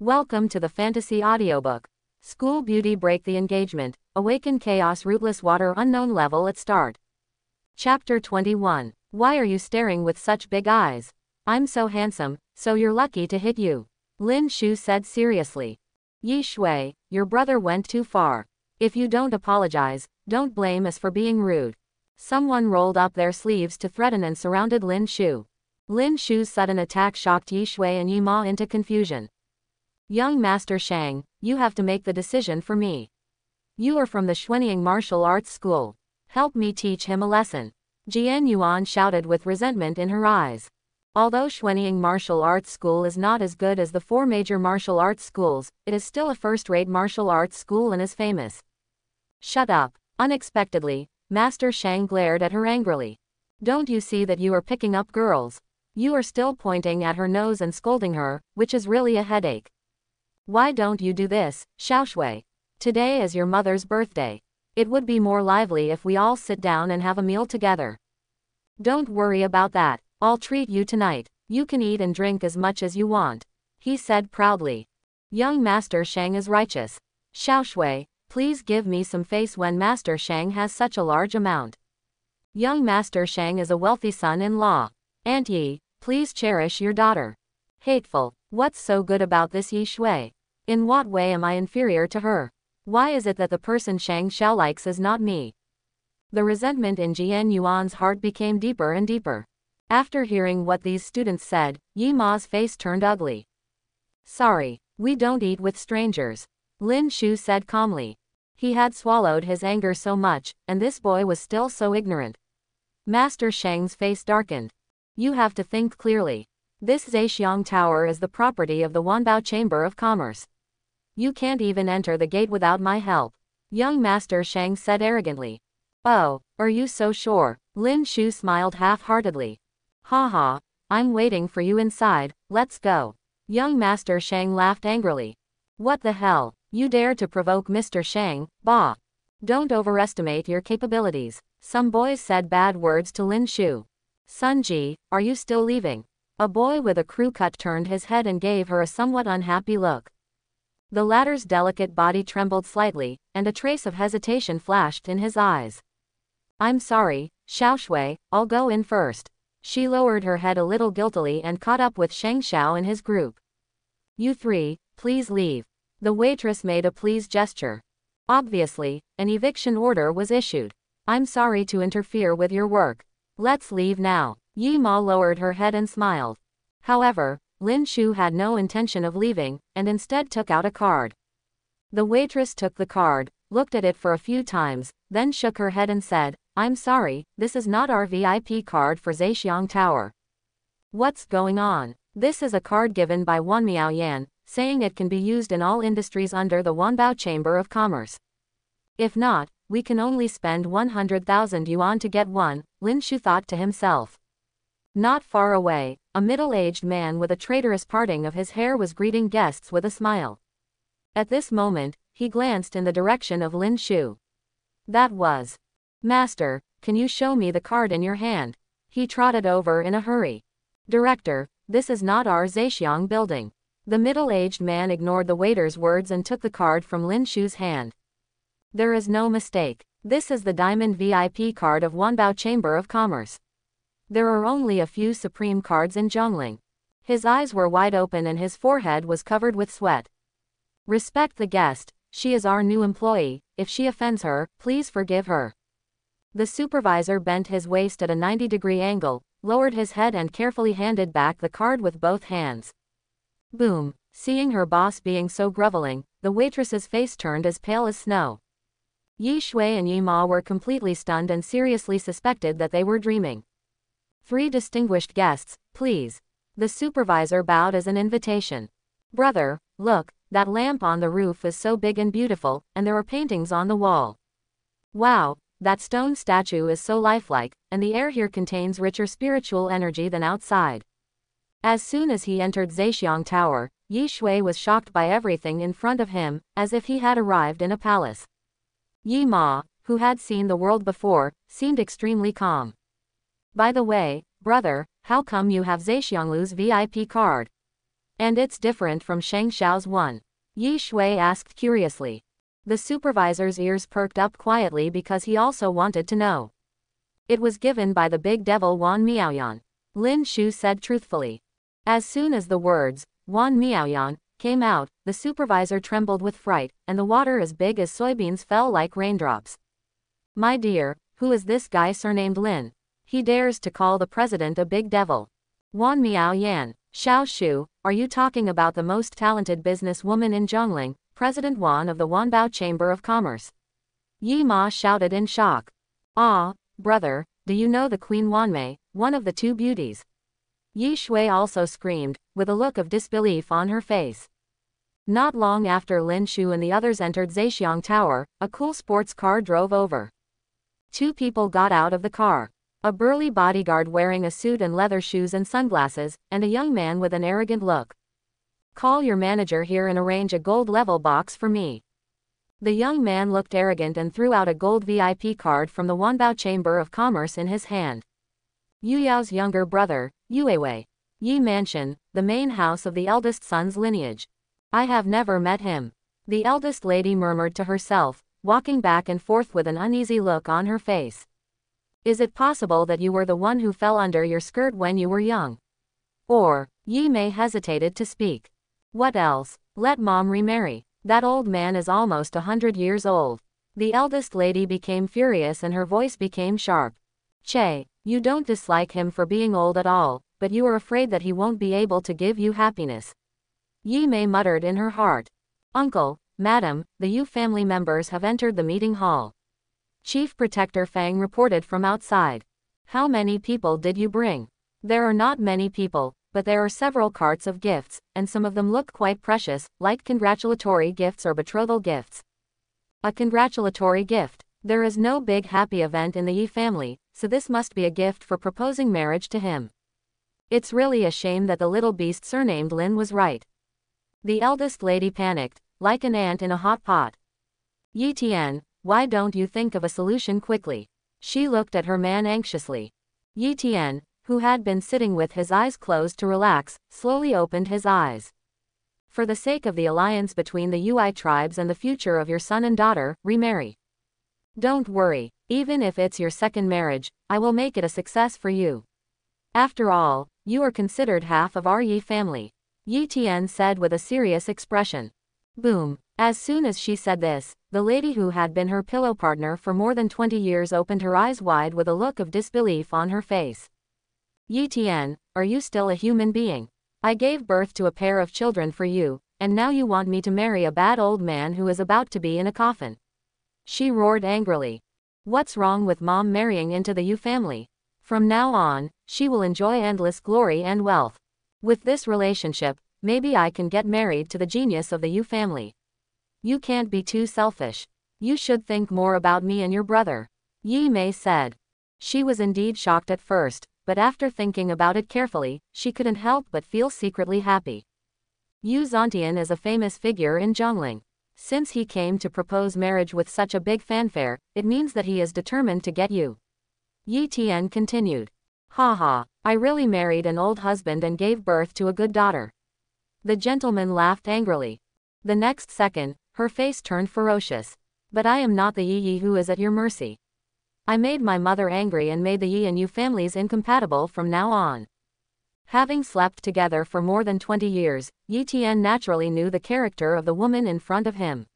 Welcome to the Fantasy Audiobook. School Beauty Break the Engagement, Awaken Chaos Rootless Water Unknown Level at Start. Chapter 21. Why are you staring with such big eyes? I'm so handsome, so you're lucky to hit you. Lin Shu said seriously. Yi Shui, your brother went too far. If you don't apologize, don't blame us for being rude. Someone rolled up their sleeves to threaten and surrounded Lin Shu. Lin Shu's sudden attack shocked Yi Shui and Yi Ma into confusion. Young Master Shang, you have to make the decision for me. You are from the Xuanying Martial Arts School. Help me teach him a lesson. Jian Yuan shouted with resentment in her eyes. Although Xuanying Martial Arts School is not as good as the four major martial arts schools, it is still a first-rate martial arts school and is famous. Shut up. Unexpectedly, Master Shang glared at her angrily. Don't you see that you are picking up girls? You are still pointing at her nose and scolding her, which is really a headache. Why don't you do this, Xiaoshui? Today is your mother's birthday. It would be more lively if we all sit down and have a meal together. Don't worry about that, I'll treat you tonight. You can eat and drink as much as you want, he said proudly. Young Master Shang is righteous. Xiaoshui, please give me some face when Master Shang has such a large amount. Young Master Shang is a wealthy son-in-law. Aunt Yi, please cherish your daughter. Hateful, what's so good about this Yi Shui? In what way am I inferior to her? Why is it that the person Shang Xiao likes is not me? The resentment in Jian Yuan's heart became deeper and deeper. After hearing what these students said, Yi Ma's face turned ugly. Sorry, we don't eat with strangers, Lin Shu said calmly. He had swallowed his anger so much, and this boy was still so ignorant. Master Shang's face darkened. You have to think clearly. This Zhexiang Tower is the property of the Wanbao Chamber of Commerce. You can't even enter the gate without my help, young Master Shang said arrogantly. Oh, are you so sure? Lin Shu smiled half-heartedly. Ha, I'm waiting for you inside, let's go. Young Master Shang laughed angrily. What the hell, you dare to provoke Mr. Shang, bah. Don't overestimate your capabilities. Some boys said bad words to Lin Shu. Sun Ji, are you still leaving? A boy with a crew cut turned his head and gave her a somewhat unhappy look. The latter's delicate body trembled slightly, and a trace of hesitation flashed in his eyes. I'm sorry, Xiaoshui, I'll go in first. She lowered her head a little guiltily and caught up with Shang Xiao and his group. You three, please leave. The waitress made a please gesture. Obviously, an eviction order was issued. I'm sorry to interfere with your work. Let's leave now. Yi Ma lowered her head and smiled. However, Lin Shu had no intention of leaving, and instead took out a card. The waitress took the card, looked at it for a few times, then shook her head and said, I'm sorry, this is not our VIP card for Zhexiang Tower. What's going on? This is a card given by Wan Miaoyan, saying it can be used in all industries under the Wanbao Chamber of Commerce. If not, we can only spend 100,000 yuan to get one, Lin Shu thought to himself. Not far away, a middle-aged man with a traitorous parting of his hair was greeting guests with a smile. At this moment, he glanced in the direction of Lin Shu. That was. Master, can you show me the card in your hand? He trotted over in a hurry. Director, this is not our Zhexiang building. The middle-aged man ignored the waiter's words and took the card from Lin Shu's hand. There is no mistake. This is the Diamond VIP card of Wanbao Chamber of Commerce. There are only a few supreme cards in Zhongling. His eyes were wide open and his forehead was covered with sweat. Respect the guest, she is our new employee, if she offends her, please forgive her. The supervisor bent his waist at a 90-degree angle, lowered his head and carefully handed back the card with both hands. Boom, seeing her boss being so groveling, the waitress's face turned as pale as snow. Yi Shui and Yi Ma were completely stunned and seriously suspected that they were dreaming. 3 distinguished guests, please. The supervisor bowed as an invitation. Brother, look, that lamp on the roof is so big and beautiful, and there are paintings on the wall. Wow, that stone statue is so lifelike, and the air here contains richer spiritual energy than outside. As soon as he entered Zhexiang Tower, Yi Shui was shocked by everything in front of him, as if he had arrived in a palace. Yi Ma, who had seen the world before, seemed extremely calm. By the way, brother, how come you have Zhexianglu's VIP card? And it's different from Sheng Xiao's one? Yi Shui asked curiously. The supervisor's ears perked up quietly because he also wanted to know. It was given by the big devil Wan Miaoyan. Lin Shu said truthfully. As soon as the words, Wan Miaoyan, came out, the supervisor trembled with fright, and the water as big as soybeans fell like raindrops. My dear, who is this guy surnamed Lin? He dares to call the president a big devil. Wan Miaoyan, Xiao Shu, are you talking about the most talented businesswoman in Zhongling, President Wan of the Wanbao Chamber of Commerce? Yi Ma shouted in shock. Ah, brother, do you know the Queen Wanmei, one of the two beauties? Yi Shui also screamed, with a look of disbelief on her face. Not long after Lin Shu and the others entered Zhexiang Tower, a cool sports car drove over. Two people got out of the car. A burly bodyguard wearing a suit and leather shoes and sunglasses, and a young man with an arrogant look. Call your manager here and arrange a gold level box for me. The young man looked arrogant and threw out a gold VIP card from the Wanbao Chamber of Commerce in his hand. Yu Yao's younger brother, Yuewei. Yi Mansion, the main house of the eldest son's lineage. I have never met him. The eldest lady murmured to herself, walking back and forth with an uneasy look on her face. Is it possible that you were the one who fell under your skirt when you were young? Or, Yi Mei hesitated to speak. What else? Let mom remarry. That old man is almost 100 years old. The eldest lady became furious and her voice became sharp. Che, you don't dislike him for being old at all, but you are afraid that he won't be able to give you happiness. Yi Mei muttered in her heart. Uncle, Madam, the Yu family members have entered the meeting hall. Chief Protector Fang reported from outside. How many people did you bring? There are not many people, but there are several carts of gifts, and some of them look quite precious, like congratulatory gifts or betrothal gifts. A congratulatory gift. There is no big happy event in the Yi family, so this must be a gift for proposing marriage to him. It's really a shame that the little beast surnamed Lin was right. The eldest lady panicked, like an ant in a hot pot. Yi Tian, why don't you think of a solution quickly? She looked at her man anxiously. Yi Tian, who had been sitting with his eyes closed to relax, slowly opened his eyes. For the sake of the alliance between the Ui tribes and the future of your son and daughter, remarry. Don't worry, even if it's your second marriage, I will make it a success for you. After all, you are considered half of our Yi family. Yi Tian said with a serious expression. Boom. As soon as she said this, the lady who had been her pillow partner for more than 20 years opened her eyes wide with a look of disbelief on her face. Yi Tian, are you still a human being? I gave birth to a pair of children for you, and now you want me to marry a bad old man who is about to be in a coffin. She roared angrily. What's wrong with mom marrying into the Yu family? From now on, she will enjoy endless glory and wealth. With this relationship, maybe I can get married to the genius of the Yu family. You can't be too selfish. You should think more about me and your brother. Yi Mei said. She was indeed shocked at first, but after thinking about it carefully, she couldn't help but feel secretly happy. Yu Zontian is a famous figure in Zhongling. Since he came to propose marriage with such a big fanfare, it means that he is determined to get you. Yi Tian continued. Haha, I really married an old husband and gave birth to a good daughter. The gentleman laughed angrily. The next second, her face turned ferocious. But I am not the Yi who is at your mercy. I made my mother angry and made the Yi and Yu families incompatible from now on. Having slept together for more than 20 years, Yi Tian naturally knew the character of the woman in front of him.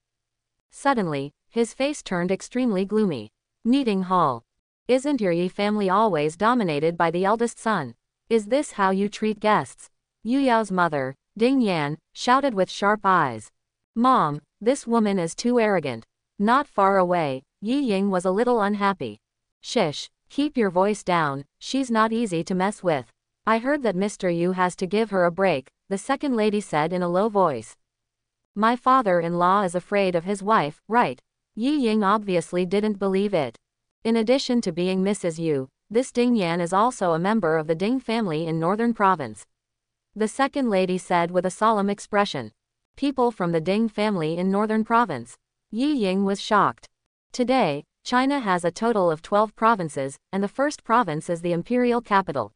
Suddenly, his face turned extremely gloomy. Meeting hall. Isn't your Yi family always dominated by the eldest son? Is this how you treat guests? Yu Yao's mother, Ding Yan, shouted with sharp eyes. Mom, this woman is too arrogant. Not far away, Yi Ying was a little unhappy. Shish, keep your voice down, she's not easy to mess with. I heard that Mr. Yu has to give her a break, the second lady said in a low voice. My father-in-law is afraid of his wife, right? Yi Ying obviously didn't believe it. In addition to being Mrs. Yu, this Ding Yan is also a member of the Ding family in Northern Province. The second lady said with a solemn expression. People from the Ding family in Northern Province. Yi Ying was shocked. Today, China has a total of 12 provinces, and the first province is the imperial capital.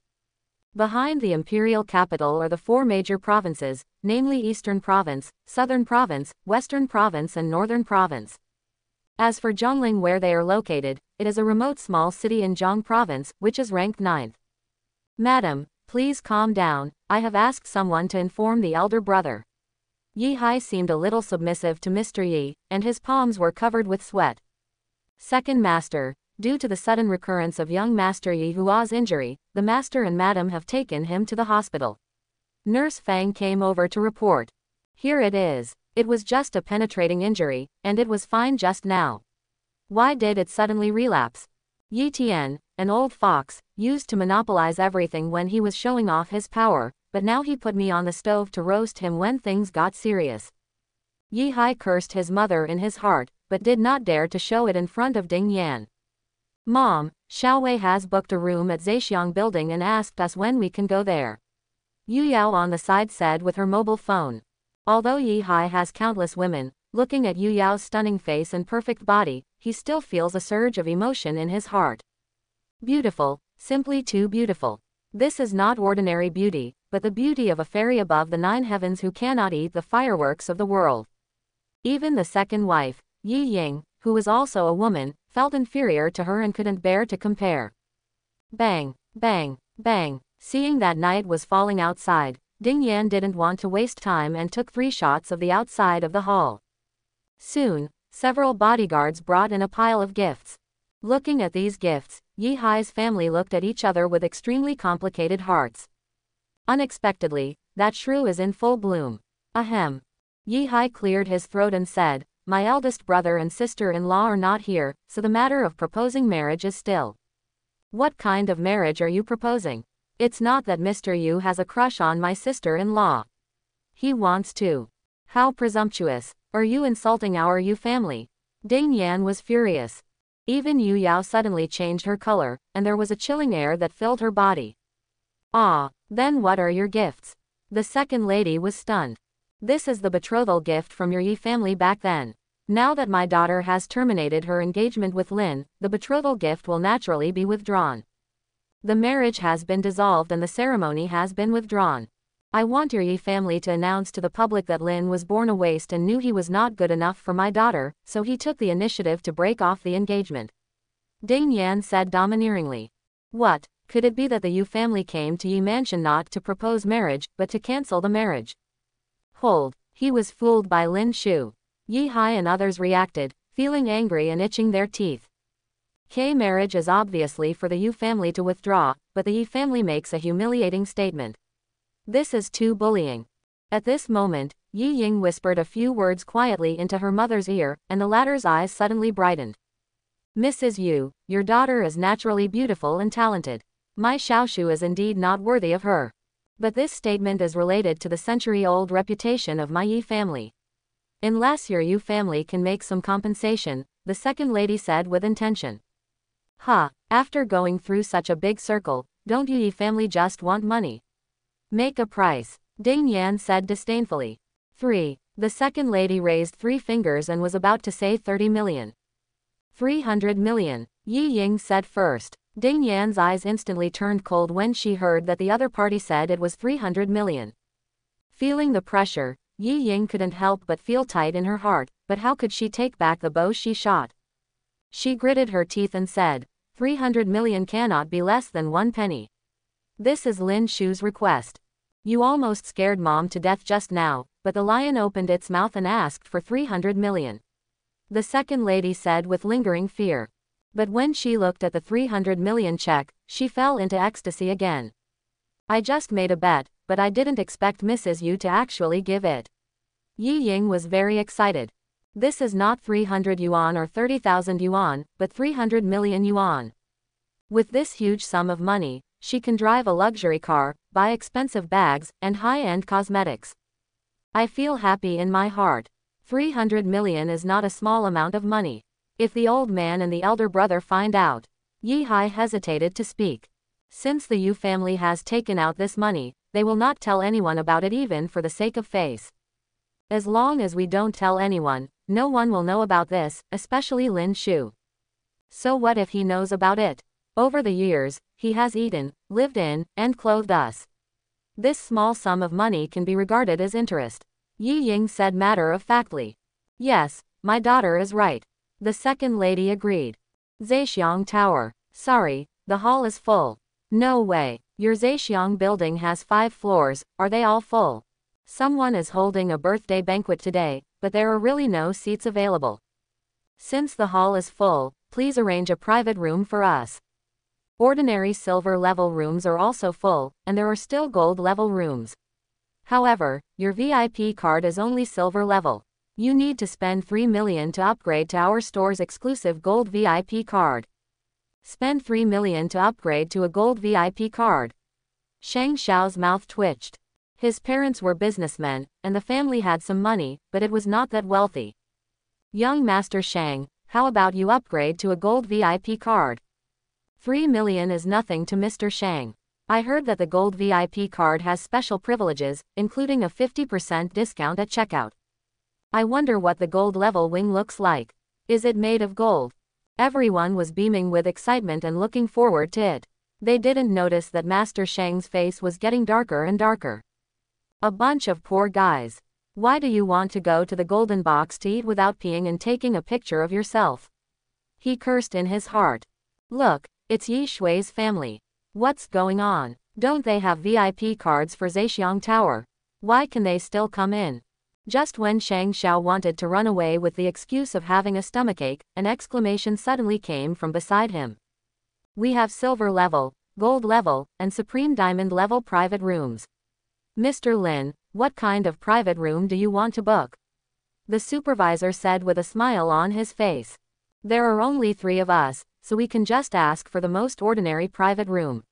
Behind the imperial capital are the four major provinces, namely Eastern Province, Southern Province, Western Province and Northern Province. As for Zhongling, where they are located, it is a remote small city in Zhong Province, which is ranked 9th. Madam, please calm down, I have asked someone to inform the elder brother. Yi Hai seemed a little submissive to Mr. Yi, and his palms were covered with sweat. Second Master, due to the sudden recurrence of young Master Yi Hua's injury, the Master and Madam have taken him to the hospital. Nurse Fang came over to report. Here it is. It was just a penetrating injury, and it was fine just now. Why did it suddenly relapse? Yi Tian, an old fox, used to monopolize everything when he was showing off his power, but now he put me on the stove to roast him when things got serious. Yi Hai cursed his mother in his heart, but did not dare to show it in front of Ding Yan. Mom, Xiao Wei has booked a room at Zhexiang building and asked us when we can go there. Yu Yao on the side said with her mobile phone. Although Yi Hai has countless women, looking at Yu Yao's stunning face and perfect body, he still feels a surge of emotion in his heart. Beautiful, simply too beautiful. This is not ordinary beauty, but the beauty of a fairy above the 9 heavens who cannot eat the fireworks of the world. Even the second wife, Yi Ying, who is also a woman, felt inferior to her and couldn't bear to compare. Bang, bang, bang. Seeing that night was falling outside, Ding Yan didn't want to waste time and took 3 shots of the outside of the hall. Soon, several bodyguards brought in a pile of gifts. Looking at these gifts, Yi Hai's family looked at each other with extremely complicated hearts. Unexpectedly, that shrew is in full bloom. Ahem. Yi Hai cleared his throat and said, my eldest brother and sister-in-law are not here, so the matter of proposing marriage is still. What kind of marriage are you proposing? It's not that Mr. Yu has a crush on my sister-in-law. He wants to. How presumptuous. Are you insulting our Yu family? Ding Yan was furious. Even Yu Yao suddenly changed her color, and there was a chilling air that filled her body. Ah, then what are your gifts? The second lady was stunned. This is the betrothal gift from your Yi family back then. Now that my daughter has terminated her engagement with Lin, the betrothal gift will naturally be withdrawn. The marriage has been dissolved and the ceremony has been withdrawn. I want your Yi family to announce to the public that Lin was born a waste and knew he was not good enough for my daughter, so he took the initiative to break off the engagement. Ding Yan said domineeringly. What, could it be that the Yu family came to Yi Mansion not to propose marriage, but to cancel the marriage? Hold, he was fooled by Lin Shu. Yi Hai and others reacted, feeling angry and itching their teeth. Marriage is obviously for the Yu family to withdraw, but the Yi family makes a humiliating statement. This is too bullying. At this moment, Yi Ying whispered a few words quietly into her mother's ear, and the latter's eyes suddenly brightened. Mrs. Yu, your daughter is naturally beautiful and talented. My Xiaoshu is indeed not worthy of her. But this statement is related to the century-old reputation of my Yi family. Unless your Yu family can make some compensation, the second lady said with intention. After going through such a big circle, don't you Yi family just want money? Make a price, Ding Yan said disdainfully. 3. The second lady raised 3 fingers and was about to say 30 million. 300 million, Yi Ying said first. Ding Yan's eyes instantly turned cold when she heard that the other party said it was 300 million. Feeling the pressure, Yi Ying couldn't help but feel tight in her heart, but how could she take back the bow she shot? She gritted her teeth and said, 300 million cannot be less than 1 penny. This is Lin Shu's request. You almost scared Mom to death just now, but the lion opened its mouth and asked for 300 million. The second lady said with lingering fear. But when she looked at the 300 million check, she fell into ecstasy again. I just made a bet, but I didn't expect Mrs. Yu to actually give it. Yi Ying was very excited. This is not 300 yuan or 30,000 yuan, but 300 million yuan. With this huge sum of money, she can drive a luxury car, buy expensive bags, and high-end cosmetics. I feel happy in my heart. 300 million is not a small amount of money. If the old man and the elder brother find out. Yi Hai hesitated to speak. Since the Yu family has taken out this money, they will not tell anyone about it even for the sake of face. As long as we don't tell anyone, no one will know about this, especially Lin Shu. So what if he knows about it? Over the years, he has eaten, lived in, and clothed us. This small sum of money can be regarded as interest. Yi Ying said matter-of-factly. Yes, my daughter is right. The second lady agreed. Zhexiang Tower. Sorry, the hall is full. No way. Your Zhexiang building has 5 floors, are they all full? Someone is holding a birthday banquet today, but there are really no seats available. Since the hall is full, please arrange a private room for us. Ordinary silver level rooms are also full, and there are still gold level rooms. However, your VIP card is only silver level. You need to spend 3 million to upgrade to our store's exclusive gold VIP card. Spend 3 million to upgrade to a gold VIP card. Shang Xiao's mouth twitched. His parents were businessmen, and the family had some money, but it was not that wealthy. Young Master Shang, how about you upgrade to a gold VIP card? 3 million is nothing to Mr. Shang. I heard that the gold VIP card has special privileges, including a 50% discount at checkout. I wonder what the gold level wing looks like. Is it made of gold? Everyone was beaming with excitement and looking forward to it. They didn't notice that Master Shang's face was getting darker and darker. A bunch of poor guys. Why do you want to go to the golden box to eat without peeing and taking a picture of yourself? He cursed in his heart. Look, it's Yi Shui's family. What's going on? Don't they have VIP cards for Zhexiang Tower? Why can they still come in? Just when Shang Xiao wanted to run away with the excuse of having a stomachache, an exclamation suddenly came from beside him. We have silver level, gold level, and supreme diamond level private rooms. Mr. Lin, what kind of private room do you want to book? The supervisor said with a smile on his face. There are only 3 of us, so we can just ask for the most ordinary private room.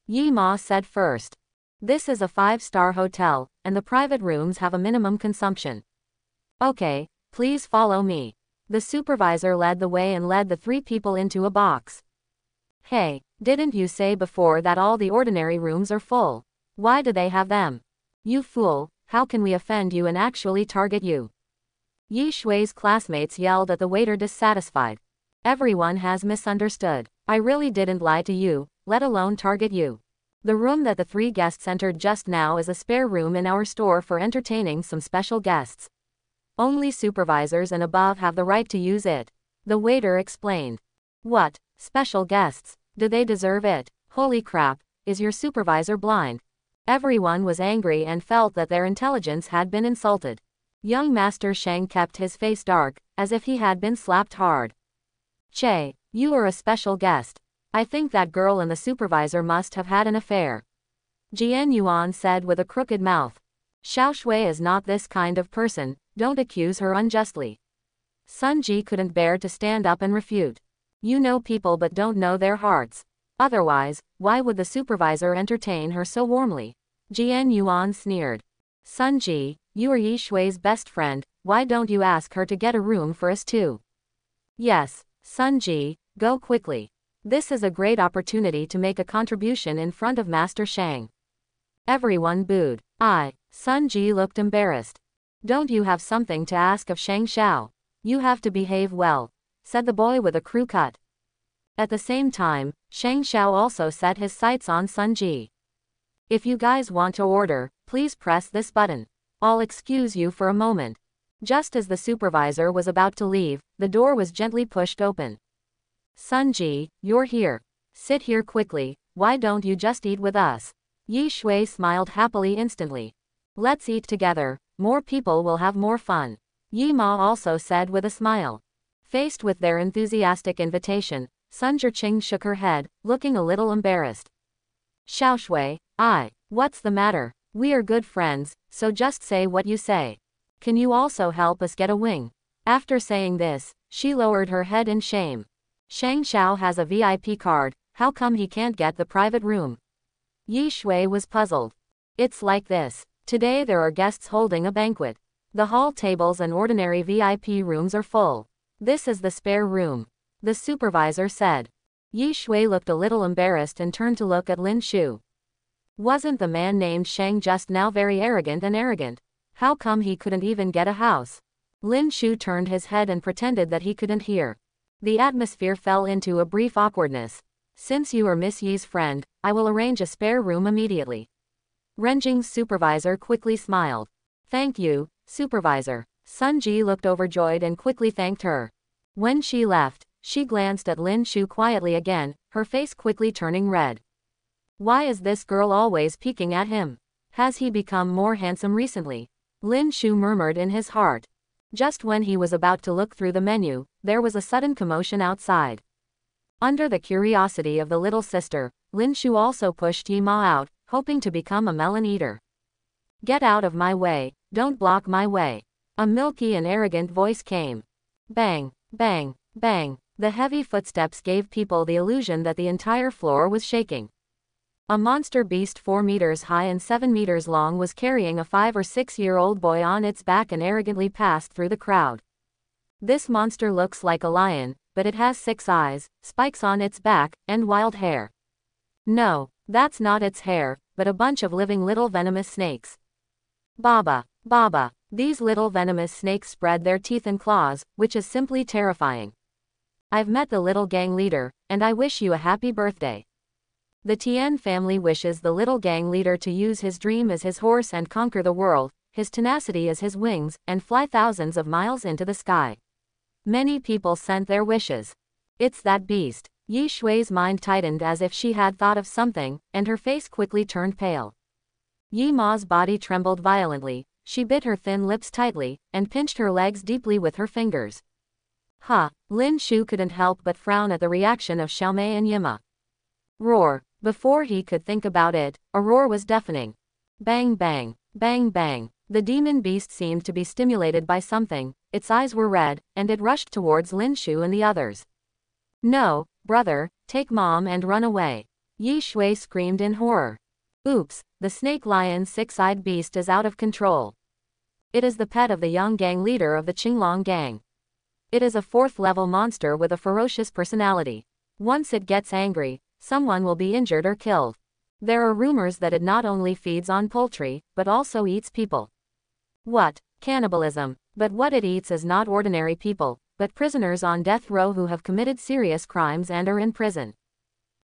Yi Ma said first. This is a 5-star hotel, and the private rooms have a minimum consumption. Okay, please follow me. The supervisor led the way and led the 3 people into a box. Hey, didn't you say before that all the ordinary rooms are full? Why do they have them? You fool, how can we offend you and actually target you? Yi Shui's classmates yelled at the waiter dissatisfied. Everyone has misunderstood. I really didn't lie to you, let alone target you. The room that the 3 guests entered just now is a spare room in our store for entertaining some special guests. Only supervisors and above have the right to use it. The waiter explained. What, special guests? Do they deserve it? Holy crap, is your supervisor blind? Everyone was angry and felt that their intelligence had been insulted. Young Master Shang kept his face dark, as if he had been slapped hard. Che, you are a special guest. I think that girl and the supervisor must have had an affair. Jian Yuan said with a crooked mouth. Xiao Shui is not this kind of person, don't accuse her unjustly. Sun Ji couldn't bear to stand up and refute. You know people but don't know their hearts. Otherwise, why would the supervisor entertain her so warmly? Jian Yuan sneered. Sun Ji, you are Yi Shui's best friend, why don't you ask her to get a room for us too? Yes, Sun Ji, go quickly. This is a great opportunity to make a contribution in front of Master Shang. Everyone booed. Sun Ji looked embarrassed. Don't you have something to ask of Shang Xiao? You have to behave well, said the boy with a crew cut. At the same time, Shang Xiao also set his sights on Sun Ji. If you guys want to order, please press this button. I'll excuse you for a moment. Just as the supervisor was about to leave, the door was gently pushed open. Sun Ji, you're here. Sit here quickly, why don't you just eat with us? Yi Shui smiled happily instantly. Let's eat together, more people will have more fun. Yi Ma also said with a smile. Faced with their enthusiastic invitation, Sun Zhiqing shook her head, looking a little embarrassed. Xiao Shui, what's the matter? We are good friends, so just say what you say. Can you also help us get a wing? After saying this, she lowered her head in shame. Shang Xiao has a VIP card, how come he can't get the private room? Yi Shui was puzzled. It's like this. Today there are guests holding a banquet. The hall tables and ordinary VIP rooms are full. This is the spare room. The supervisor said. Yi Shui looked a little embarrassed and turned to look at Lin Shu. Wasn't the man named Shang just now very arrogant and arrogant? How come he couldn't even get a house? Lin Shu turned his head and pretended that he couldn't hear. The atmosphere fell into a brief awkwardness. Since you are Miss Yi's friend, I will arrange a spare room immediately. Renjing's supervisor quickly smiled. Thank you, supervisor. Sun Ji looked overjoyed and quickly thanked her. When she left, she glanced at Lin Shu quietly again, her face quickly turning red. Why is this girl always peeking at him? Has he become more handsome recently? Lin Shu murmured in his heart. Just when he was about to look through the menu, there was a sudden commotion outside. Under the curiosity of the little sister, Lin Shu also pushed Yi Ma out, hoping to become a melon eater. Get out of my way, don't block my way. A milky and arrogant voice came. Bang, bang, bang. The heavy footsteps gave people the illusion that the entire floor was shaking. A monster beast 4 meters high and 7 meters long was carrying a 5 or 6-year-old boy on its back and arrogantly passed through the crowd. This monster looks like a lion, but it has 6 eyes, spikes on its back, and wild hair. No, that's not its hair, but a bunch of living little venomous snakes. Baba, Baba, these little venomous snakes spread their teeth and claws, which is simply terrifying. I've met the little gang leader, and I wish you a happy birthday. The Tian family wishes the little gang leader to use his dream as his horse and conquer the world, his tenacity as his wings, and fly thousands of miles into the sky. Many people sent their wishes. It's that beast. Yi Shui's mind tightened as if she had thought of something, and her face quickly turned pale. Yi Ma's body trembled violently, she bit her thin lips tightly, and pinched her legs deeply with her fingers. Lin Shu couldn't help but frown at the reaction of Xiaomei and Yima. Roar. Before he could think about it, a roar was deafening. Bang bang, bang bang. The demon beast seemed to be stimulated by something, its eyes were red, and it rushed towards Lin Shu and the others. No, brother, take mom and run away. Yi Shui screamed in horror. Oops, the snake lion 6-eyed beast is out of control. It is the pet of the young gang leader of the Qinglong gang. It is a 4th-level monster with a ferocious personality. Once it gets angry, someone will be injured or killed. There are rumors that it not only feeds on poultry, but also eats people. What? Cannibalism. But what it eats is not ordinary people, but prisoners on death row who have committed serious crimes and are in prison.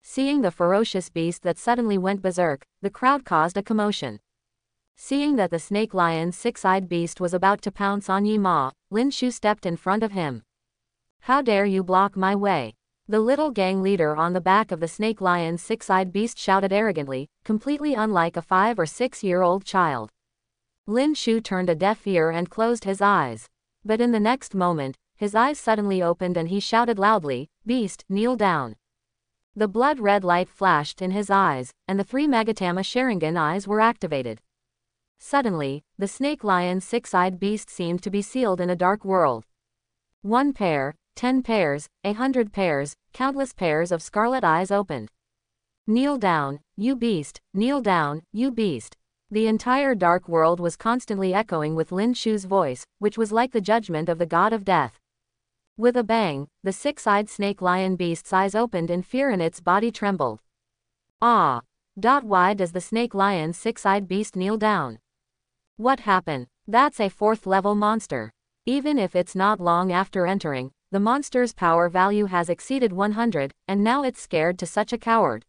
Seeing the ferocious beast that suddenly went berserk, the crowd caused a commotion. Seeing that the snake lion 6-eyed beast was about to pounce on Yi Ma, Lin Shu stepped in front of him. How dare you block my way? The little gang leader on the back of the snake lion 6-eyed beast shouted arrogantly, completely unlike a 5 or 6-year-old child. Lin Shu turned a deaf ear and closed his eyes. But in the next moment, his eyes suddenly opened and he shouted loudly, Beast, kneel down. The blood-red light flashed in his eyes, and the 3 Magatama Sharingan eyes were activated. Suddenly, the snake lion 6-eyed beast seemed to be sealed in a dark world. 1 pair, 10 pairs, 100 pairs, countless pairs of scarlet eyes opened. Kneel down, you beast, kneel down, you beast. The entire dark world was constantly echoing with Lin Shu's voice, which was like the judgment of the god of death. With a bang, the 6-eyed snake lion beast's eyes opened in fear and its body trembled. Ah! Why does the snake lion 6-eyed beast kneel down? What happened? That's a 4th-level monster. Even if it's not long after entering, the monster's power value has exceeded 100, and now it's scared to such a coward.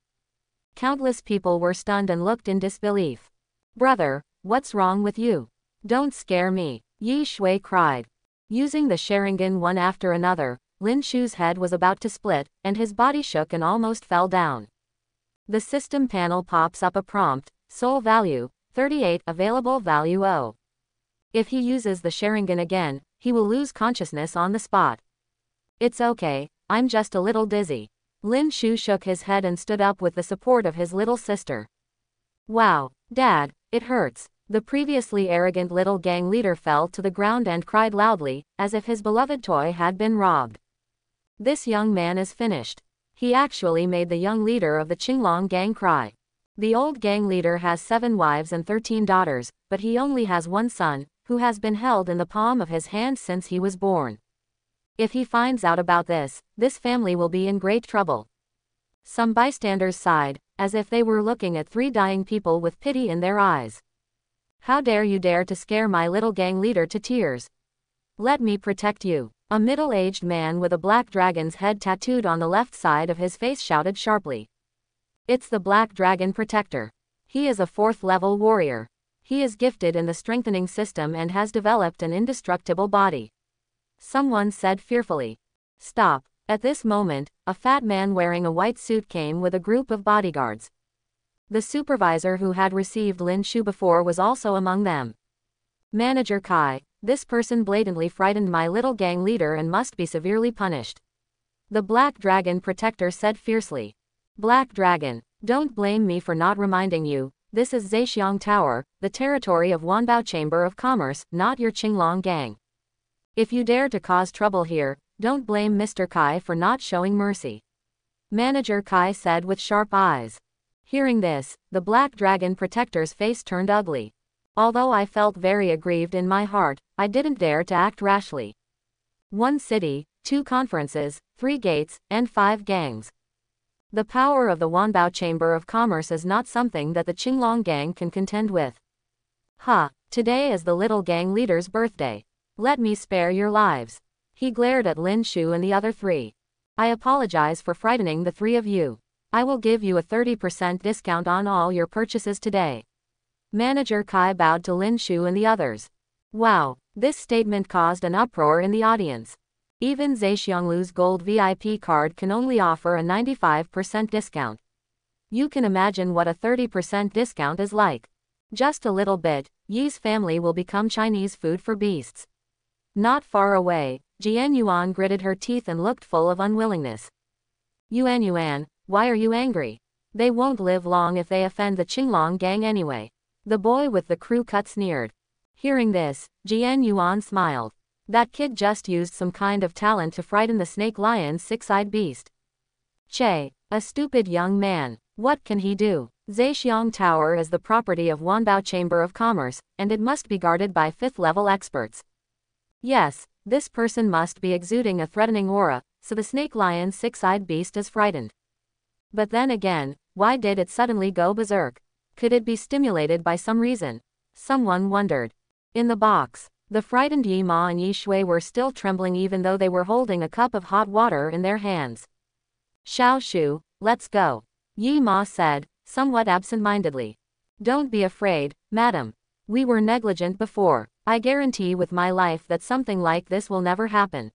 Countless people were stunned and looked in disbelief. Brother, what's wrong with you? Don't scare me, Yi Shui cried. Using the Sharingan one after another, Lin Shu's head was about to split, and his body shook and almost fell down. The system panel pops up a prompt, soul value, 38, available value 0. If he uses the Sharingan again, he will lose consciousness on the spot. It's okay, I'm just a little dizzy. Lin Shu shook his head and stood up with the support of his little sister. Wow, Dad, it hurts. The previously arrogant little gang leader fell to the ground and cried loudly, as if his beloved toy had been robbed. This young man is finished. He actually made the young leader of the Qinglong gang cry. The old gang leader has 7 wives and 13 daughters, but he only has 1 son, who has been held in the palm of his hand since he was born. If he finds out about this family will be in great trouble. Some bystanders sighed, as if they were looking at 3 dying people with pity in their eyes. How dare you dare to scare my little gang leader to tears? Let me protect you. A middle-aged man with a black dragon's head tattooed on the left side of his face shouted sharply. It's the Black Dragon Protector. He is a 4th-level warrior. He is gifted in the strengthening system and has developed an indestructible body. Someone said fearfully. Stop. At this moment, a fat man wearing a white suit came with a group of bodyguards. The supervisor who had received Lin Shu before was also among them. Manager Kai, this person blatantly frightened my little gang leader and must be severely punished. The Black Dragon Protector said fiercely. Black Dragon, don't blame me for not reminding you, this is Zhexiang Tower, the territory of Wanbao Chamber of Commerce, not your Qinglong gang. If you dare to cause trouble here, don't blame Mr. Kai for not showing mercy. Manager Kai said with sharp eyes. Hearing this, the Black Dragon Protector's face turned ugly. Although I felt very aggrieved in my heart, I didn't dare to act rashly. 1 city, 2 conferences, 3 gates, and 5 gangs. The power of the Wanbao Chamber of Commerce is not something that the Qinglong gang can contend with. Today is the little gang leader's birthday. Let me spare your lives. He glared at Lin Shu and the other 3. I apologize for frightening the 3 of you. I will give you a 30% discount on all your purchases today. Manager Kai bowed to Lin Shu and the others. Wow, this statement caused an uproar in the audience. Even Zhexianglu's gold VIP card can only offer a 95% discount. You can imagine what a 30% discount is like. Just a little bit, Yi's family will become Chinese food for beasts. Not far away, Jian Yuan gritted her teeth and looked full of unwillingness. Yuan, why are you angry? They won't live long if they offend the Qinglong gang anyway. The boy with the crew cut sneered. Hearing this, Jian Yuan smiled. That kid just used some kind of talent to frighten the snake lion's 6-eyed beast. Che, a stupid young man. What can he do? Zhexiang Tower is the property of Wanbao Chamber of Commerce, and it must be guarded by 5th-level experts. Yes, this person must be exuding a threatening aura, so the snake lion's 6-eyed beast is frightened. But then again, why did it suddenly go berserk? Could it be stimulated by some reason? Someone wondered. In the box, the frightened Yi Ma and Yi Shui were still trembling even though they were holding a cup of hot water in their hands. Xiao Shu, let's go. Yi Ma said, somewhat absent-mindedly. Don't be afraid, madam. We were negligent before. I guarantee with my life that something like this will never happen.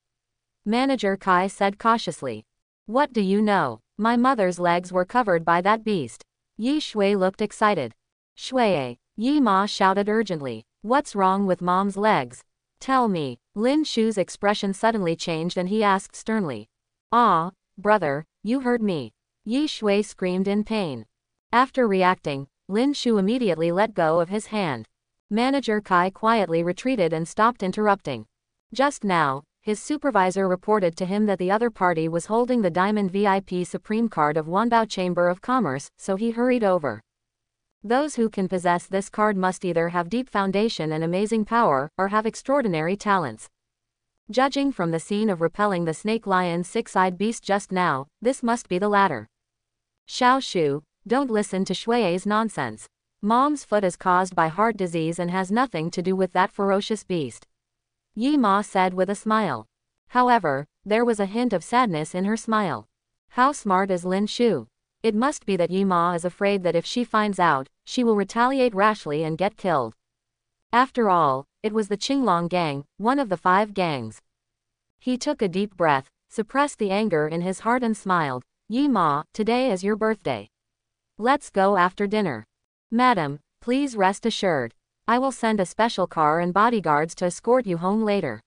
Manager Kai said cautiously. What do you know? My mother's legs were covered by that beast. Yi Shui looked excited. Shui, Yi Ma shouted urgently. What's wrong with mom's legs? Tell me. Lin Shu's expression suddenly changed and he asked sternly. Ah, brother, you heard me. Yi Shui screamed in pain. After reacting, Lin Shu immediately let go of his hand. Manager Kai quietly retreated and stopped interrupting. Just now, his supervisor reported to him that the other party was holding the Diamond VIP Supreme card of Wanbao Chamber of Commerce, so he hurried over. Those who can possess this card must either have deep foundation and amazing power, or have extraordinary talents. Judging from the scene of repelling the snake lion's 6-eyed beast just now, this must be the latter. Xiao Shu, don't listen to Shui's nonsense. Mom's foot is caused by heart disease and has nothing to do with that ferocious beast. Yi Ma said with a smile. However, there was a hint of sadness in her smile. How smart is Lin Shu? It must be that Yi Ma is afraid that if she finds out, she will retaliate rashly and get killed. After all, it was the Qinglong gang, one of the 5 gangs. He took a deep breath, suppressed the anger in his heart and smiled. Yi Ma, today is your birthday. Let's go after dinner. Madam, please rest assured. I will send a special car and bodyguards to escort you home later.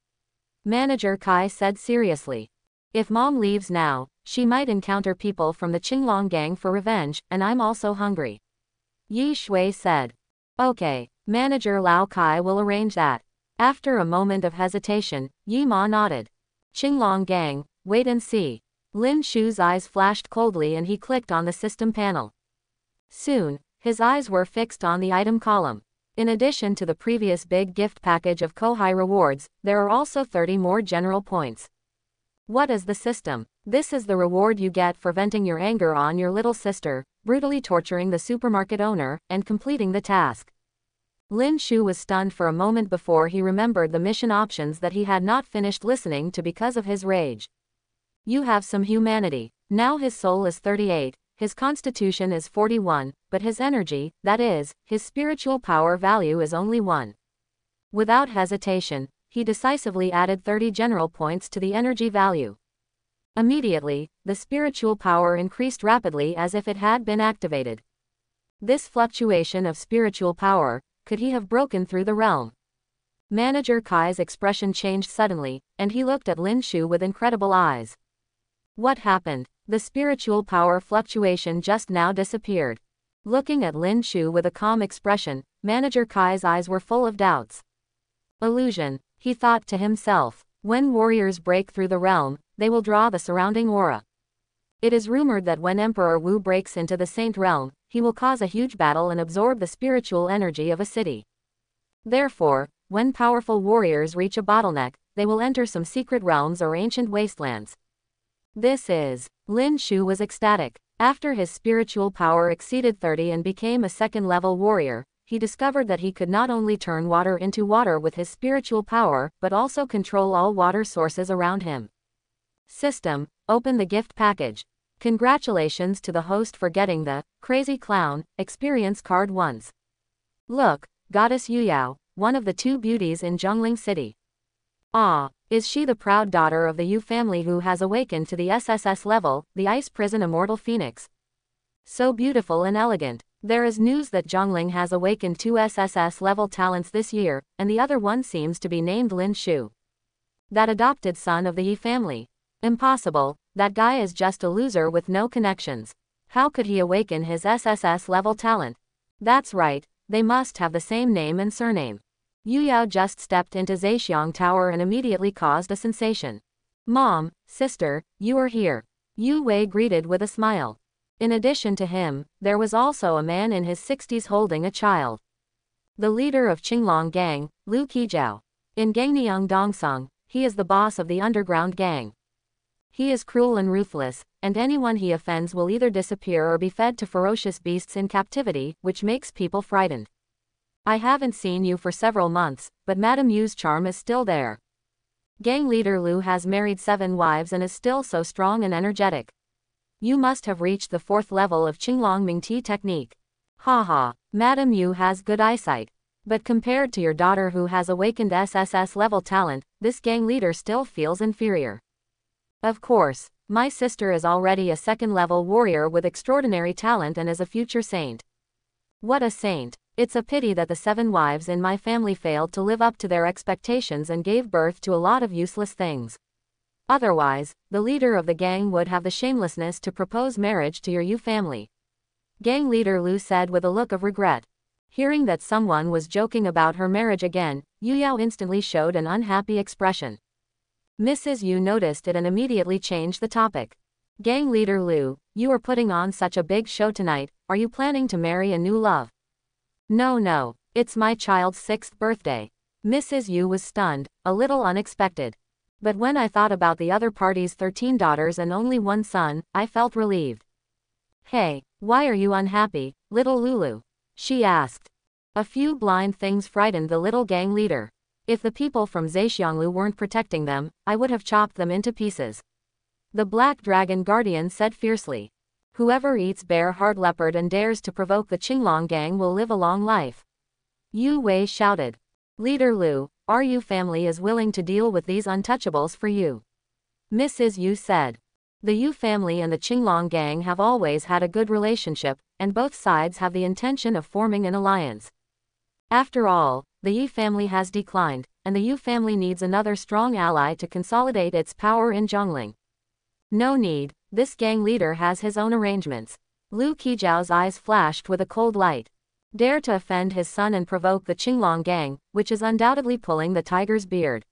Manager Kai said seriously. If mom leaves now, she might encounter people from the Qinglong gang for revenge, and I'm also hungry. Yi Shui said. Okay, Manager Lao Kai will arrange that. After a moment of hesitation, Yi Ma nodded. Qinglong gang, wait and see. Lin Shu's eyes flashed coldly and he clicked on the system panel. Soon, his eyes were fixed on the item column. In addition to the previous big gift package of Kohai rewards, there are also 30 more general points. What is the system? This is the reward you get for venting your anger on your little sister, brutally torturing the supermarket owner, and completing the task. Lin Shu was stunned for a moment before he remembered the mission options that he had not finished listening to because of his rage. You have some humanity. Now his soul is 38, his constitution is 41, but his energy, that is, his spiritual power value is only 1. Without hesitation, he decisively added 30 general points to the energy value. Immediately, the spiritual power increased rapidly as if it had been activated. This fluctuation of spiritual power, could he have broken through the realm? Manager Kai's expression changed suddenly, and he looked at Lin Shu with incredible eyes. What happened? The spiritual power fluctuation just now disappeared. Looking at Lin Shu with a calm expression, Manager Kai's eyes were full of doubts. Illusion, he thought to himself. When warriors break through the realm, they will draw the surrounding aura. It is rumored that when Emperor Wu breaks into the Saint Realm, he will cause a huge battle and absorb the spiritual energy of a city. Therefore, when powerful warriors reach a bottleneck, they will enter some secret realms or ancient wastelands. This is. Lin Shu was ecstatic. After his spiritual power exceeded 30 and became a second-level warrior, he discovered that he could not only turn water into water with his spiritual power, but also control all water sources around him. System, open the gift package. Congratulations to the host for getting the Crazy Clown experience card once. Look, Goddess Yuyao, one of the 2 beauties in Zhongling City. Ah, is she the proud daughter of the Yu family who has awakened to the SSS level, the Ice Prison Immortal Phoenix? So beautiful and elegant. There is news that Zhongling has awakened 2 SSS level talents this year, and the other one seems to be named Lin Shu. That adopted son of the Yi family. Impossible, that guy is just a loser with no connections. How could he awaken his SSS level talent? That's right, they must have the same name and surname. Yu Yao just stepped into Zhexiang Tower and immediately caused a sensation. Mom, sister, you are here. Yu Wei greeted with a smile. In addition to him, there was also a man in his 60s holding a child. The leader of Qinglong Gang, Lu Qijiao. In Gangniang Dongsong, he is the boss of the underground gang. He is cruel and ruthless, and anyone he offends will either disappear or be fed to ferocious beasts in captivity, which makes people frightened. I haven't seen you for several months, but Madame Yu's charm is still there. Gang leader Lu has married 7 wives and is still so strong and energetic. You must have reached the 4th level of Qinglong Mingti technique. Haha, Madame Yu has good eyesight. But compared to your daughter who has awakened SSS level talent, this gang leader still feels inferior. Of course, my sister is already a 2nd level warrior with extraordinary talent and is a future saint. What a saint. It's a pity that the 7 wives in my family failed to live up to their expectations and gave birth to a lot of useless things. Otherwise, the leader of the gang would have the shamelessness to propose marriage to your Yu family. Gang leader Lu said with a look of regret. Hearing that someone was joking about her marriage again, Yu Yao instantly showed an unhappy expression. Mrs. Yu noticed it and immediately changed the topic. Gang leader Lu, you are putting on such a big show tonight, are you planning to marry a new love? No, it's my child's 6th birthday. Mrs. Yu was stunned, a little unexpected. But when I thought about the other party's 13 daughters and only 1 son, I felt relieved. Hey, why are you unhappy, little Lulu? She asked. A few blind things frightened the little gang leader. If the people from Zhexianglu weren't protecting them, I would have chopped them into pieces. The Black Dragon Guardian said fiercely. Whoever eats bear heart leopard and dares to provoke the Qinglong gang will live a long life. Yu Wei shouted. Leader Lu, our Yu family is willing to deal with these untouchables for you. Mrs. Yu said. The Yu family and the Qinglong gang have always had a good relationship, and both sides have the intention of forming an alliance. After all, the Yi family has declined, and the Yu family needs another strong ally to consolidate its power in Zhongling. No need, this gang leader has his own arrangements. Lu Qijiao's eyes flashed with a cold light. Dare to offend his son and provoke the Qinglong gang, which is undoubtedly pulling the tiger's beard.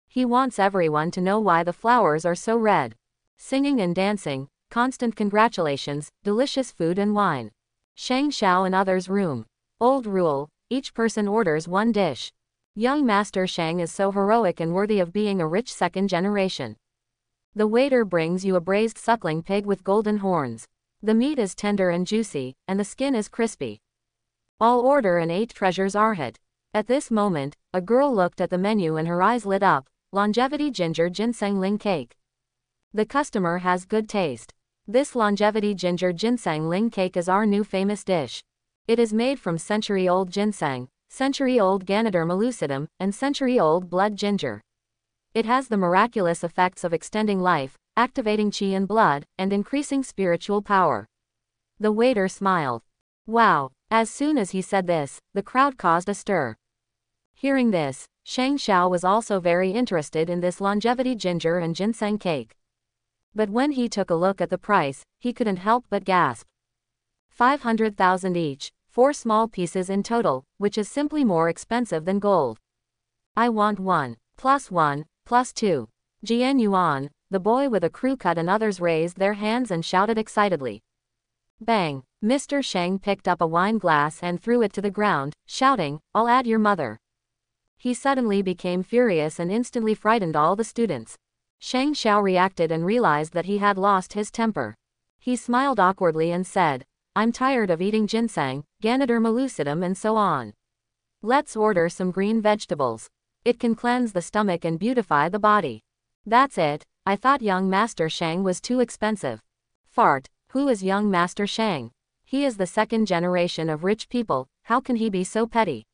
He wants everyone to know why the flowers are so red. Singing and dancing, constant congratulations, delicious food and wine. Shang Xiao and others' room. Old rule, each person orders 1 dish. Young Master Shang is so heroic and worthy of being a rich 2nd generation. The waiter brings you a braised suckling pig with golden horns. The meat is tender and juicy, and the skin is crispy. I'll order an 8 treasures arhat. At this moment, a girl looked at the menu and her eyes lit up. Longevity ginger ginseng ling cake. The customer has good taste. This longevity ginger ginseng ling cake is our new famous dish. It is made from century-old ginseng, century-old Ganoderma lucidum, and century-old blood ginger. It has the miraculous effects of extending life, activating qi in blood, and increasing spiritual power. The waiter smiled. Wow! As soon as he said this, the crowd caused a stir. Hearing this, Shang Xiao was also very interested in this longevity ginger and ginseng cake. But when he took a look at the price, he couldn't help but gasp. 500,000 each, 4 small pieces in total, which is simply more expensive than gold. I want 1, plus 1, plus 2. Jian Yuan, the boy with a crew cut and others raised their hands and shouted excitedly. Bang! Mr. Shang picked up a wine glass and threw it to the ground, shouting, I'll add your mother. He suddenly became furious and instantly frightened all the students. Shang Xiao reacted and realized that he had lost his temper. He smiled awkwardly and said, I'm tired of eating ginseng, Ganoderma lucidum and so on. Let's order some green vegetables. It can cleanse the stomach and beautify the body. That's it. I thought young Master Shang was too expensive. Fart. Who is young Master Shang? He is the second generation of rich people, how can he be so petty?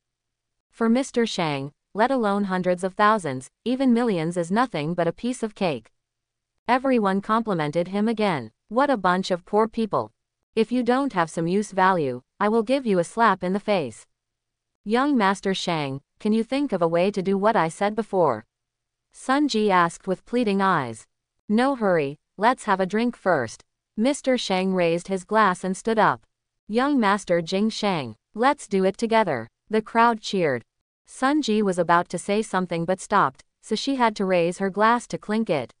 For Mr. Shang, let alone hundreds of thousands, even millions is nothing but a piece of cake. Everyone complimented him again. What a bunch of poor people. If you don't have some use value, I will give you a slap in the face. Young Master Shang, can you think of a way to do what I said before? Sun Ji asked with pleading eyes. No hurry, let's have a drink first. Mr. Shang raised his glass and stood up. Young Master Jing Shang, let's do it together. The crowd cheered. Sun Ji was about to say something but stopped, so she had to raise her glass to clink it.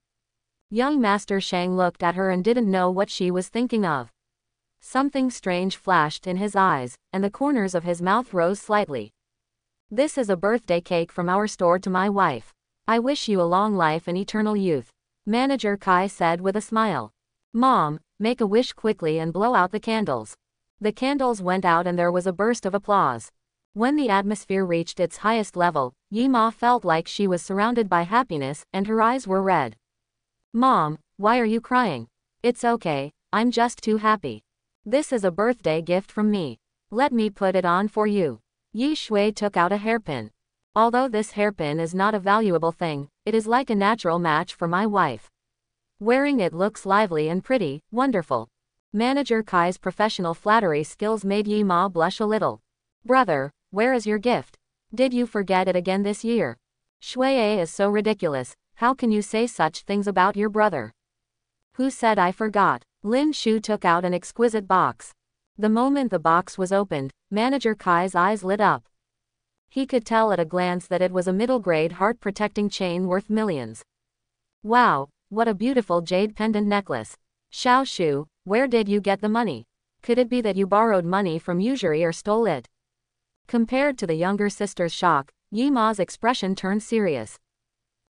Young Master Shang looked at her and didn't know what she was thinking of. Something strange flashed in his eyes, and the corners of his mouth rose slightly. This is a birthday cake from our store to my wife. I wish you a long life and eternal youth. Manager Kai said with a smile. Mom, make a wish quickly and blow out the candles. The candles went out and there was a burst of applause. When the atmosphere reached its highest level, Yi Ma felt like she was surrounded by happiness, and her eyes were red. Mom, why are you crying? It's okay, I'm just too happy. This is a birthday gift from me. Let me put it on for you. Yi Shui took out a hairpin. Although this hairpin is not a valuable thing, it is like a natural match for my wife. Wearing it looks lively and pretty, wonderful. Manager Kai's professional flattery skills made Yi Ma blush a little. Brother, where is your gift? Did you forget it again this year? Shui is so ridiculous, how can you say such things about your brother? Who said I forgot? Lin Shu took out an exquisite box. The moment the box was opened, Manager Kai's eyes lit up. He could tell at a glance that it was a middle-grade heart-protecting chain worth millions. Wow, what a beautiful jade pendant necklace. Xiao Shu, where did you get the money? Could it be that you borrowed money from usury or stole it? Compared to the younger sister's shock, Yi Ma's expression turned serious.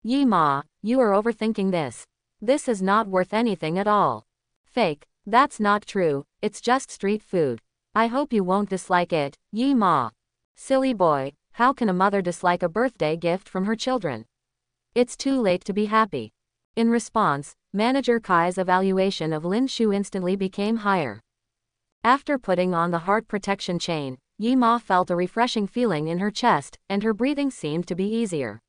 Yi Ma, you are overthinking this. This is not worth anything at all. Fake, that's not true, it's just street food. I hope you won't dislike it, Yi Ma. Silly boy, how can a mother dislike a birthday gift from her children? It's too late to be happy. In response, Manager Kai's evaluation of Lin Shu instantly became higher. After putting on the heart protection chain, Yi Ma felt a refreshing feeling in her chest, and her breathing seemed to be easier.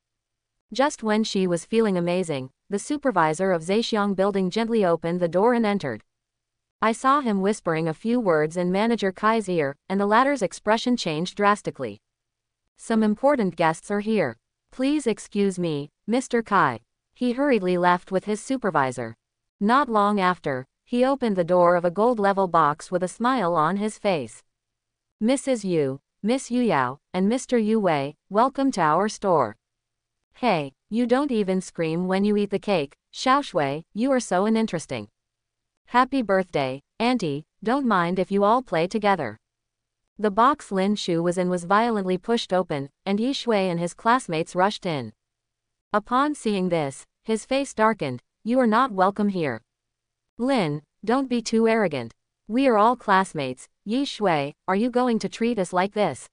Just when she was feeling amazing, the supervisor of Zhexiang building gently opened the door and entered. I saw him whispering a few words in Manager Kai's ear, and the latter's expression changed drastically. Some important guests are here. Please excuse me, Mr. Kai. He hurriedly left with his supervisor. Not long after, he opened the door of a gold-level box with a smile on his face. Mrs. Yu, Miss Yu Yao, and Mr. Yu Wei, welcome to our store. Hey, you don't even scream when you eat the cake, Xiao Shui, you are so uninteresting. Happy birthday, Auntie, don't mind if you all play together. The box Lin Shu was in was violently pushed open, and Yi Shui and his classmates rushed in. Upon seeing this, his face darkened. You are not welcome here. Lin, don't be too arrogant. We are all classmates. Yi Shui, are you going to treat us like this?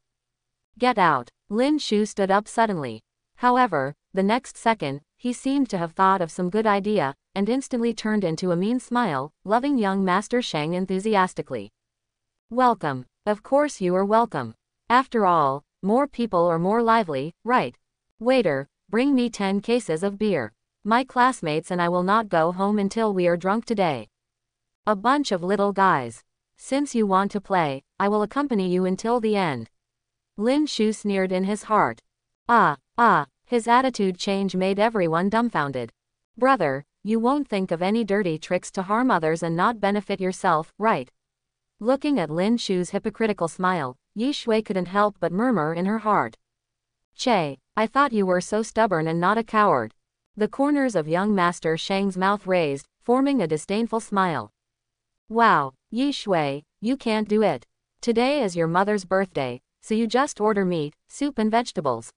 Get out. Lin Shu stood up suddenly. However, the next second, he seemed to have thought of some good idea, and instantly turned into a mean smile, loving young Master Shang enthusiastically. Welcome. Of course you are welcome. After all, more people are more lively, right? Waiter, bring me 10 cases of beer. My classmates and I will not go home until we are drunk today. A bunch of little guys. Since you want to play, I will accompany you until the end. Lin Shu sneered in his heart. His attitude change made everyone dumbfounded. Brother, you won't think of any dirty tricks to harm others and not benefit yourself, right? Looking at Lin Shu's hypocritical smile, Yi Shui couldn't help but murmur in her heart. Che, I thought you were so stubborn and not a coward. The corners of young Master Shang's mouth raised, forming a disdainful smile. Wow, Yi Shui, you can't do it. Today is your mother's birthday, so you just order meat, soup and vegetables.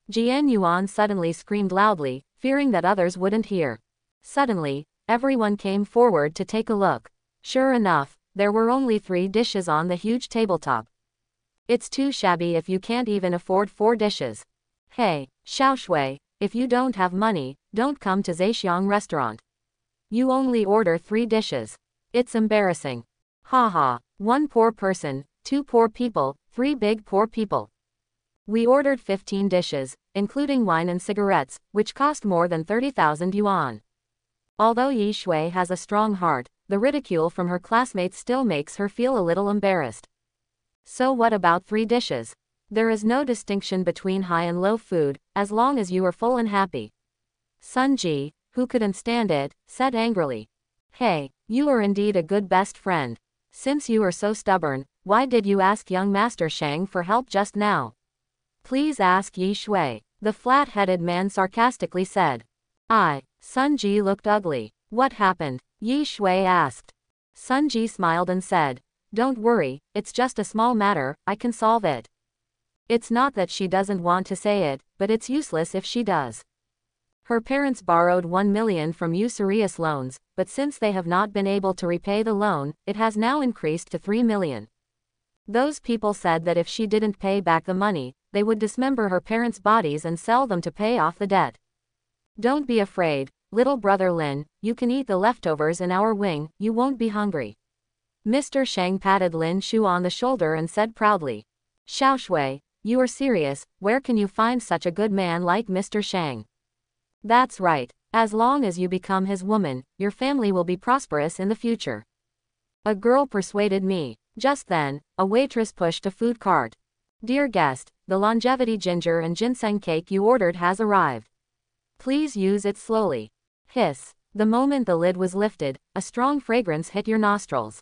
Jian Yuan suddenly screamed loudly, fearing that others wouldn't hear. Suddenly, everyone came forward to take a look. Sure enough, there were only 3 dishes on the huge tabletop. It's too shabby if you can't even afford 4 dishes. Hey, Xiaoshui, if you don't have money, don't come to Zhexiang restaurant. You only order 3 dishes. It's embarrassing. Haha, 1 poor person, 2 poor people, 3 big poor people. We ordered 15 dishes, including wine and cigarettes, which cost more than 30,000 yuan. Although Yi Shui has a strong heart, the ridicule from her classmates still makes her feel a little embarrassed. So what about 3 dishes? There is no distinction between high and low food, as long as you are full and happy. Sun Ji, who couldn't stand it, said angrily. Hey, you are indeed a good best friend. Since you are so stubborn, why did you ask young Master Shang for help just now? Please ask Yi Shui, the flat-headed man sarcastically said. Sun Ji looked ugly. What happened? Yi Shui asked. Sun Ji smiled and said, don't worry, it's just a small matter, I can solve it. It's not that she doesn't want to say it, but it's useless if she does. Her parents borrowed 1 million from usurious loans, but since they have not been able to repay the loan, it has now increased to 3 million. Those people said that if she didn't pay back the money, they would dismember her parents' bodies and sell them to pay off the debt. Don't be afraid, little brother Lin, you can eat the leftovers in our wing, you won't be hungry. Mr. Shang patted Lin Shu on the shoulder and said proudly. Xiaoshui, you are serious, where can you find such a good man like Mr. Shang? That's right, as long as you become his woman, your family will be prosperous in the future. A girl persuaded me. Just then, a waitress pushed a food cart. Dear guest, the longevity ginger and ginseng cake you ordered has arrived. Please use it slowly. Hiss. The moment the lid was lifted, a strong fragrance hit your nostrils.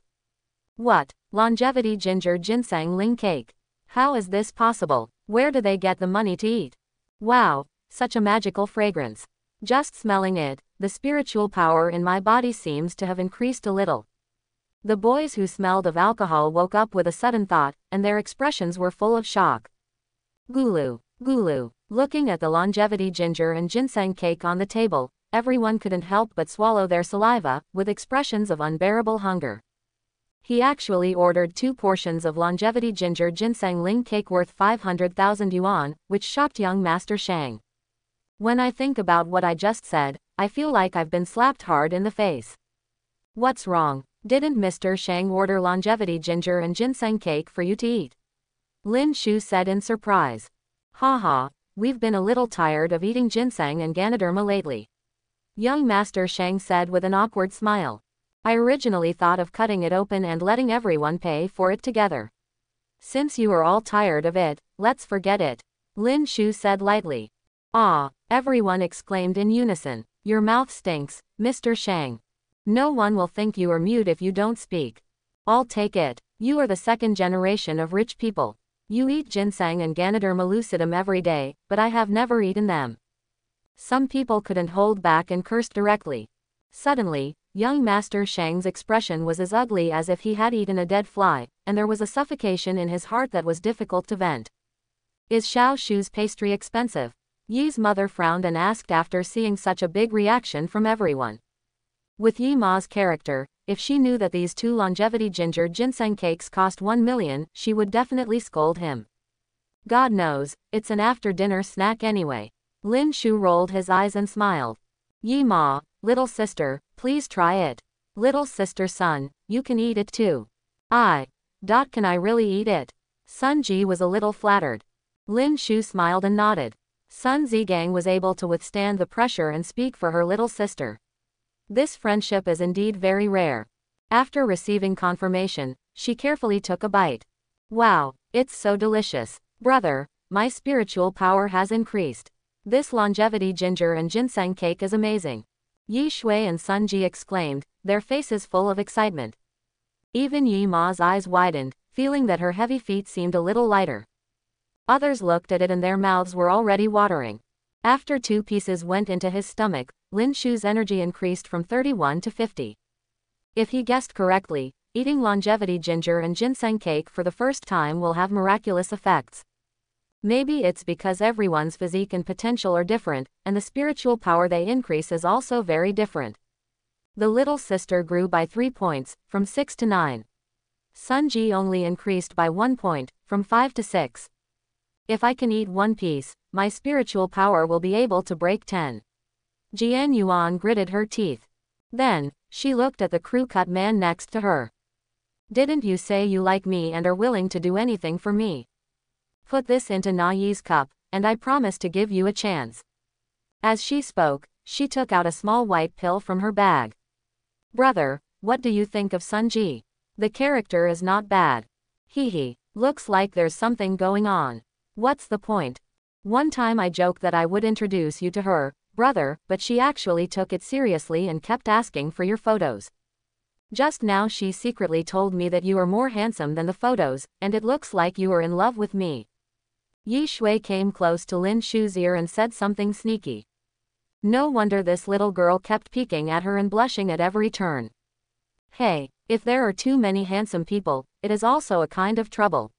What? Longevity ginger ginseng ling cake. How is this possible? Where do they get the money to eat? Wow, such a magical fragrance. Just smelling it, the spiritual power in my body seems to have increased a little. The boys who smelled of alcohol woke up with a sudden thought, and their expressions were full of shock. Gulu, gulu. Looking at the longevity ginger and ginseng cake on the table, everyone couldn't help but swallow their saliva, with expressions of unbearable hunger. He actually ordered 2 portions of longevity ginger ginseng ling cake worth 500,000 yuan, which shocked young Master Shang. When I think about what I just said, I feel like I've been slapped hard in the face. What's wrong? Didn't Mr. Shang order longevity ginger and ginseng cake for you to eat? Lin Shu said in surprise. Haha, we've been a little tired of eating ginseng and Ganoderma lately. Young Master Shang said with an awkward smile. I originally thought of cutting it open and letting everyone pay for it together. Since you are all tired of it, let's forget it. Lin Shu said lightly. Ah, everyone exclaimed in unison. Your mouth stinks, Mr. Shang. No one will think you are mute if you don't speak. I'll take it. You are the 2nd generation of rich people. You eat ginseng and Ganoderma lucidum every day, but I have never eaten them. Some people couldn't hold back and cursed directly. Suddenly, young Master Shang's expression was as ugly as if he had eaten a dead fly, and there was a suffocation in his heart that was difficult to vent. Is Xiao Shu's pastry expensive? Yi's mother frowned and asked after seeing such a big reaction from everyone. With Yi Ma's character, if she knew that these 2 longevity ginger ginseng cakes cost 1 million, she would definitely scold him. God knows, it's an after-dinner snack anyway. Lin Shu rolled his eyes and smiled. Yi Ma, little sister, please try it. Little sister Sun, you can eat it too. Can I really eat it? Sun Ji was a little flattered. Lin Shu smiled and nodded. Sun Zigang was able to withstand the pressure and speak for her little sister. This friendship is indeed very rare. After receiving confirmation, she carefully took a bite. Wow, it's so delicious. Brother, my spiritual power has increased. This longevity ginger and ginseng cake is amazing. Yi Shui and Sun Ji exclaimed, their faces full of excitement. Even Yi Ma's eyes widened, feeling that her heavy feet seemed a little lighter. Others looked at it and their mouths were already watering. After 2 pieces went into his stomach, Lin Shu's energy increased from 31 to 50. If he guessed correctly, eating longevity ginger and ginseng cake for the first time will have miraculous effects. Maybe it's because everyone's physique and potential are different, and the spiritual power they increase is also very different. The little sister grew by 3 points, from 6 to 9. Sun Ji only increased by 1 point, from 5 to 6. If I can eat 1 piece, my spiritual power will be able to break 10. Jian Yuan gritted her teeth. Then, she looked at the crew-cut man next to her. Didn't you say you like me and are willing to do anything for me? Put this into Na Yi's cup, and I promise to give you a chance. As she spoke, she took out a small white pill from her bag. Brother, what do you think of Sun Ji? The character is not bad. Hee, looks like there's something going on. What's the point? One time I joked that I would introduce you to her, brother, but she actually took it seriously and kept asking for your photos. Just now she secretly told me that you are more handsome than the photos, and it looks like you are in love with me. Yi Shui came close to Lin Shu's ear and said something sneaky. No wonder this little girl kept peeking at her and blushing at every turn. Hey, if there are too many handsome people, it is also a kind of trouble.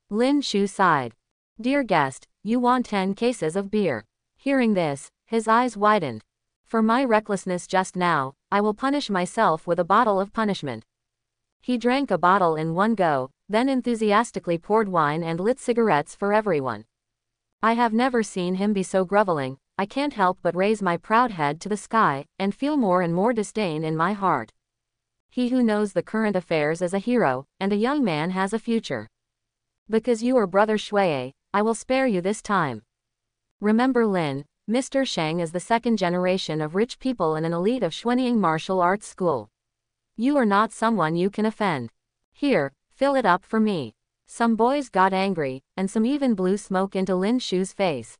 Lin Shu sighed. Dear guest, you want 10 cases of beer. Hearing this, his eyes widened. For my recklessness just now, I will punish myself with a bottle of punishment. He drank a bottle in one go, then enthusiastically poured wine and lit cigarettes for everyone. I have never seen him be so groveling. I can't help but raise my proud head to the sky, and feel more and more disdain in my heart. He who knows the current affairs is a hero, and a young man has a future. Because you are brother Shui, I will spare you this time. Remember Lin, Mr. Shang is the 2nd generation of rich people in an elite of Xuanying martial arts school. You are not someone you can offend. Here, fill it up for me. Some boys got angry, and some even blew smoke into Lin Shu's face.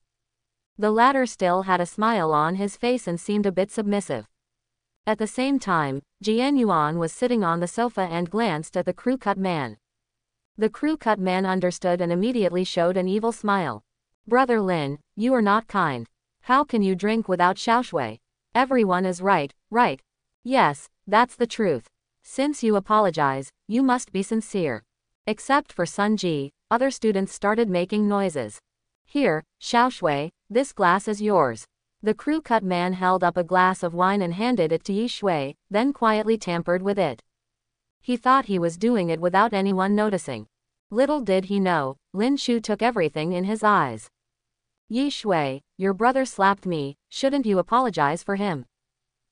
The latter still had a smile on his face and seemed a bit submissive. At the same time, Jian Yuan was sitting on the sofa and glanced at the crew-cut man. The crew-cut man understood and immediately showed an evil smile. Brother Lin, you are not kind. How can you drink without Xiaoshui? Everyone is right. Yes, that's the truth. Since you apologize, you must be sincere. Except for Sun Ji, other students started making noises. Here, Xiaoshui, this glass is yours. The crew-cut man held up a glass of wine and handed it to Yi Shui, then quietly tampered with it. He thought he was doing it without anyone noticing. Little did he know, Lin Shu took everything in his eyes. Yi Shui, your brother slapped me, shouldn't you apologize for him?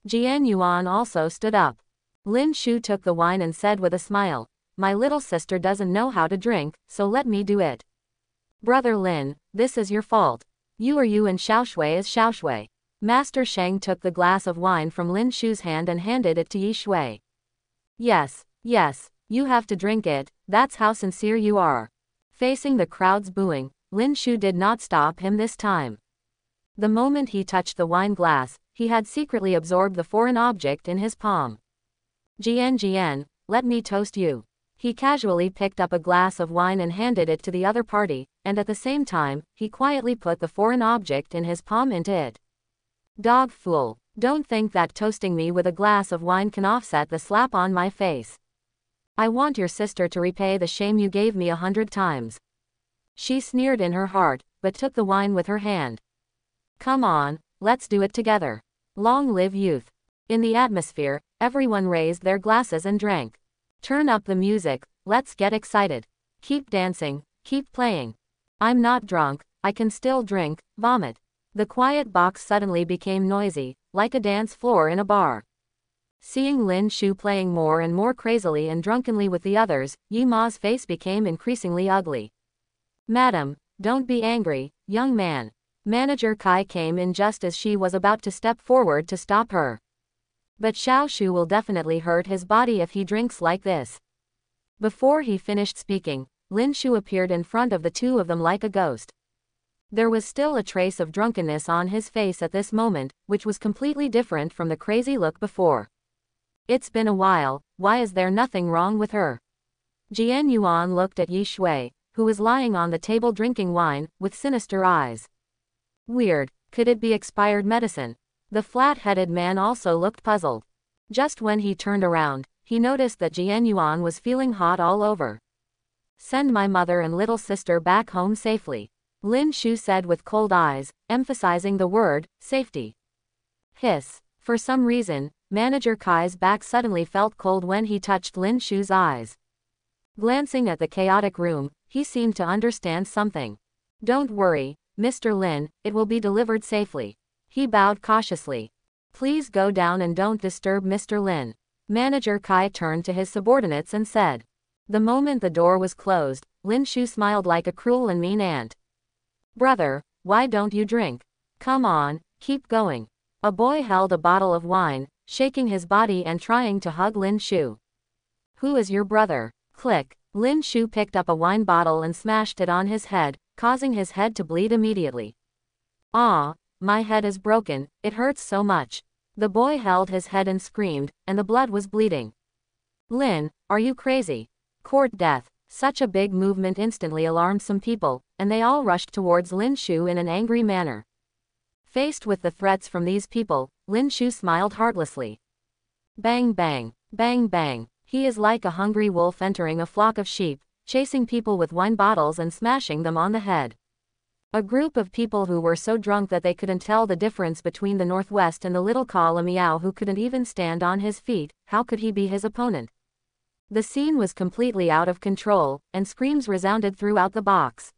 Jian Yuan also stood up. Lin Shu took the wine and said with a smile, my little sister doesn't know how to drink, so let me do it. Brother Lin, this is your fault. You are you and Xiaoshui is Xiaoshui. Master Sheng took the glass of wine from Lin Shu's hand and handed it to Yi Shui. Yes, you have to drink it, that's how sincere you are. Facing the crowd's booing, Lin Shu did not stop him this time. The moment he touched the wine glass, he had secretly absorbed the foreign object in his palm. Jian, let me toast you. He casually picked up a glass of wine and handed it to the other party, and at the same time, he quietly put the foreign object in his palm into it. Dog fool, don't think that toasting me with a glass of wine can offset the slap on my face. I want your sister to repay the shame you gave me 100 times. She sneered in her heart, but took the wine with her hand. Come on, let's do it together. Long live youth. In the atmosphere, Everyone raised their glasses and drank. Turn up the music, let's get excited. Keep dancing, keep playing. I'm not drunk, I can still drink, vomit. The quiet box suddenly became noisy, like a dance floor in a bar. Seeing Lin Shu playing more and more crazily and drunkenly with the others, Yi Ma's face became increasingly ugly. Madam, don't be angry, young man. Manager Kai came in just as she was about to step forward to stop her. But Xiao Shu will definitely hurt his body if he drinks like this. Before he finished speaking, Lin Shu appeared in front of the two of them like a ghost. There was still a trace of drunkenness on his face at this moment, which was completely different from the crazy look before. It's been a while, why is there nothing wrong with her? Jian Yuan looked at Yi Shui, who was lying on the table drinking wine, with sinister eyes. Weird, could it be expired medicine? The flat-headed man also looked puzzled. Just when he turned around, he noticed that Jian Yuan was feeling hot all over. Send my mother and little sister back home safely, Lin Shu said with cold eyes, emphasizing the word, safety. Hiss. For some reason, Manager Kai's back suddenly felt cold when he touched Lin Shu's eyes. Glancing at the chaotic room, he seemed to understand something. Don't worry, Mr. Lin, it will be delivered safely. He bowed cautiously. Please go down and don't disturb Mr. Lin. Manager Kai turned to his subordinates and said. The moment the door was closed, Lin Shu smiled like a cruel and mean ant. Brother, why don't you drink? Come on, keep going. A boy held a bottle of wine, shaking his body and trying to hug Lin Shu. Who is your brother? Click. Lin Shu picked up a wine bottle and smashed it on his head, causing his head to bleed immediately. Ah, my head is broken, it hurts so much. The boy held his head and screamed, and the blood was bleeding. Lin, are you crazy? Court death. Such a big movement instantly alarmed some people, and they all rushed towards Lin Shu in an angry manner. Faced with the threats from these people, Lin Shu smiled heartlessly. Bang bang, bang bang, he is like a hungry wolf entering a flock of sheep, chasing people with wine bottles and smashing them on the head. A group of people who were so drunk that they couldn't tell the difference between the Northwest and the little Kala Miao who couldn't even stand on his feet, how could he be his opponent? The scene was completely out of control, and screams resounded throughout the box.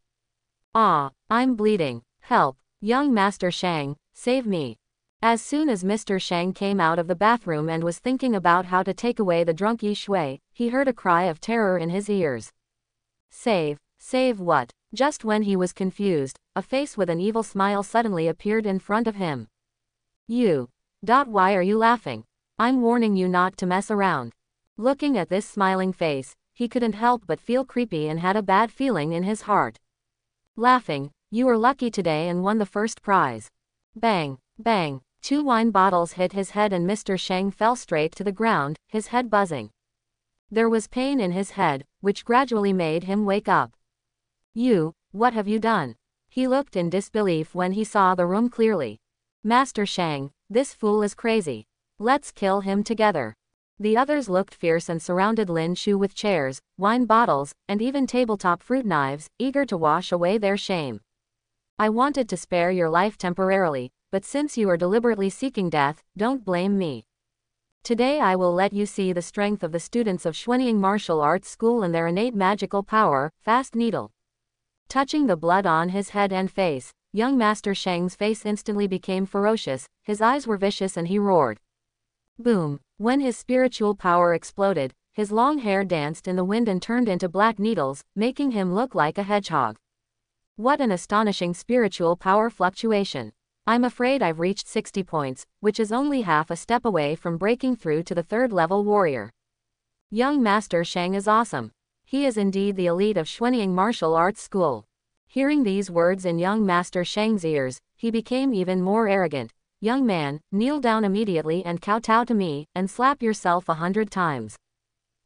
Ah, I'm bleeding, help. Young Master Shang, save me. As soon as Mr. Shang came out of the bathroom and was thinking about how to take away the drunk Yi Shui, he heard a cry of terror in his ears. Save what? Just when he was confused, a face with an evil smile suddenly appeared in front of him. Why are you laughing? I'm warning you not to mess around. Looking at this smiling face, he couldn't help but feel creepy and had a bad feeling in his heart. Laughing. You were lucky today and won the first prize. Bang, bang, 2 wine bottles hit his head and Mr. Shang fell straight to the ground, his head buzzing. There was pain in his head, which gradually made him wake up. What have you done? He looked in disbelief when he saw the room clearly. Master Shang, this fool is crazy. Let's kill him together. The others looked fierce and surrounded Lin Shu with chairs, wine bottles, and even tabletop fruit knives, eager to wash away their shame. I wanted to spare your life temporarily, but since you are deliberately seeking death, don't blame me. Today I will let you see the strength of the students of Xuanying Martial Arts School and their innate magical power, Fast Needle. Touching the blood on his head and face, young Master Shang's face instantly became ferocious, his eyes were vicious and he roared. Boom! When his spiritual power exploded, his long hair danced in the wind and turned into black needles, making him look like a hedgehog. What an astonishing spiritual power fluctuation. I'm afraid I've reached 60 points, which is only half a step away from breaking through to the 3rd level warrior. Young Master Shang is awesome. He is indeed the elite of Xuanying Martial Arts School. Hearing these words in young Master Shang's ears, he became even more arrogant. Young man, kneel down immediately and kowtow to me, and slap yourself 100 times.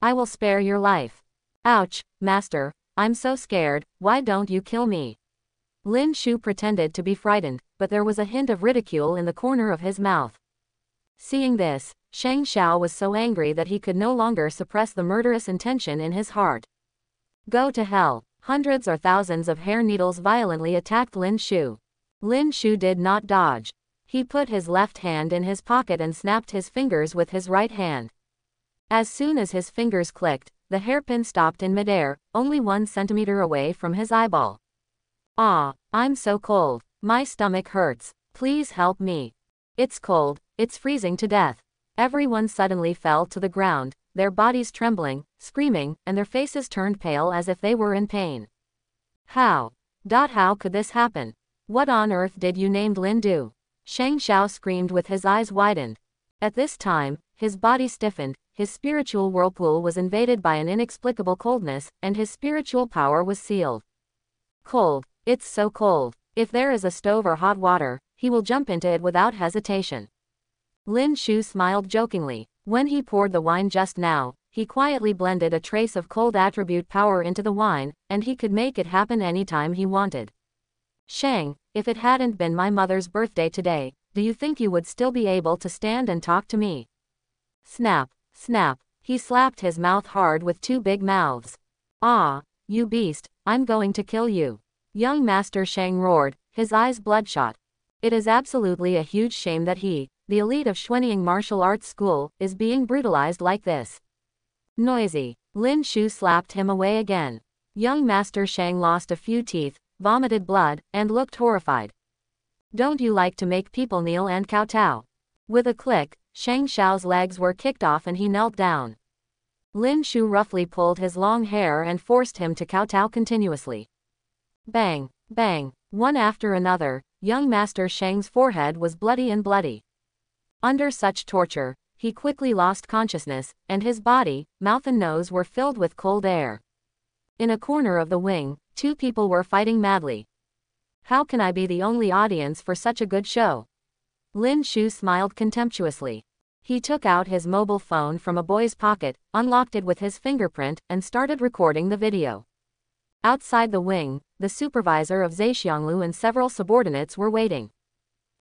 I will spare your life. Ouch, Master, I'm so scared, why don't you kill me? Lin Shu pretended to be frightened, but there was a hint of ridicule in the corner of his mouth. Seeing this, Shang Xiao was so angry that he could no longer suppress the murderous intention in his heart. Go to hell. Hundreds or thousands of hair needles violently attacked Lin Shu. Lin Shu did not dodge. He put his left hand in his pocket and snapped his fingers with his right hand. As soon as his fingers clicked, the hairpin stopped in midair, only 1 centimeter away from his eyeball. Ah, I'm so cold. My stomach hurts. Please help me. It's cold, it's freezing to death. Everyone suddenly fell to the ground, their bodies trembling, screaming, and their faces turned pale as if they were in pain. How could this happen? What on earth did you named Lin do? Shang Xiao screamed with his eyes widened. At this time, his body stiffened, his spiritual whirlpool was invaded by an inexplicable coldness, and his spiritual power was sealed. Cold, it's so cold. If there is a stove or hot water, he will jump into it without hesitation. Lin Shu smiled jokingly. When he poured the wine just now, he quietly blended a trace of cold attribute power into the wine, and he could make it happen anytime he wanted. Shang, if it hadn't been my mother's birthday today, do you think you would still be able to stand and talk to me? Snap, snap. He slapped his mouth hard with 2 big mouths. Ah, you beast, I'm going to kill you. Young Master Shang roared, his eyes bloodshot. It is absolutely a huge shame that he, the elite of Xuanying Martial Arts School, is being brutalized like this. Noisy. Lin Shu slapped him away again. Young Master Shang lost a few teeth, vomited blood, and looked horrified. Don't you like to make people kneel and kowtow? With a click, Shang Xiao's legs were kicked off and he knelt down. Lin Shu roughly pulled his long hair and forced him to kowtow continuously. Bang, bang, one after another, young Master Shang's forehead was bloody and bloody. Under such torture, he quickly lost consciousness, and his body, mouth and nose were filled with cold air. In a corner of the wing, 2 people were fighting madly. How can I be the only audience for such a good show? Lin Shu smiled contemptuously. He took out his mobile phone from a boy's pocket, unlocked it with his fingerprint, and started recording the video. Outside the wing, the supervisor of Zhexianglu and several subordinates were waiting.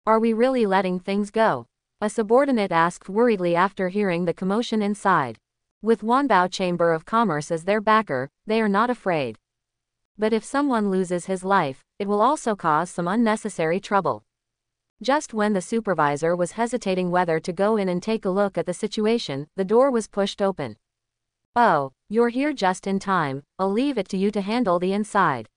Are we really letting things go? A subordinate asked worriedly after hearing the commotion inside. With Wanbao Chamber of Commerce as their backer, they are not afraid. But if someone loses his life, it will also cause some unnecessary trouble. Just when the supervisor was hesitating whether to go in and take a look at the situation, the door was pushed open. Oh, you're here just in time, I'll leave it to you to handle the inside.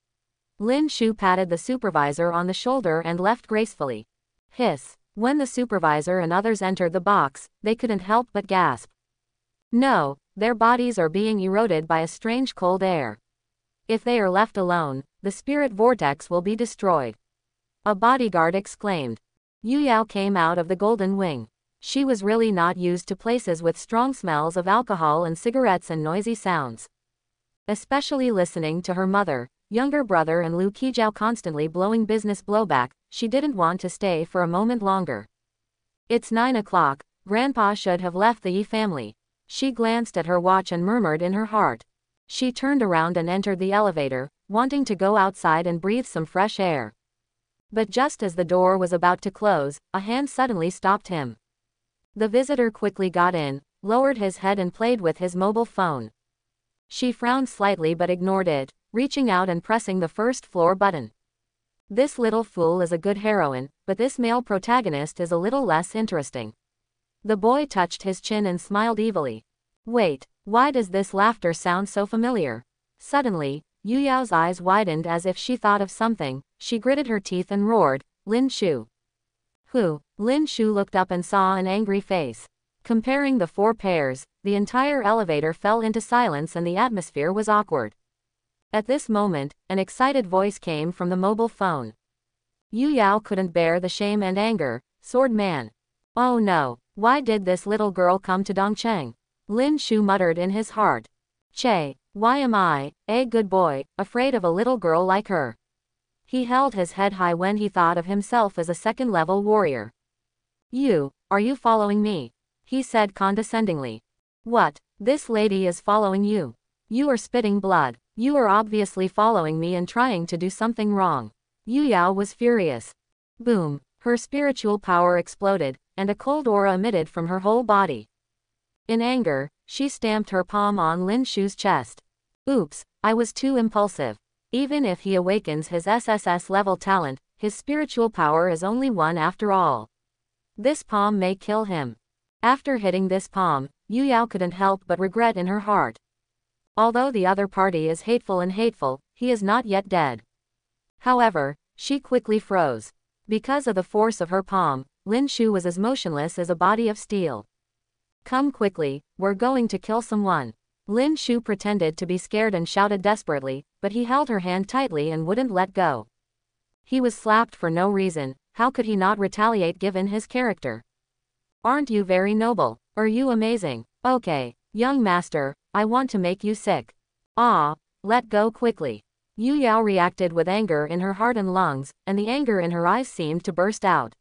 Lin Shu patted the supervisor on the shoulder and left gracefully. Hiss. When the supervisor and others entered the box, they couldn't help but gasp. No, their bodies are being eroded by a strange cold air. If they are left alone, the spirit vortex will be destroyed. A bodyguard exclaimed. Yu Yao came out of the golden wing. She was really not used to places with strong smells of alcohol and cigarettes and noisy sounds. Especially listening to her mother, younger brother and Lu Qijiao constantly blowing business blowback, she didn't want to stay for a moment longer. It's 9 o'clock, Grandpa should have left the Yi family. She glanced at her watch and murmured in her heart. She turned around and entered the elevator, wanting to go outside and breathe some fresh air. But just as the door was about to close, a hand suddenly stopped him. The visitor quickly got in, lowered his head and played with his mobile phone. She frowned slightly but ignored it, reaching out and pressing the first floor button. This little fool is a good heroine, but this male protagonist is a little less interesting. The boy touched his chin and smiled evilly. Wait, why does this laughter sound so familiar? Suddenly, Yu Yao's eyes widened as if she thought of something. She gritted her teeth and roared, Lin Shu. Who? Lin Shu looked up and saw an angry face. Comparing the 4 pairs, the entire elevator fell into silence and the atmosphere was awkward. At this moment, an excited voice came from the mobile phone. Yu Yao couldn't bear the shame and anger. Sword man. Oh no, why did this little girl come to Dongcheng? Lin Shu muttered in his heart. Che, why am I, a good boy, afraid of a little girl like her? He held his head high when he thought of himself as a second-level warrior. Are you following me? He said condescendingly. What, this lady is following you? You are spitting blood. You are obviously following me and trying to do something wrong. Yu Yao was furious. Boom, her spiritual power exploded, and a cold aura emitted from her whole body. In anger, she stamped her palm on Lin Shu's chest. Oops, I was too impulsive. Even if he awakens his SSS level talent, his spiritual power is only 1 after all. This palm may kill him. After hitting this palm, Yu Yao couldn't help but regret in her heart. Although the other party is hateful, he is not yet dead. However, she quickly froze. Because of the force of her palm, Lin Shu was as motionless as a body of steel. Come quickly, we're going to kill someone. Lin Shu pretended to be scared and shouted desperately, but he held her hand tightly and wouldn't let go. He was slapped for no reason, how could he not retaliate given his character? Aren't you very noble? Are you amazing? Okay, young master, I want to make you sick. Ah, let go quickly. Yu Yao reacted with anger in her heart and lungs, and the anger in her eyes seemed to burst out.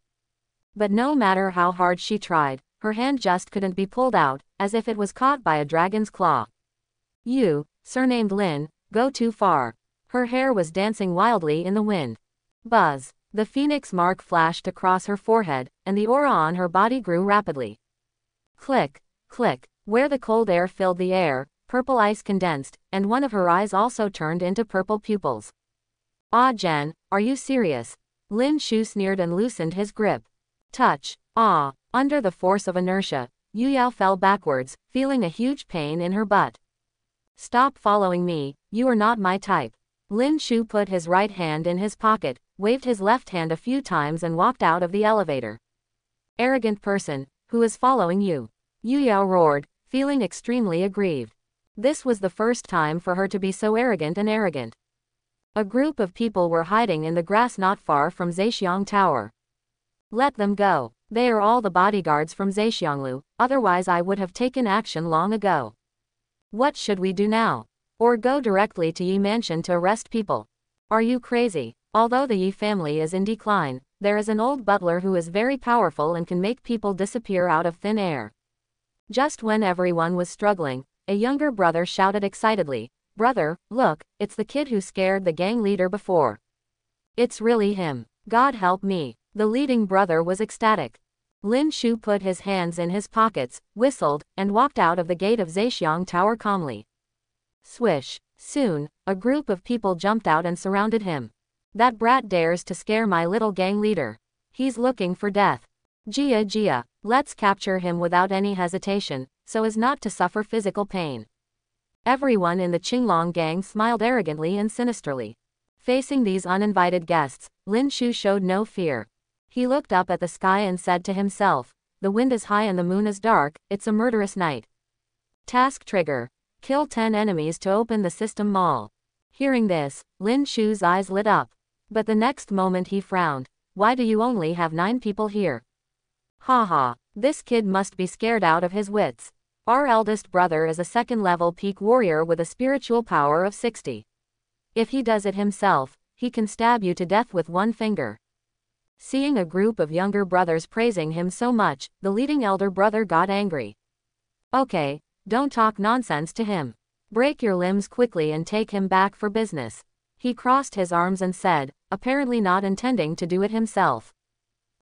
But no matter how hard she tried, her hand just couldn't be pulled out, as if it was caught by a dragon's claw. You, surnamed Lin, go too far. Her hair was dancing wildly in the wind. Buzz. The phoenix mark flashed across her forehead, and the aura on her body grew rapidly. Click, click, where the cold air filled the air, purple ice condensed, and one of her eyes also turned into purple pupils. Ah Jen, are you serious? Lin Shu sneered and loosened his grip. Touch, ah, under the force of inertia, Yu Yao fell backwards, feeling a huge pain in her butt. Stop following me, you are not my type. Lin Shu put his right hand in his pocket, waved his left hand a few times and walked out of the elevator. Arrogant person, who is following you? Yu Yao roared, feeling extremely aggrieved. This was the first time for her to be so arrogant. A group of people were hiding in the grass not far from Zhexiang Tower. Let them go. They are all the bodyguards from Zhexianglu, otherwise I would have taken action long ago. What should we do now? Or go directly to Yi Mansion to arrest people? Are you crazy? Although the Yi family is in decline, there is an old butler who is very powerful and can make people disappear out of thin air. Just when everyone was struggling, a younger brother shouted excitedly, Brother, look, it's the kid who scared the gang leader before. It's really him. God help me. The leading brother was ecstatic. Lin Shu put his hands in his pockets, whistled, and walked out of the gate of Zhexiang Tower calmly. Swish. Soon, a group of people jumped out and surrounded him. That brat dares to scare my little gang leader. He's looking for death. Jia, let's capture him without any hesitation, so as not to suffer physical pain. Everyone in the Qinglong gang smiled arrogantly and sinisterly. Facing these uninvited guests, Lin Shu showed no fear. He looked up at the sky and said to himself, the wind is high and the moon is dark, it's a murderous night. Task trigger. Kill 10 enemies to open the system mall. Hearing this, Lin Shu's eyes lit up. But the next moment he frowned. Why do you only have 9 people here? Haha, this kid must be scared out of his wits. Our eldest brother is a second-level peak warrior with a spiritual power of 60. If he does it himself, he can stab you to death with one finger. Seeing a group of younger brothers praising him so much, the leading elder brother got angry. Okay, don't talk nonsense to him. Break your limbs quickly and take him back for business. He crossed his arms and said, apparently not intending to do it himself.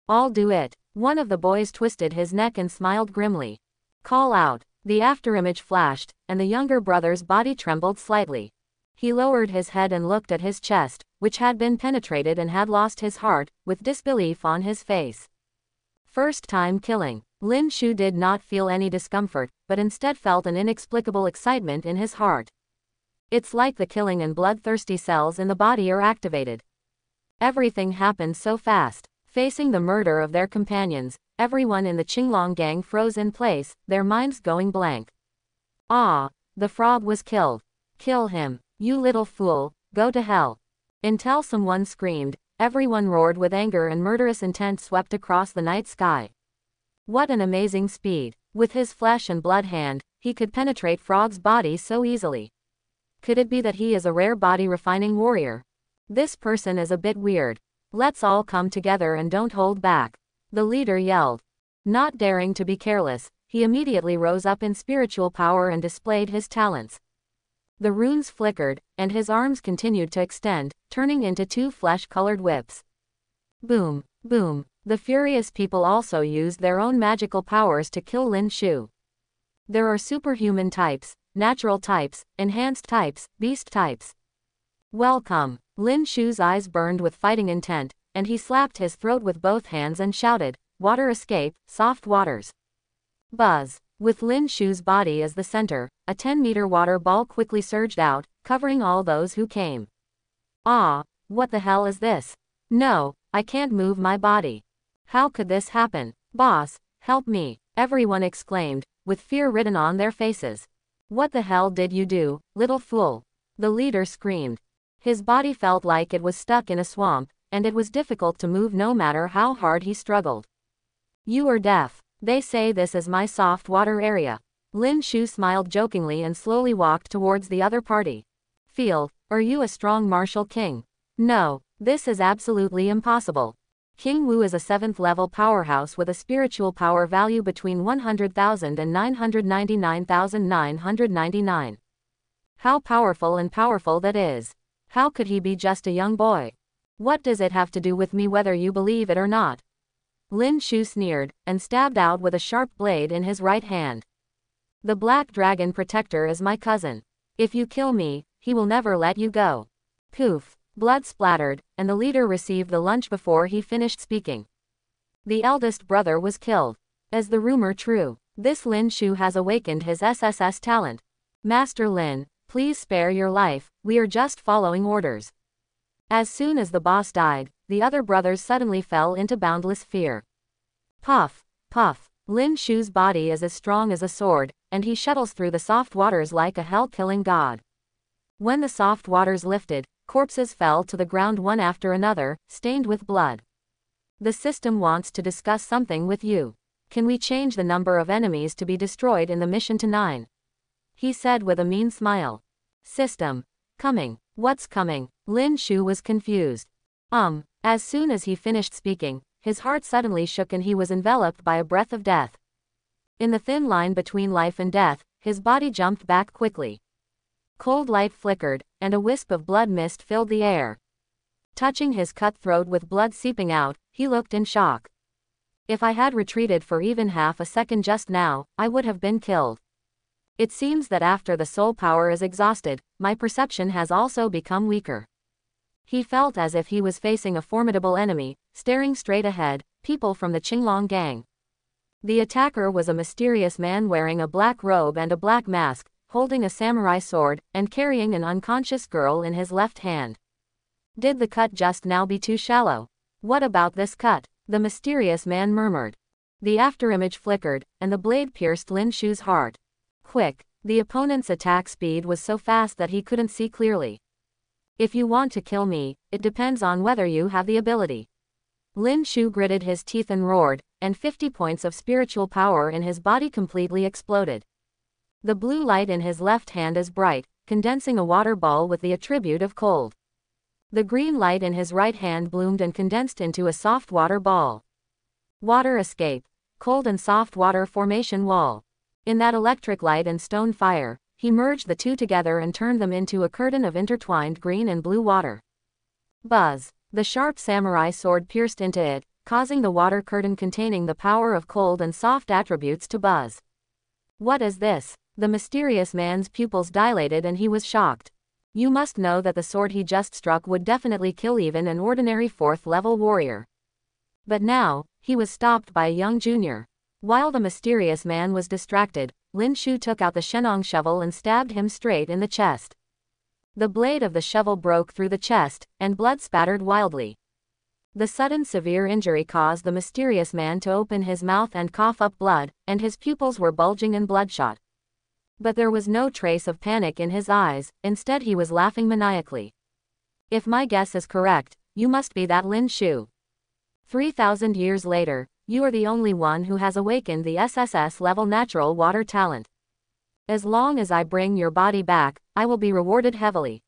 I'll do it. One of the boys twisted his neck and smiled grimly. Call out. The afterimage flashed, and the younger brother's body trembled slightly. He lowered his head and looked at his chest, which had been penetrated and had lost his heart, with disbelief on his face. First time killing. Lin Shu did not feel any discomfort, but instead felt an inexplicable excitement in his heart. It's like the killing and bloodthirsty cells in the body are activated. Everything happened so fast. Facing the murder of their companions, everyone in the Qinglong gang froze in place, their minds going blank. Ah, the frog was killed. Kill him, you little fool, go to hell. Until someone screamed, everyone roared with anger and murderous intent swept across the night sky. What an amazing speed. With his flesh and blood hand, he could penetrate Frog's body so easily. Could it be that he is a rare body refining warrior? This person is a bit weird. Let's all come together and don't hold back. The leader yelled. Not daring to be careless, he immediately rose up in spiritual power and displayed his talents. The runes flickered, and his arms continued to extend, turning into 2 flesh-colored whips. Boom, boom. The furious people also used their own magical powers to kill Lin Shu. There are superhuman types, natural types, enhanced types, beast types. Welcome. Lin Shu's eyes burned with fighting intent, and he slapped his throat with both hands and shouted, water escape, soft waters. Buzz. With Lin Shu's body as the center, a 10-meter water ball quickly surged out, covering all those who came. Ah, what the hell is this? No, I can't move my body. How could this happen? Boss, help me, everyone exclaimed, with fear written on their faces. What the hell did you do, little fool? The leader screamed. His body felt like it was stuck in a swamp, and it was difficult to move no matter how hard he struggled. You are deaf. They say this is my soft water area. Lin Shu smiled jokingly and slowly walked towards the other party. Feel, are you a strong martial king? No, this is absolutely impossible. King Wu is a 7th level powerhouse with a spiritual power value between 100,000 and 999,999. How powerful and powerful that is. How could he be just a young boy? What does it have to do with me whether you believe it or not? Lin Shu sneered, and stabbed out with a sharp blade in his right hand. The Black Dragon Protector is my cousin. If you kill me, he will never let you go. Poof, blood splattered, and the leader received the lunch before he finished speaking. The eldest brother was killed. Is the rumor true? This Lin Shu has awakened his SSS talent. Master Lin, please spare your life, we are just following orders. As soon as the boss died, the other brothers suddenly fell into boundless fear. Puff, puff, Lin Shu's body is as strong as a sword, and he shuttles through the soft waters like a hell-killing god. When the soft waters lifted, corpses fell to the ground one after another, stained with blood. The system wants to discuss something with you. Can we change the number of enemies to be destroyed in the mission to 9? He said with a mean smile. System. Coming. What's coming? Lin Shu was confused. As soon as he finished speaking, his heart suddenly shook and he was enveloped by a breath of death. In the thin line between life and death, his body jumped back quickly. Cold light flickered, and a wisp of blood mist filled the air. Touching his cut throat with blood seeping out, he looked in shock. If I had retreated for even half a second just now, I would have been killed. It seems that after the soul power is exhausted, my perception has also become weaker. He felt as if he was facing a formidable enemy, staring straight ahead, people from the Qinglong gang. The attacker was a mysterious man wearing a black robe and a black mask, holding a samurai sword, and carrying an unconscious girl in his left hand. Did the cut just now be too shallow? What about this cut? The mysterious man murmured. The afterimage flickered, and the blade pierced Lin Shu's heart. Quick, the opponent's attack speed was so fast that he couldn't see clearly. If you want to kill me, it depends on whether you have the ability. Lin Shu gritted his teeth and roared, and 50 points of spiritual power in his body completely exploded. The blue light in his left hand is bright, condensing a water ball with the attribute of cold. The green light in his right hand bloomed and condensed into a soft water ball. Water escape, cold and soft water formation wall. In that electric light and stone fire, he merged the two together and turned them into a curtain of intertwined green and blue water. Buzz. The sharp samurai sword pierced into it, causing the water curtain containing the power of cold and soft attributes to buzz. What is this? The mysterious man's pupils dilated and he was shocked. You must know that the sword he just struck would definitely kill even an ordinary 4th-level warrior. But now, he was stopped by a young junior. While the mysterious man was distracted, Lin Shu took out the Shenong shovel and stabbed him straight in the chest. The blade of the shovel broke through the chest, and blood spattered wildly. The sudden severe injury caused the mysterious man to open his mouth and cough up blood, and his pupils were bulging and bloodshot. But there was no trace of panic in his eyes, instead he was laughing maniacally. If my guess is correct, you must be that Lin Shu. 3,000 years later, you are the only one who has awakened the SSS level natural water talent. As long as I bring your body back, I will be rewarded heavily.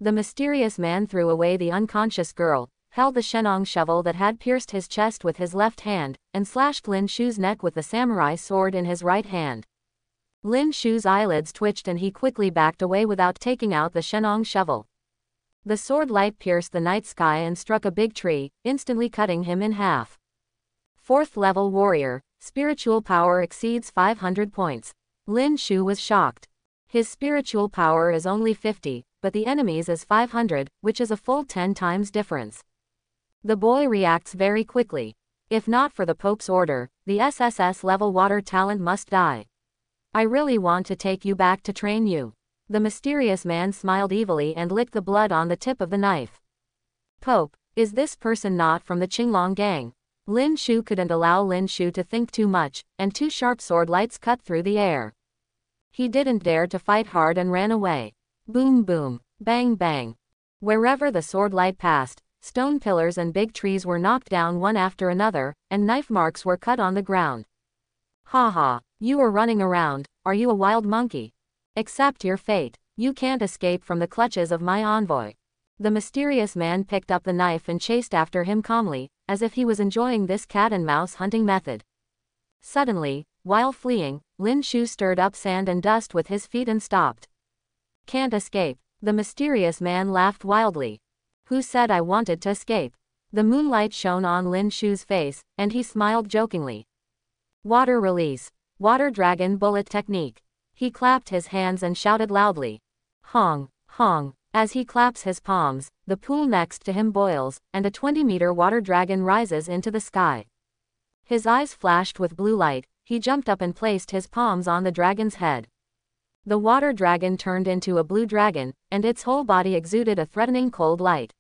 The mysterious man threw away the unconscious girl, held the Shenong shovel that had pierced his chest with his left hand, and slashed Lin Shu's neck with the samurai sword in his right hand. Lin Shu's eyelids twitched and he quickly backed away without taking out the Shenong shovel. The sword light pierced the night sky and struck a big tree, instantly cutting him in half. 4th-level warrior, spiritual power exceeds 500 points. Lin Shu was shocked. His spiritual power is only 50, but the enemy's is 500, which is a full 10 times difference. The boy reacts very quickly. If not for the Pope's order, the SSS level water talent must die. I really want to take you back to train you. The mysterious man smiled evilly and licked the blood on the tip of the knife. Pope, is this person not from the Qinglong gang? Lin Shu couldn't allow Lin Shu to think too much, and two sharp sword lights cut through the air. He didn't dare to fight hard and ran away. Boom boom, bang bang. Wherever the sword light passed, stone pillars and big trees were knocked down one after another, and knife marks were cut on the ground. Ha ha, you are running around, are you a wild monkey? Accept your fate, you can't escape from the clutches of my envoy. The mysterious man picked up the knife and chased after him calmly, as if he was enjoying this cat-and-mouse hunting method. Suddenly, while fleeing, Lin Shu stirred up sand and dust with his feet and stopped. Can't escape, the mysterious man laughed wildly. Who said I wanted to escape? The moonlight shone on Lin Shu's face, and he smiled jokingly. Water release. Water dragon bullet technique. He clapped his hands and shouted loudly. Hong, hong. As he claps his palms, the pool next to him boils, and a 20-meter water dragon rises into the sky. His eyes flashed with blue light, he jumped up and placed his palms on the dragon's head. The water dragon turned into a blue dragon, and its whole body exuded a threatening cold light.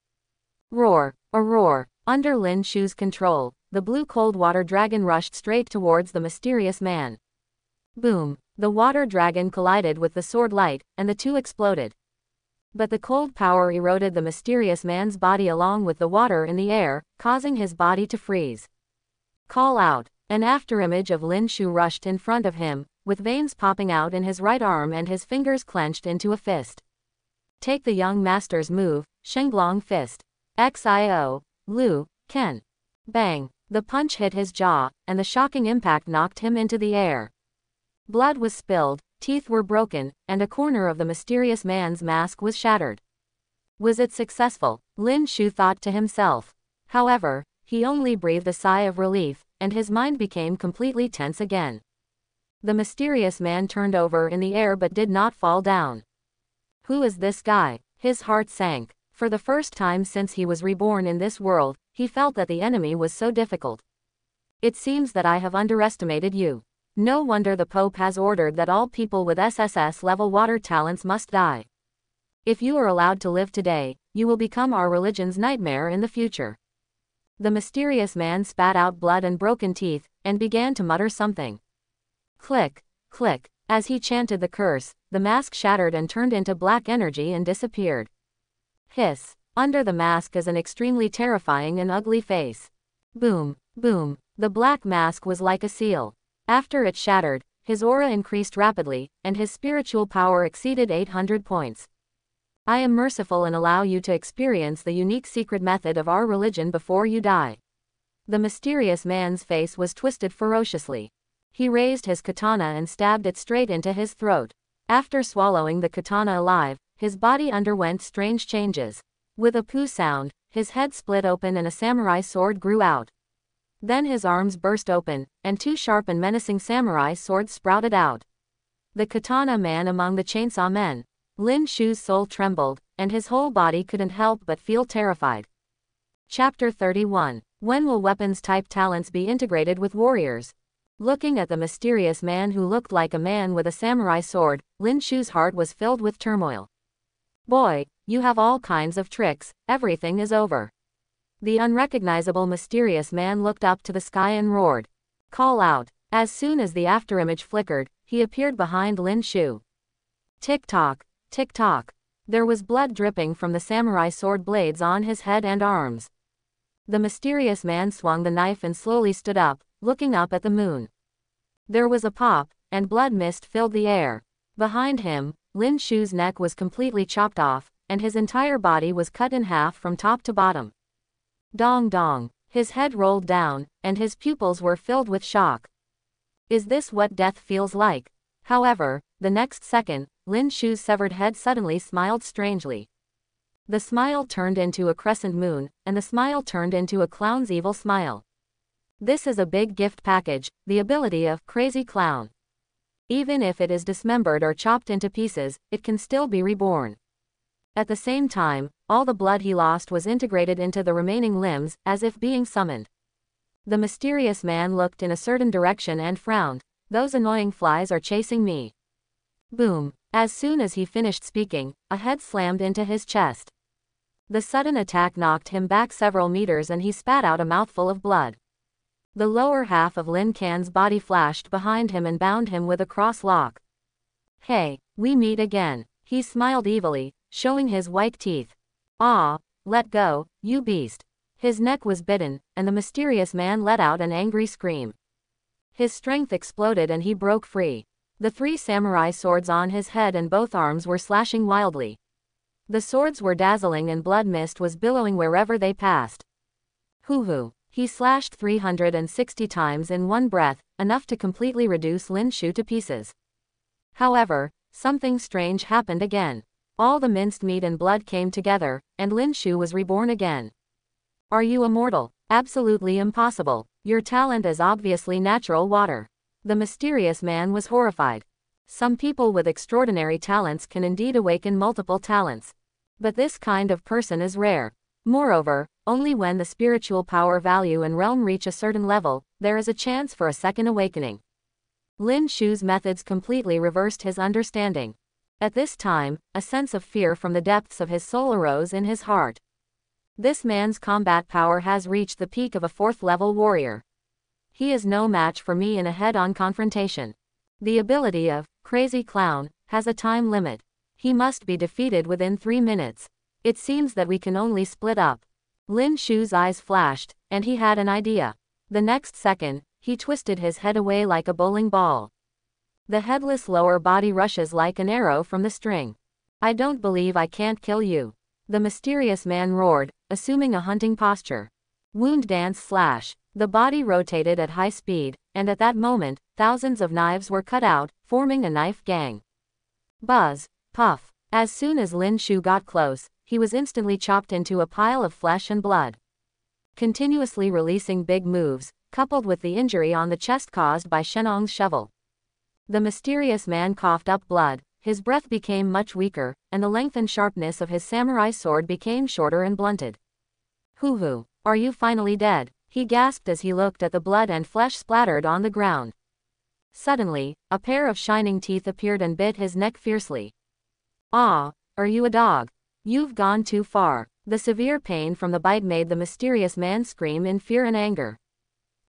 Roar, a roar. Under Lin Shu's control, the blue cold water dragon rushed straight towards the mysterious man. Boom, the water dragon collided with the sword light, and the two exploded. But the cold power eroded the mysterious man's body along with the water in the air, causing his body to freeze. Call out. An afterimage of Lin Shu rushed in front of him, with veins popping out in his right arm and his fingers clenched into a fist. Take the young master's move, Shenglong Fist. XIO, Lu, Ken. Bang, the punch hit his jaw, and the shocking impact knocked him into the air. Blood was spilled, teeth were broken, and a corner of the mysterious man's mask was shattered. Was it successful? Lin Shu thought to himself. However, he only breathed a sigh of relief, and his mind became completely tense again. The mysterious man turned over in the air but did not fall down. Who is this guy? His heart sank. For the first time since he was reborn in this world, he felt that the enemy was so difficult. It seems that I have underestimated you. No wonder the Pope has ordered that all people with SSS-level water talents must die. If you are allowed to live today, you will become our religion's nightmare in the future. The mysterious man spat out blood and broken teeth, and began to mutter something. Click, click. As he chanted the curse, the mask shattered and turned into black energy and disappeared. Hiss. Under the mask is an extremely terrifying and ugly face. Boom, boom. The black mask was like a seal. After it shattered, his aura increased rapidly, and his spiritual power exceeded 800 points. I am merciful and allow you to experience the unique secret method of our religion before you die. The mysterious man's face was twisted ferociously. He raised his katana and stabbed it straight into his throat. After swallowing the katana alive, his body underwent strange changes. With a poo sound, his head split open and a samurai sword grew out. Then his arms burst open, and two sharp and menacing samurai swords sprouted out. The katana man among the chainsaw men. Lin Shu's soul trembled, and his whole body couldn't help but feel terrified. Chapter 31. When will weapons-type talents be integrated with warriors? Looking at the mysterious man who looked like a man with a samurai sword, Lin Shu's heart was filled with turmoil. Boy, you have all kinds of tricks, everything is over. The unrecognizable mysterious man looked up to the sky and roared. Call out. As soon as the afterimage flickered, he appeared behind Lin Shu. Tick-tock, tick-tock. There was blood dripping from the samurai sword blades on his head and arms. The mysterious man swung the knife and slowly stood up, looking up at the moon. There was a pop, and blood mist filled the air. Behind him, Lin Shu's neck was completely chopped off, and his entire body was cut in half from top to bottom. Dong dong. His head rolled down, and his pupils were filled with shock. Is this what death feels like? However, the next second, Lin Shu's severed head suddenly smiled strangely. The smile turned into a crescent moon, and the smile turned into a clown's evil smile. This is a big gift package, the ability of Crazy Clown. Even if it is dismembered or chopped into pieces, it can still be reborn. At the same time, all the blood he lost was integrated into the remaining limbs, as if being summoned. The mysterious man looked in a certain direction and frowned. Those annoying flies are chasing me. Boom. As soon as he finished speaking, a head slammed into his chest. The sudden attack knocked him back several meters and he spat out a mouthful of blood. The lower half of Lin Can's body flashed behind him and bound him with a cross lock. Hey, we meet again. He smiled evilly, showing his white teeth. Ah, let go, you beast. His neck was bitten, and the mysterious man let out an angry scream. His strength exploded and he broke free. The 3 samurai swords on his head and both arms were slashing wildly. The swords were dazzling and blood mist was billowing wherever they passed. Hoo-hoo. He slashed 360 times in one breath, enough to completely reduce Lin Shu to pieces. However, something strange happened again. All the minced meat and blood came together, and Lin Shu was reborn again. Are you immortal? Absolutely impossible. Your talent is obviously natural water. The mysterious man was horrified. Some people with extraordinary talents can indeed awaken multiple talents. But this kind of person is rare. Moreover, only when the spiritual power value and realm reach a certain level, there is a chance for a second awakening. Lin Shu's methods completely reversed his understanding. At this time, a sense of fear from the depths of his soul arose in his heart. This man's combat power has reached the peak of a 4th-level warrior. He is no match for me in a head-on confrontation. The ability of Crazy Clown has a time limit. He must be defeated within 3 minutes. It seems that we can only split up. Lin Shu's eyes flashed, and he had an idea. The next second, he twisted his head away like a bowling ball. The headless lower body rushes like an arrow from the string. I don't believe I can't kill you. The mysterious man roared, assuming a hunting posture. Wound dance slash. The body rotated at high speed, and at that moment, thousands of knives were cut out, forming a knife gang. Buzz. Puff. As soon as Lin Shu got close, he was instantly chopped into a pile of flesh and blood. Continuously releasing big moves, coupled with the injury on the chest caused by Shenong's shovel. The mysterious man coughed up blood, his breath became much weaker, and the length and sharpness of his samurai sword became shorter and blunted. Hoo-hoo, are you finally dead? He gasped as he looked at the blood and flesh splattered on the ground. Suddenly, a pair of shining teeth appeared and bit his neck fiercely. Ah, are you a dog? You've gone too far. The severe pain from the bite made the mysterious man scream in fear and anger.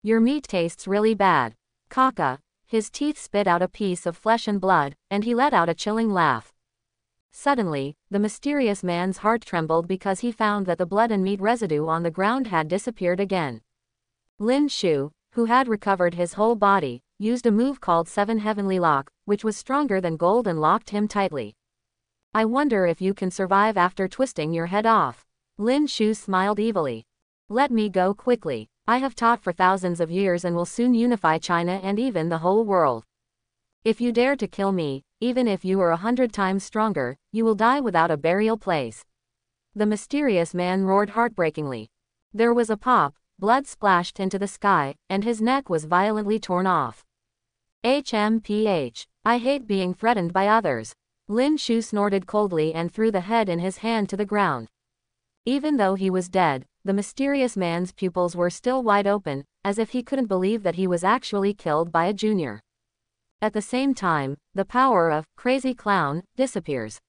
Your meat tastes really bad. Kaka. His teeth spit out a piece of flesh and blood, and he let out a chilling laugh. Suddenly, the mysterious man's heart trembled because he found that the blood and meat residue on the ground had disappeared again. Lin Shu, who had recovered his whole body, used a move called 7 Heavenly Lock, which was stronger than gold and locked him tightly. I wonder if you can survive after twisting your head off. Lin Shu smiled evilly. Let me go quickly. I have taught for thousands of years and will soon unify China and even the whole world. If you dare to kill me, even if you are 100 times stronger, you will die without a burial place. The mysterious man roared heartbreakingly. There was a pop, blood splashed into the sky, and his neck was violently torn off. HMPH. I hate being threatened by others. Lin Shu snorted coldly and threw the head in his hand to the ground. Even though he was dead, the mysterious man's pupils were still wide open, as if he couldn't believe that he was actually killed by a junior. At the same time, the power of Crazy Clown disappears.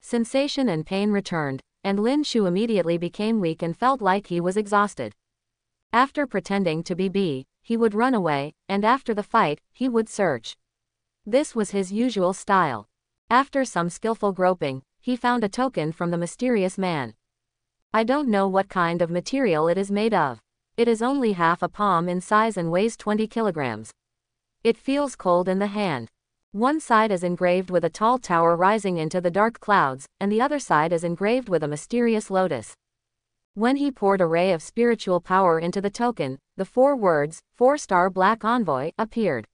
Sensation and pain returned, and Lin Shu immediately became weak and felt like he was exhausted. After pretending to be B, he would run away, and after the fight, he would search. This was his usual style. After some skillful groping, he found a token from the mysterious man. I don't know what kind of material it is made of. It is only half a palm in size and weighs 20 kilograms. It feels cold in the hand. One side is engraved with a tall tower rising into the dark clouds, and the other side is engraved with a mysterious lotus. When he poured a ray of spiritual power into the token, the 4 words, 4-star Black Envoy, appeared.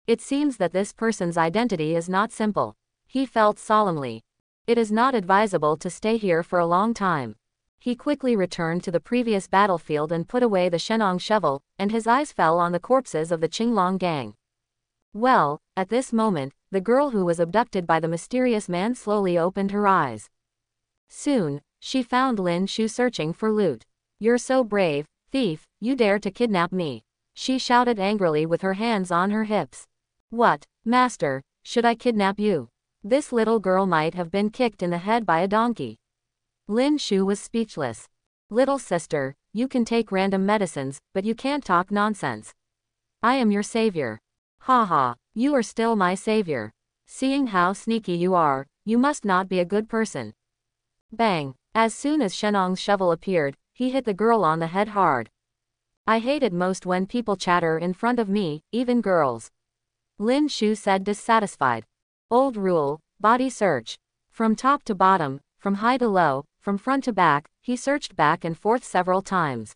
It seems that this person's identity is not simple. He felt solemnly. It is not advisable to stay here for a long time. He quickly returned to the previous battlefield and put away the Shenong shovel, and his eyes fell on the corpses of the Qinglong gang. Well, at this moment, the girl who was abducted by the mysterious man slowly opened her eyes. Soon, she found Lin Shu searching for loot. You're so brave, Thief, you dare to kidnap me. She shouted angrily with her hands on her hips. What, master, should I kidnap you? This little girl might have been kicked in the head by a donkey. Lin Shu was speechless. Little sister, you can take random medicines, but you can't talk nonsense. I am your savior. Ha ha, you are still my savior. Seeing how sneaky you are, you must not be a good person. Bang! As soon as Shenong's shovel appeared, he hit the girl on the head hard. I hate it most when people chatter in front of me, even girls. Lin Shu said dissatisfied. Old rule, body search. From top to bottom, from high to low, from front to back, he searched back and forth several times.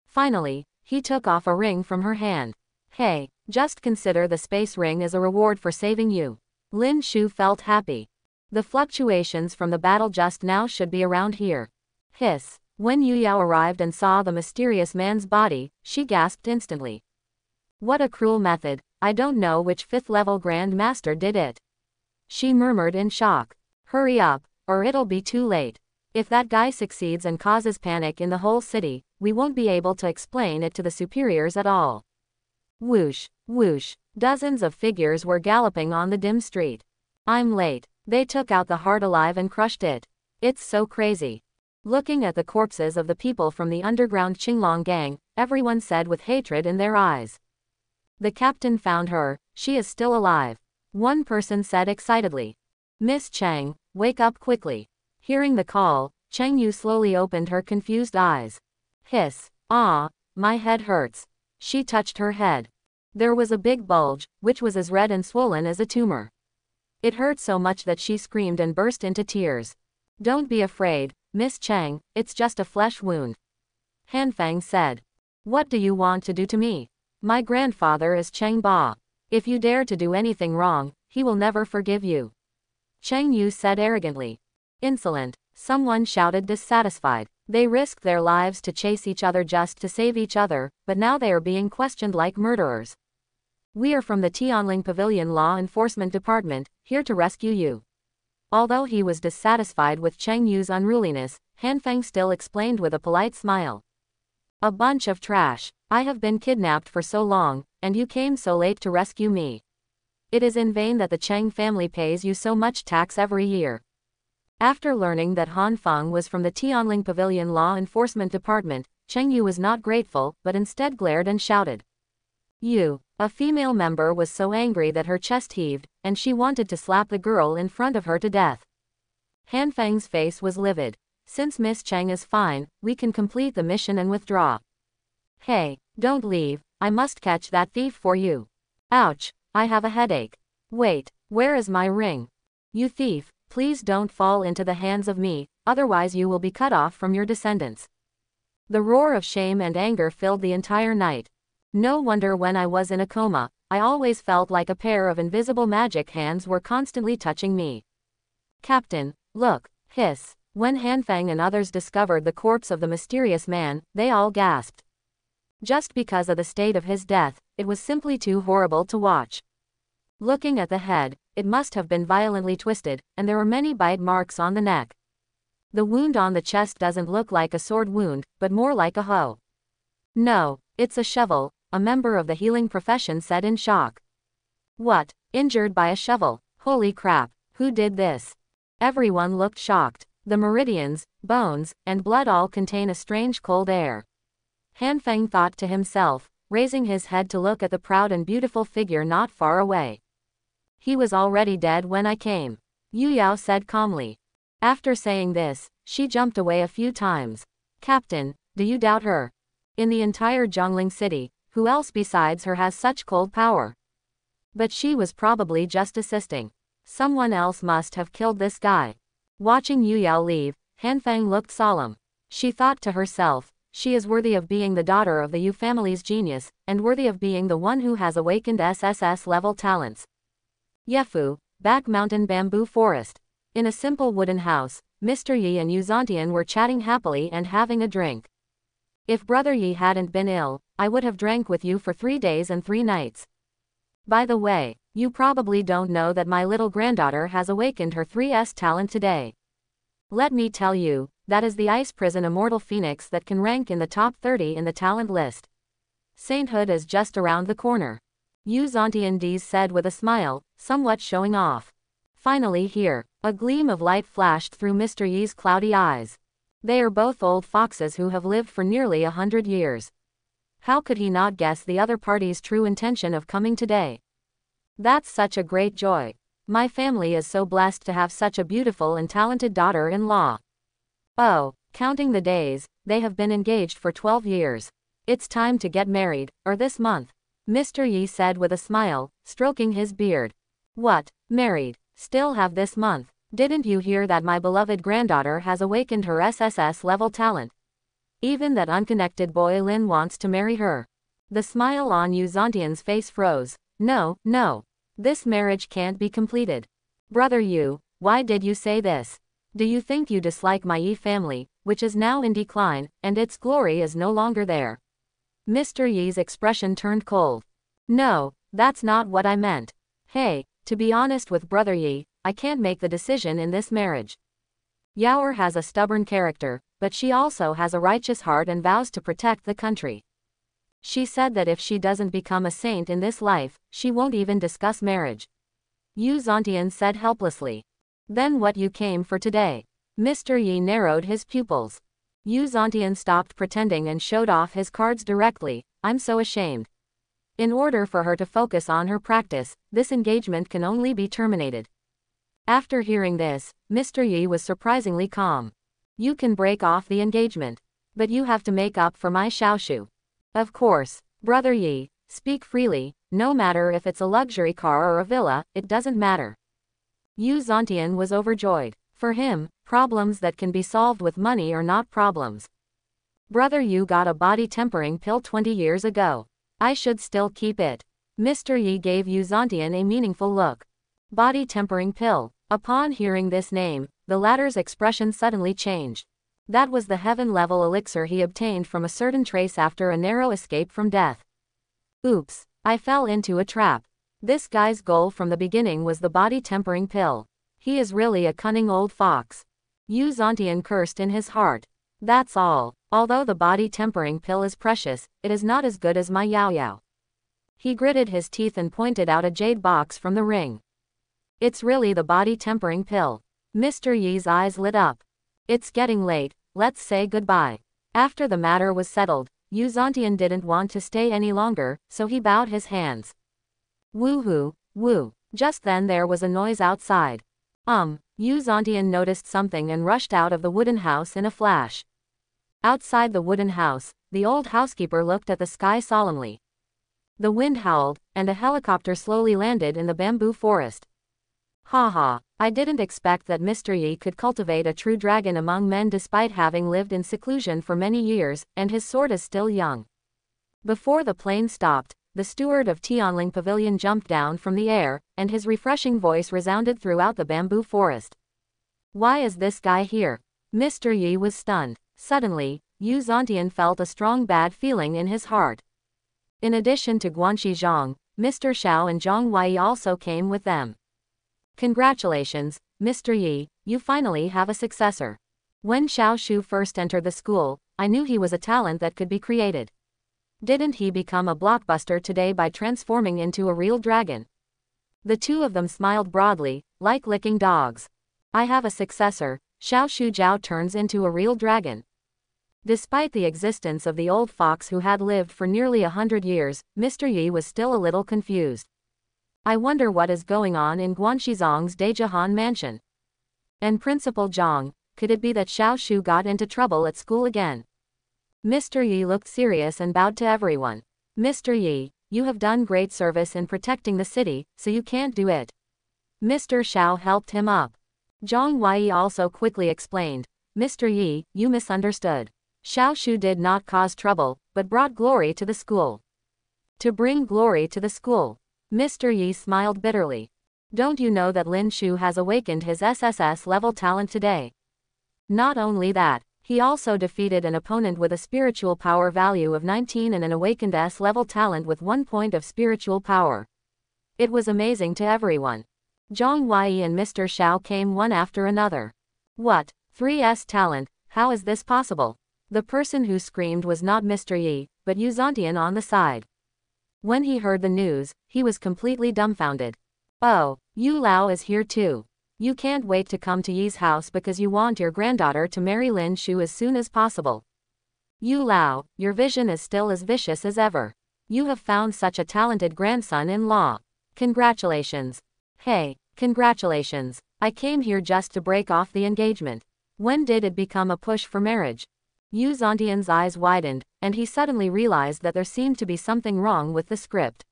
Finally, he took off a ring from her hand. Hey, just consider the space ring as a reward for saving you. Lin Shu felt happy. The fluctuations from the battle just now should be around here. Hiss. When Yu Yao arrived and saw the mysterious man's body, she gasped instantly. What a cruel method, I don't know which 5th level Grand Master did it. She murmured in shock. Hurry up, or it'll be too late. If that guy succeeds and causes panic in the whole city, we won't be able to explain it to the superiors at all. Whoosh, whoosh, dozens of figures were galloping on the dim street. I'm late. They took out the heart alive and crushed it. It's so crazy. Looking at the corpses of the people from the underground Qinglong gang, everyone said with hatred in their eyes. The captain found her, she is still alive. One person said excitedly. Miss Chang, wake up quickly. Hearing the call, Cheng Yu slowly opened her confused eyes. Hiss, ah, my head hurts. She touched her head. There was a big bulge, which was as red and swollen as a tumor. It hurt so much that she screamed and burst into tears. Don't be afraid, Miss Chang, it's just a flesh wound. Han Feng said. What do you want to do to me? My grandfather is Cheng Ba. If you dare to do anything wrong, he will never forgive you. Cheng Yu said arrogantly. Insolent, someone shouted dissatisfied. They risked their lives to chase each other just to save each other, but now they are being questioned like murderers. We are from the Tianling Pavilion Law Enforcement Department, here to rescue you. Although he was dissatisfied with Cheng Yu's unruliness, Han Feng still explained with a polite smile. A bunch of trash. I have been kidnapped for so long, and you came so late to rescue me. It is in vain that the Cheng family pays you so much tax every year. After learning that Han Feng was from the Tianling Pavilion Law Enforcement Department, Cheng Yu was not grateful, but instead glared and shouted. You. A female member was so angry that her chest heaved, and she wanted to slap the girl in front of her to death. Han Feng's face was livid. Since Miss Cheng is fine, we can complete the mission and withdraw. Hey, don't leave, I must catch that thief for you. Ouch, I have a headache. Wait, where is my ring? You thief, please don't fall into the hands of me, otherwise you will be cut off from your descendants. The roar of shame and anger filled the entire night. No wonder when I was in a coma, I always felt like a pair of invisible magic hands were constantly touching me. Captain, look, hiss. When Han Feng and others discovered the corpse of the mysterious man, they all gasped. Just because of the state of his death, it was simply too horrible to watch. Looking at the head, it must have been violently twisted, and there were many bite marks on the neck. The wound on the chest doesn't look like a sword wound, but more like a hoe. No, it's a shovel, a member of the healing profession said in shock. What? Injured by a shovel? Holy crap, who did this? Everyone looked shocked. The meridians, bones, and blood all contain a strange cold air. Han Feng thought to himself, raising his head to look at the proud and beautiful figure not far away. He was already dead when I came. Yu Yao said calmly. After saying this, she jumped away a few times. Captain, do you doubt her? In the entire Zhongling city, who else besides her has such cold power? But she was probably just assisting. Someone else must have killed this guy. Watching Yu Yao leave, Han Feng looked solemn. She thought to herself, she is worthy of being the daughter of the Yu family's genius, and worthy of being the one who has awakened SSS-level talents. Yefu, Back Mountain Bamboo Forest. In a simple wooden house, Mr. Yi and Yu Zontian were chatting happily and having a drink. If Brother Yi hadn't been ill, I would have drank with you for 3 days and 3 nights. By the way, you probably don't know that my little granddaughter has awakened her 3S talent today. Let me tell you, that is the ice prison immortal phoenix that can rank in the top 30 in the talent list. Sainthood is just around the corner. Yu Zontian said with a smile, somewhat showing off. Finally here, a gleam of light flashed through Mr. Yi's cloudy eyes. They are both old foxes who have lived for nearly 100 years. How could he not guess the other party's true intention of coming today? That's such a great joy. My family is so blessed to have such a beautiful and talented daughter-in-law. Oh, counting the days, they have been engaged for 12 years. It's time to get married, or this month, Mr. Yi said with a smile, stroking his beard. What, married? Still have this month? Didn't you hear that my beloved granddaughter has awakened her SSS level talent? Even that unconnected boy Lin wants to marry her. The smile on Yu Zontian's face froze. No, no. This marriage can't be completed. Brother Yu, why did you say this? Do you think you dislike my Yi family, which is now in decline, and its glory is no longer there? Mr. Yi's expression turned cold. No, that's not what I meant. Hey, to be honest with Brother Yi, I can't make the decision in this marriage. Yaoer has a stubborn character, but she also has a righteous heart and vows to protect the country. She said that if she doesn't become a saint in this life, she won't even discuss marriage. Yu Zontian said helplessly. Then what you came for today? Mr. Yi narrowed his pupils. Yu Zontian stopped pretending and showed off his cards directly. I'm so ashamed. In order for her to focus on her practice, this engagement can only be terminated. After hearing this, Mr. Yi was surprisingly calm. You can break off the engagement, but you have to make up for my Xiaoshu. Of course, Brother Yi, speak freely, no matter if it's a luxury car or a villa, it doesn't matter. Yu Zontian was overjoyed. For him, problems that can be solved with money are not problems. Brother Yu got a body tempering pill 20 years ago. I should still keep it. Mr. Yi gave Yu Zontian a meaningful look. Body tempering pill. Upon hearing this name, the latter's expression suddenly changed. That was the heaven-level elixir he obtained from a certain trace after a narrow escape from death. Oops, I fell into a trap. This guy's goal from the beginning was the body tempering pill. He is really a cunning old fox. Yu Zontian cursed in his heart. That's all. Although the body tempering pill is precious, it is not as good as my Yao Yao. He gritted his teeth and pointed out a jade box from the ring. It's really the body tempering pill. Mr. Yi's eyes lit up. It's getting late, let's say goodbye. After the matter was settled, Yu Zontian didn't want to stay any longer, so he bowed his hands. Woo-hoo, woo. Just then there was a noise outside. Yu Zontian noticed something and rushed out of the wooden house in a flash. Outside the wooden house, the old housekeeper looked at the sky solemnly. The wind howled, and a helicopter slowly landed in the bamboo forest. Ha, I didn't expect that Mr. Yi could cultivate a true dragon among men despite having lived in seclusion for many years, and his sword is still young. Before the plane stopped, the steward of Tianling Pavilion jumped down from the air, and his refreshing voice resounded throughout the bamboo forest. Why is this guy here? Mr. Yi was stunned. Suddenly, Yu Zontian felt a strong bad feeling in his heart. In addition to Guanxi Zhang, Mr. Xiao and Zhang Wei also came with them. Congratulations, Mr. Yi, you finally have a successor. When Xiao Shu first entered the school, I knew he was a talent that could be created. Didn't he become a blockbuster today by transforming into a real dragon? The two of them smiled broadly, like licking dogs. I have a successor, Xiao Shu Jiao turns into a real dragon. Despite the existence of the old fox who had lived for nearly 100 years, Mr. Yi was still a little confused. I wonder what is going on in Guanxi Zhang's Dejihan mansion. And Principal Zhang, could it be that Xiao Shu got into trouble at school again? Mr. Yi looked serious and bowed to everyone. Mr. Yi, you have done great service in protecting the city, so you can't do it. Mr. Xiao helped him up. Zhang Wei also quickly explained. Mr. Yi, you misunderstood. Xiao Shu did not cause trouble, but brought glory to the school. To bring glory to the school. Mr. Yi smiled bitterly. Don't you know that Lin Shu has awakened his SSS level talent today? Not only that, he also defeated an opponent with a spiritual power value of 19 and an awakened S level talent with 1 point of spiritual power. It was amazing to everyone. Zhang Wei and Mr. Xiao came one after another. What? 3S talent, how is this possible? The person who screamed was not Mr. Yi, but Yu Zontian on the side. When he heard the news, he was completely dumbfounded. Oh, Yu Lao is here too. You can't wait to come to Yi's house because you want your granddaughter to marry Lin Shu as soon as possible. Yu Lao, your vision is still as vicious as ever. You have found such a talented grandson-in-law. Congratulations. Hey, congratulations. I came here just to break off the engagement. When did it become a push for marriage? Yu Zontian's eyes widened, and he suddenly realized that there seemed to be something wrong with the script.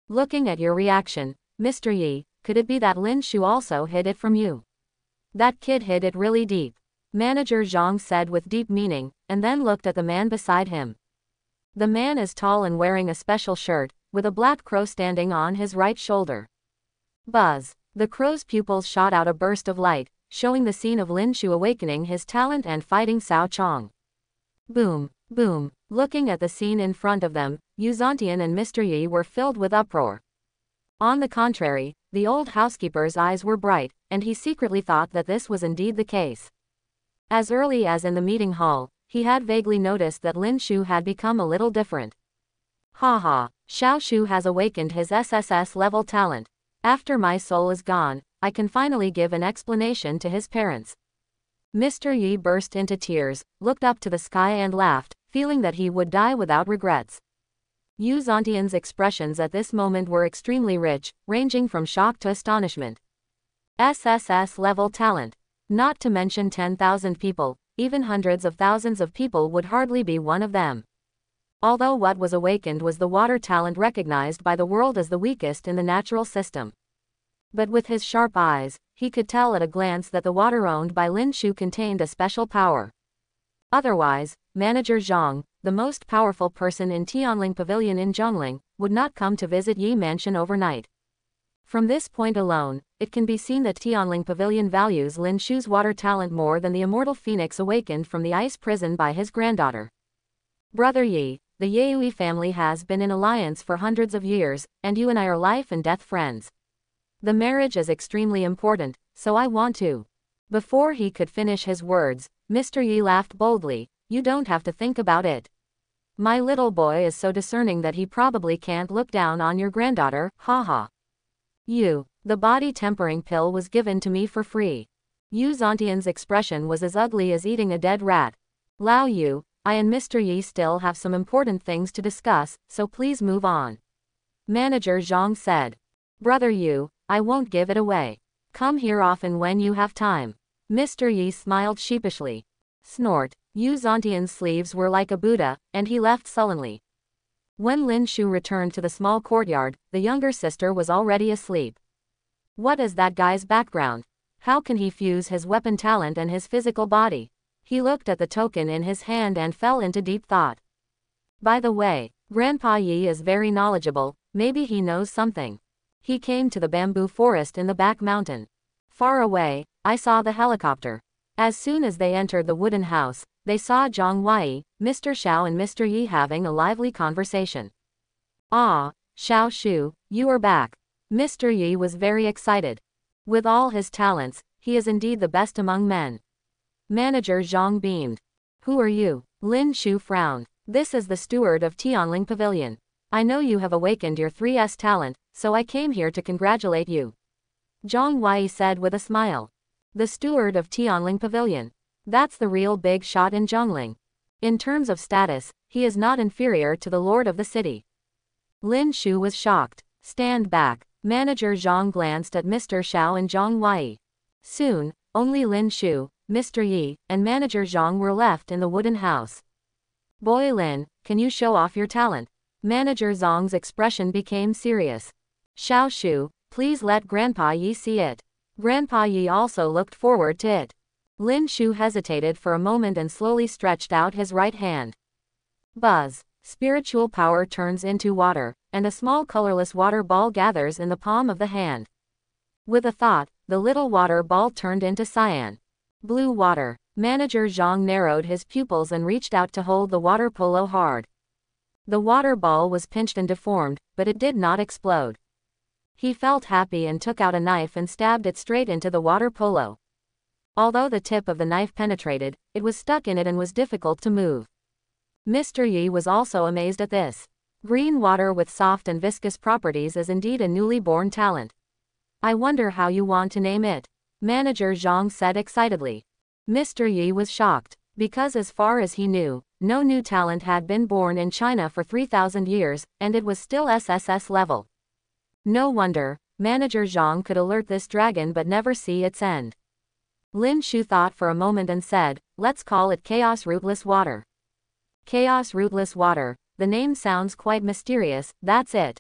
Looking at your reaction, Mr. Yi, could it be that Lin Shu also hid it from you? That kid hid it really deep. Manager Zhang said with deep meaning, and then looked at the man beside him. The man is tall and wearing a special shirt, with a black crow standing on his right shoulder. Buzz. The crow's pupils shot out a burst of light, showing the scene of Lin Shu awakening his talent and fighting Cao Chong. Boom, boom. Looking at the scene in front of them, Yu Zontian and Mr. Yi were filled with uproar. On the contrary, the old housekeeper's eyes were bright, and he secretly thought that this was indeed the case. As early as in the meeting hall, he had vaguely noticed that Lin Shu had become a little different. Haha, Xiao Shu has awakened his SSS level talent. After my soul is gone, I can finally give an explanation to his parents. Mr. Yi burst into tears, looked up to the sky and laughed, feeling that he would die without regrets. Yu Zontian's expressions at this moment were extremely rich, ranging from shock to astonishment. SSS level talent. Not to mention 10,000 people, even hundreds of thousands of people would hardly be one of them. Although what was awakened was the water talent recognized by the world as the weakest in the natural system. But with his sharp eyes, he could tell at a glance that the water owned by Lin Shu contained a special power. Otherwise, Manager Zhang, the most powerful person in Tianling Pavilion in Zhongling, would not come to visit Yi Mansion overnight. From this point alone, it can be seen that Tianling Pavilion values Lin Shu's water talent more than the immortal phoenix awakened from the ice prison by his granddaughter. Brother Yi, the Yui family has been in alliance for hundreds of years, and you and I are life and death friends. The marriage is extremely important, so I want to. Before he could finish his words, Mr. Yi laughed boldly. You don't have to think about it. My little boy is so discerning that he probably can't look down on your granddaughter, haha. The body tempering pill was given to me for free. Yu Zontian's expression was as ugly as eating a dead rat. Lao Yu, I and Mr. Yi still have some important things to discuss, so please move on. Manager Zhang said. Brother Yu, I won't give it away. Come here often when you have time. Mr. Yi smiled sheepishly. Snort. Yu Zontian's sleeves were like a Buddha, and he left sullenly. When Lin Shu returned to the small courtyard, the younger sister was already asleep. What is that guy's background? How can he fuse his weapon talent and his physical body? He looked at the token in his hand and fell into deep thought. By the way, Grandpa Yi is very knowledgeable, maybe he knows something. He came to the bamboo forest in the back mountain. Far away, I saw the helicopter. As soon as they entered the wooden house, they saw Zhang Wei, Mr. Xiao and Mr. Yi having a lively conversation. Ah, Xiao Shu, you are back. Mr. Yi was very excited. With all his talents, he is indeed the best among men. Manager Zhang beamed. Who are you? Lin Shu frowned. This is the steward of Tianling Pavilion. I know you have awakened your 3S talent, so I came here to congratulate you. Zhang Wei said with a smile. The steward of Tianling Pavilion. That's the real big shot in Zhongling. In terms of status, he is not inferior to the lord of the city. Lin Shu was shocked. Stand back. Manager Zhang glanced at Mr. Xiao and Zhang Wei. Soon, only Lin Shu, Mr. Yi, and Manager Zhang were left in the wooden house. Boy Lin, can you show off your talent? Manager Zhang's expression became serious. Xiao Shu, please let Grandpa Yi see it. Grandpa Yi also looked forward to it. Lin Shu hesitated for a moment and slowly stretched out his right hand. Buzz. Spiritual power turns into water, and a small colorless water ball gathers in the palm of the hand. With a thought, the little water ball turned into cyan. Blue water. Manager Zhang narrowed his pupils and reached out to hold the water polo hard. The water ball was pinched and deformed, but it did not explode. He felt happy and took out a knife and stabbed it straight into the water polo. Although the tip of the knife penetrated, it was stuck in it and was difficult to move. Mr. Yi was also amazed at this. Green water with soft and viscous properties is indeed a newly born talent. I wonder how you want to name it, Manager Zhang said excitedly. Mr. Yi was shocked, because as far as he knew, no new talent had been born in China for 3,000 years, and it was still SSS level. No wonder, Manager Zhang could alert this dragon but never see its end. Lin Shu thought for a moment and said, let's call it Chaos Rootless Water. Chaos Rootless Water, the name sounds quite mysterious, that's it.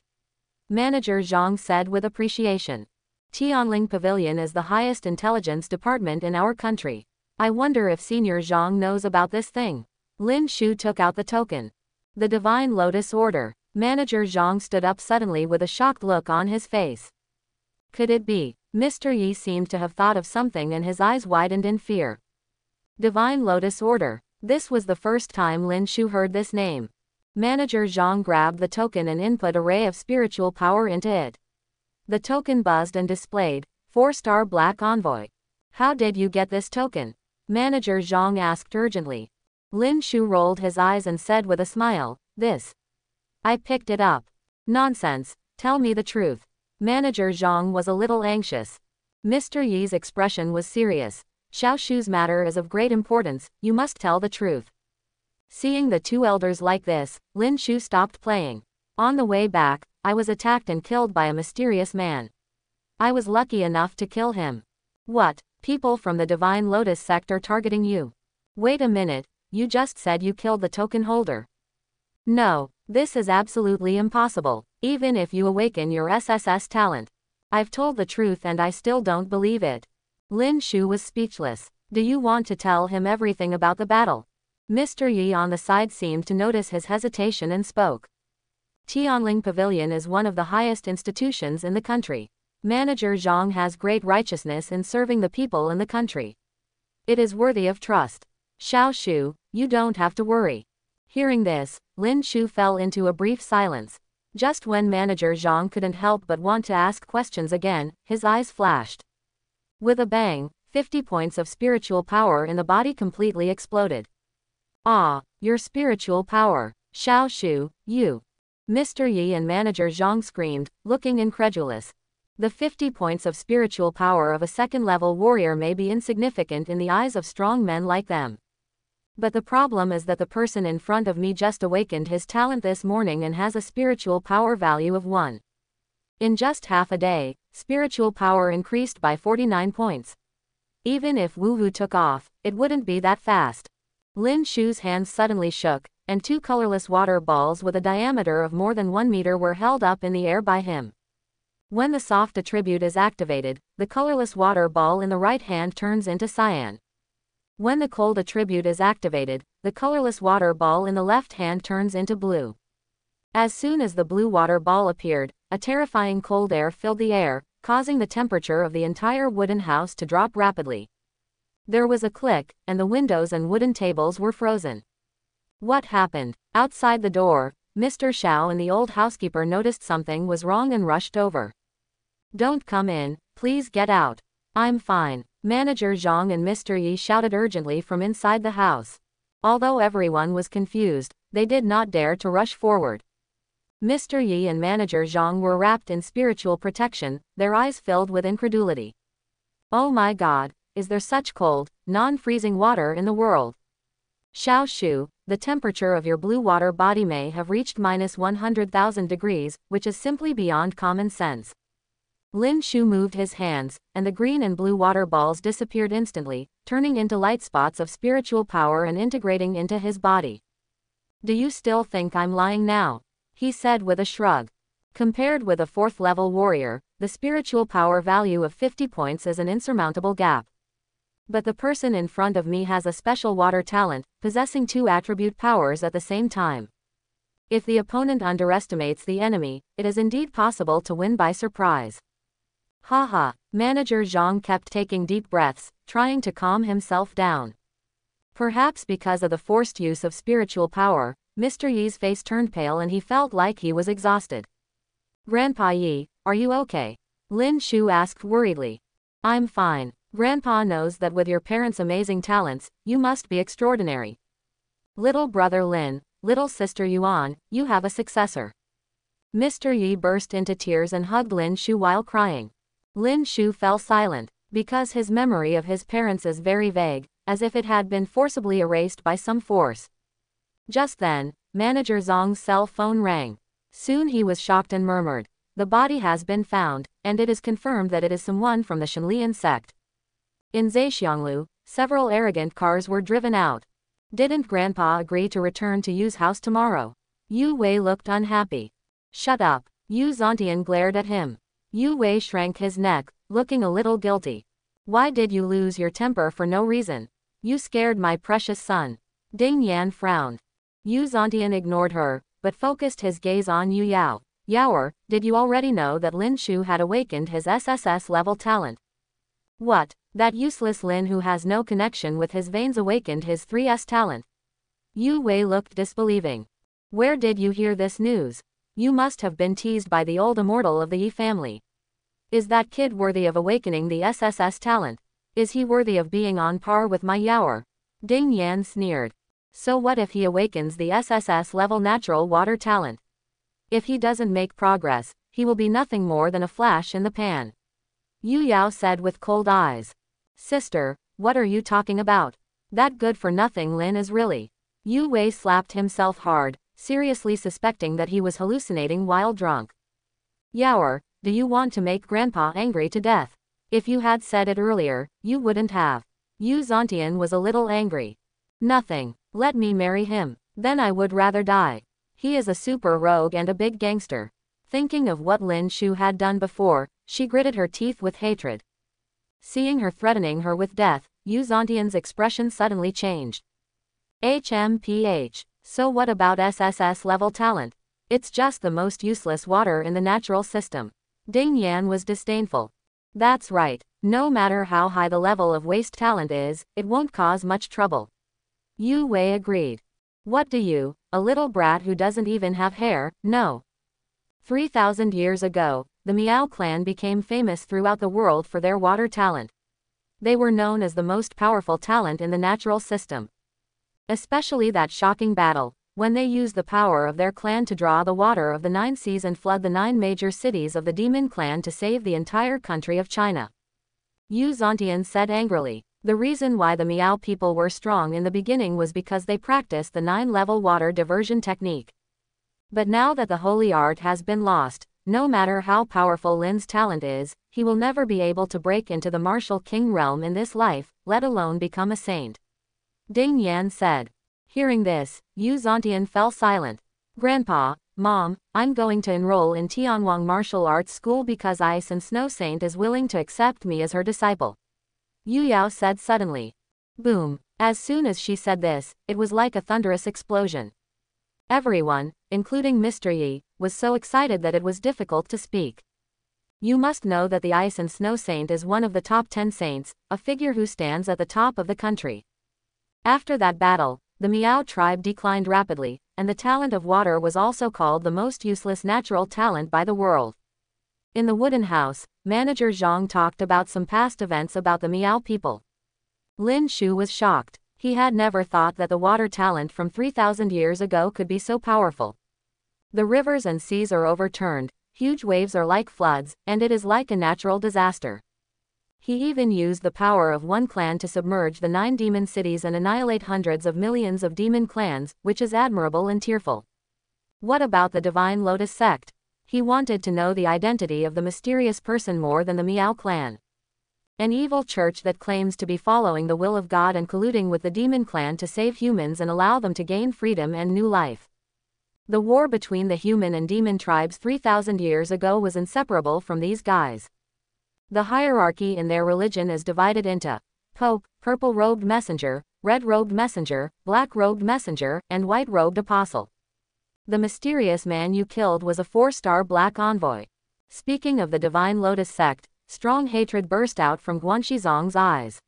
Manager Zhang said with appreciation. Tianling Pavilion is the highest intelligence department in our country. I wonder if Senior Zhang knows about this thing. Lin Shu took out the token. The Divine Lotus Order. Manager Zhang stood up suddenly with a shocked look on his face. Could it be? Mr. Yi seemed to have thought of something and his eyes widened in fear. Divine Lotus Order. This was the first time Lin Shu heard this name. Manager Zhang grabbed the token and input a ray of spiritual power into it. The token buzzed and displayed, 4-star Black Envoy. How did you get this token? Manager Zhang asked urgently. Lin Shu rolled his eyes and said with a smile, this. I picked it up. Nonsense, tell me the truth. Manager Zhang was a little anxious. Mr. Yi's expression was serious. Xiao Shu's matter is of great importance, you must tell the truth. Seeing the two elders like this, Lin Shu stopped playing. On the way back, I was attacked and killed by a mysterious man. I was lucky enough to kill him. What, people from the Divine Lotus sect are targeting you? Wait a minute, you just said you killed the token holder. No, this is absolutely impossible, even if you awaken your SSS talent. I've told the truth and I still don't believe it. Lin Shu was speechless. Do you want to tell him everything about the battle? Mr. Yi on the side seemed to notice his hesitation and spoke. Tianling Pavilion is one of the highest institutions in the country. Manager Zhang has great righteousness in serving the people in the country. It is worthy of trust. Xiao Shu, you don't have to worry. Hearing this, Lin Shu fell into a brief silence. Just when Manager Zhang couldn't help but want to ask questions again, his eyes flashed. With a bang, 50 points of spiritual power in the body completely exploded. Ah, your spiritual power, Xiao Shu, you. Mr. Yi and Manager Zhang screamed, looking incredulous. The 50 points of spiritual power of a second-level warrior may be insignificant in the eyes of strong men like them. But the problem is that the person in front of me just awakened his talent this morning and has a spiritual power value of 1. In just half a day, spiritual power increased by 49 points. Even if Wu took off, it wouldn't be that fast. Lin Shu's hands suddenly shook, and 2 colorless water balls with a diameter of more than 1 meter were held up in the air by him. When the soft attribute is activated, the colorless water ball in the right hand turns into cyan. When the cold attribute is activated, the colorless water ball in the left hand turns into blue. As soon as the blue water ball appeared, a terrifying cold air filled the air, causing the temperature of the entire wooden house to drop rapidly. There was a click, and the windows and wooden tables were frozen. What happened? Outside the door, Mr. Xiao and the old housekeeper noticed something was wrong and rushed over. Don't come in, please get out. I'm fine. Manager Zhang and Mr. Yi shouted urgently from inside the house. Although everyone was confused, they did not dare to rush forward. Mr. Yi and Manager Zhang were wrapped in spiritual protection, their eyes filled with incredulity. Oh my God, is there such cold, non-freezing water in the world? Xiao Shu, the temperature of your blue water body may have reached -100,000 degrees, which is simply beyond common sense. Lin Shu moved his hands, and the green and blue water balls disappeared instantly, turning into light spots of spiritual power and integrating into his body. Do you still think I'm lying now? He said with a shrug. Compared with a 4th-level warrior, the spiritual power value of 50 points is an insurmountable gap. But the person in front of me has a special water talent, possessing 2 attribute powers at the same time. If the opponent underestimates the enemy, it is indeed possible to win by surprise. Haha, Manager Zhang kept taking deep breaths, trying to calm himself down. Perhaps because of the forced use of spiritual power, Mr. Yi's face turned pale and he felt like he was exhausted. Grandpa Yi, are you okay? Lin Shu asked worriedly. I'm fine. Grandpa knows that with your parents' amazing talents, you must be extraordinary. Little brother Lin, little sister Yuan, you have a successor. Mr. Yi burst into tears and hugged Lin Shu while crying. Lin Shu fell silent, because his memory of his parents is very vague, as if it had been forcibly erased by some force. Just then, Manager Zhong's cell phone rang. Soon he was shocked and murmured, "The body has been found, and it is confirmed that it is someone from the Shenlian sect." In Zhexianglu, several arrogant cars were driven out. Didn't Grandpa agree to return to Yu's house tomorrow? Yu Wei looked unhappy. Shut up. Yu Zontian glared at him. Yu Wei shrank his neck, looking a little guilty. Why did you lose your temper for no reason? You scared my precious son. Ding Yan frowned. Yu Zontian ignored her, but focused his gaze on Yu Yao. Yaoer, did you already know that Lin Shu had awakened his SSS level talent? What? That useless Lin who has no connection with his veins awakened his 3S talent. Yu Wei looked disbelieving. Where did you hear this news? You must have been teased by the old immortal of the Yi family. Is that kid worthy of awakening the SSS talent? Is he worthy of being on par with my Yaoer? Ding Yan sneered. So what if he awakens the SSS level natural water talent? If he doesn't make progress, he will be nothing more than a flash in the pan. Yu Yao said with cold eyes. Sister, what are you talking about? That good-for-nothing Lin is really. Yu Wei slapped himself hard, seriously suspecting that he was hallucinating while drunk. Yaoer, do you want to make Grandpa angry to death? If you had said it earlier, you wouldn't have. Yu Zontian was a little angry. Nothing. Let me marry him. Then I would rather die. He is a super rogue and a big gangster. Thinking of what Lin Shu had done before, she gritted her teeth with hatred. Seeing her threatening her with death, Yu Zontian's expression suddenly changed. HMPH. So what about SSS level talent? It's just the most useless water in the natural system. Ding Yan was disdainful. That's right. No matter how high the level of waste talent is, it won't cause much trouble. Yu Wei agreed. What do you, a little brat who doesn't even have hair, know? 3,000 years ago, the Miao clan became famous throughout the world for their water talent. They were known as the most powerful talent in the natural system. Especially that shocking battle, when they used the power of their clan to draw the water of the 9 seas and flood the 9 major cities of the demon clan to save the entire country of China. Yu Zontian said angrily. The reason why the Miao people were strong in the beginning was because they practiced the 9-level water diversion technique. But now that the holy art has been lost, no matter how powerful Lin's talent is, he will never be able to break into the martial king realm in this life, let alone become a saint. Ding Yan said. Hearing this, Yu Zontian fell silent. Grandpa, Mom, I'm going to enroll in Tianwang Martial Arts School because Ice and Snow Saint is willing to accept me as her disciple. Yu Yao said suddenly. Boom. As soon as she said this, it was like a thunderous explosion. Everyone, including Mr. Yi, was so excited that it was difficult to speak. You must know that the Ice and Snow Saint is one of the top 10 saints, a figure who stands at the top of the country. After that battle, the Miao tribe declined rapidly, and the talent of water was also called the most useless natural talent by the world. In the wooden house, Manager Zhang talked about some past events about the Miao people. Lin Shu was shocked. He had never thought that the water talent from 3,000 years ago could be so powerful. The rivers and seas are overturned, huge waves are like floods, and it is like a natural disaster. He even used the power of one clan to submerge the 9 demon cities and annihilate hundreds of millions of demon clans, which is admirable and tearful. What about the Divine Lotus sect? He wanted to know the identity of the mysterious person more than the Miao clan. An evil church that claims to be following the will of God and colluding with the demon clan to save humans and allow them to gain freedom and new life. The war between the human and demon tribes 3,000 years ago was inseparable from these guys. The hierarchy in their religion is divided into Pope, purple-robed messenger, red-robed messenger, black-robed messenger, and white-robed apostle. The mysterious man you killed was a 4-star black envoy. Speaking of the Divine Lotus sect, strong hatred burst out from Guanxizong's eyes.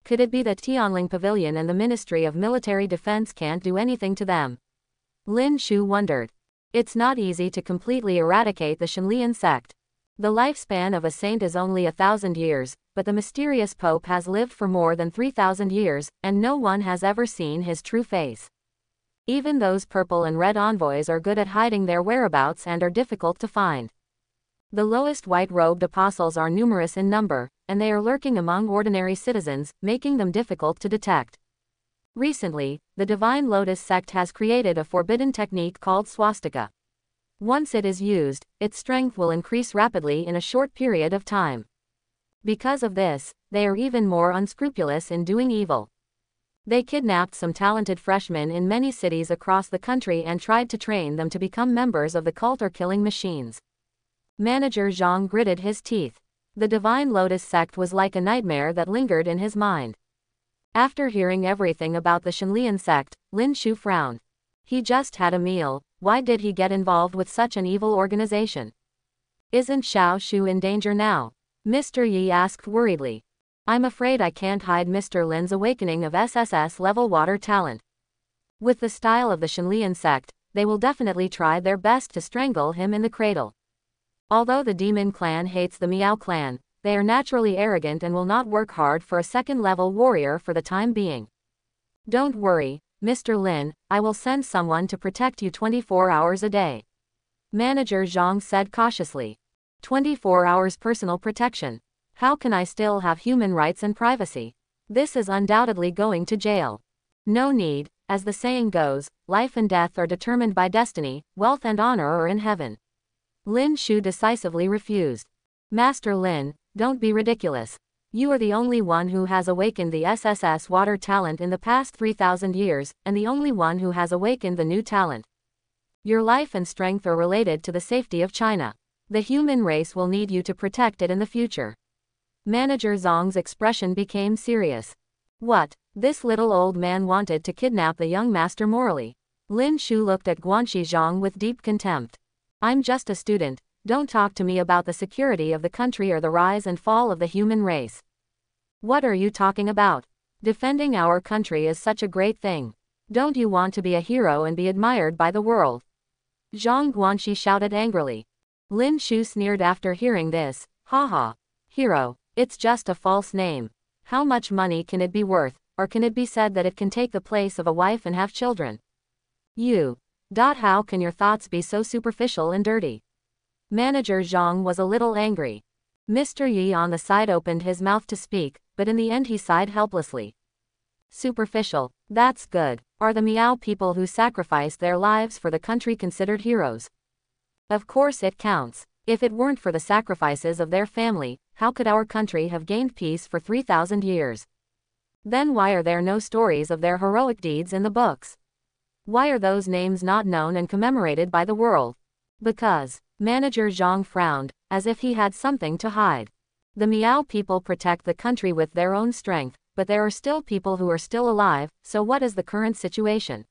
Could it be that Tianling Pavilion and the Ministry of Military Defense can't do anything to them? Lin Shu wondered. It's not easy to completely eradicate the Shenlian sect. The lifespan of a saint is only 1,000 years, but the mysterious Pope has lived for more than 3,000 years, and no one has ever seen his true face. Even those purple and red envoys are good at hiding their whereabouts and are difficult to find. The lowest white-robed apostles are numerous in number, and they are lurking among ordinary citizens, making them difficult to detect. Recently, the Divine Lotus sect has created a forbidden technique called swastika. Once it is used, its strength will increase rapidly in a short period of time. Because of this, they are even more unscrupulous in doing evil. They kidnapped some talented freshmen in many cities across the country and tried to train them to become members of the cult or killing machines. Manager Zhang gritted his teeth. The Divine Lotus sect was like a nightmare that lingered in his mind. After hearing everything about the Shenlian sect, Lin Shu frowned. He just had a meal. Why did he get involved with such an evil organization? Isn't Xiao Shu in danger now? Mr. Yi asked worriedly. I'm afraid I can't hide Mr. Lin's awakening of SSS-level water talent. With the style of the Shenlian sect, they will definitely try their best to strangle him in the cradle. Although the Demon Clan hates the Miao Clan, they are naturally arrogant and will not work hard for a second-level warrior for the time being. Don't worry, Mr. Lin, I will send someone to protect you 24 hours a day. Manager Zhang said cautiously. 24 hours personal protection. How can I still have human rights and privacy? This is undoubtedly going to jail. No need, as the saying goes, life and death are determined by destiny, wealth and honor are in heaven. Lin Shu decisively refused. Master Lin, don't be ridiculous. You are the only one who has awakened the SSS water talent in the past 3,000 years, and the only one who has awakened the new talent. Your life and strength are related to the safety of China. The human race will need you to protect it in the future. Manager Zhang's expression became serious. What? This little old man wanted to kidnap the young master morally. Lin Shu looked at Guanxi Zhang with deep contempt. I'm just a student. Don't talk to me about the security of the country or the rise and fall of the human race. What are you talking about? Defending our country is such a great thing. Don't you want to be a hero and be admired by the world? Zhang Guanxi shouted angrily. Lin Shu sneered after hearing this. Haha. Hero. It's just a false name. How much money can it be worth, or can it be said that it can take the place of a wife and have children? How can your thoughts be so superficial and dirty? Manager Zhang was a little angry. Mr. Yi on the side opened his mouth to speak, but in the end he sighed helplessly. Superficial. That's good. Are the Miao people who sacrificed their lives for the country considered heroes? Of course it counts. If it weren't for the sacrifices of their family, how could our country have gained peace for 3,000 years? Then why are there no stories of their heroic deeds in the books? Why are those names not known and commemorated by the world? Because. Manager Zhang frowned, as if he had something to hide. The Miao people protect the country with their own strength, but there are still people who are still alive, so what is the current situation?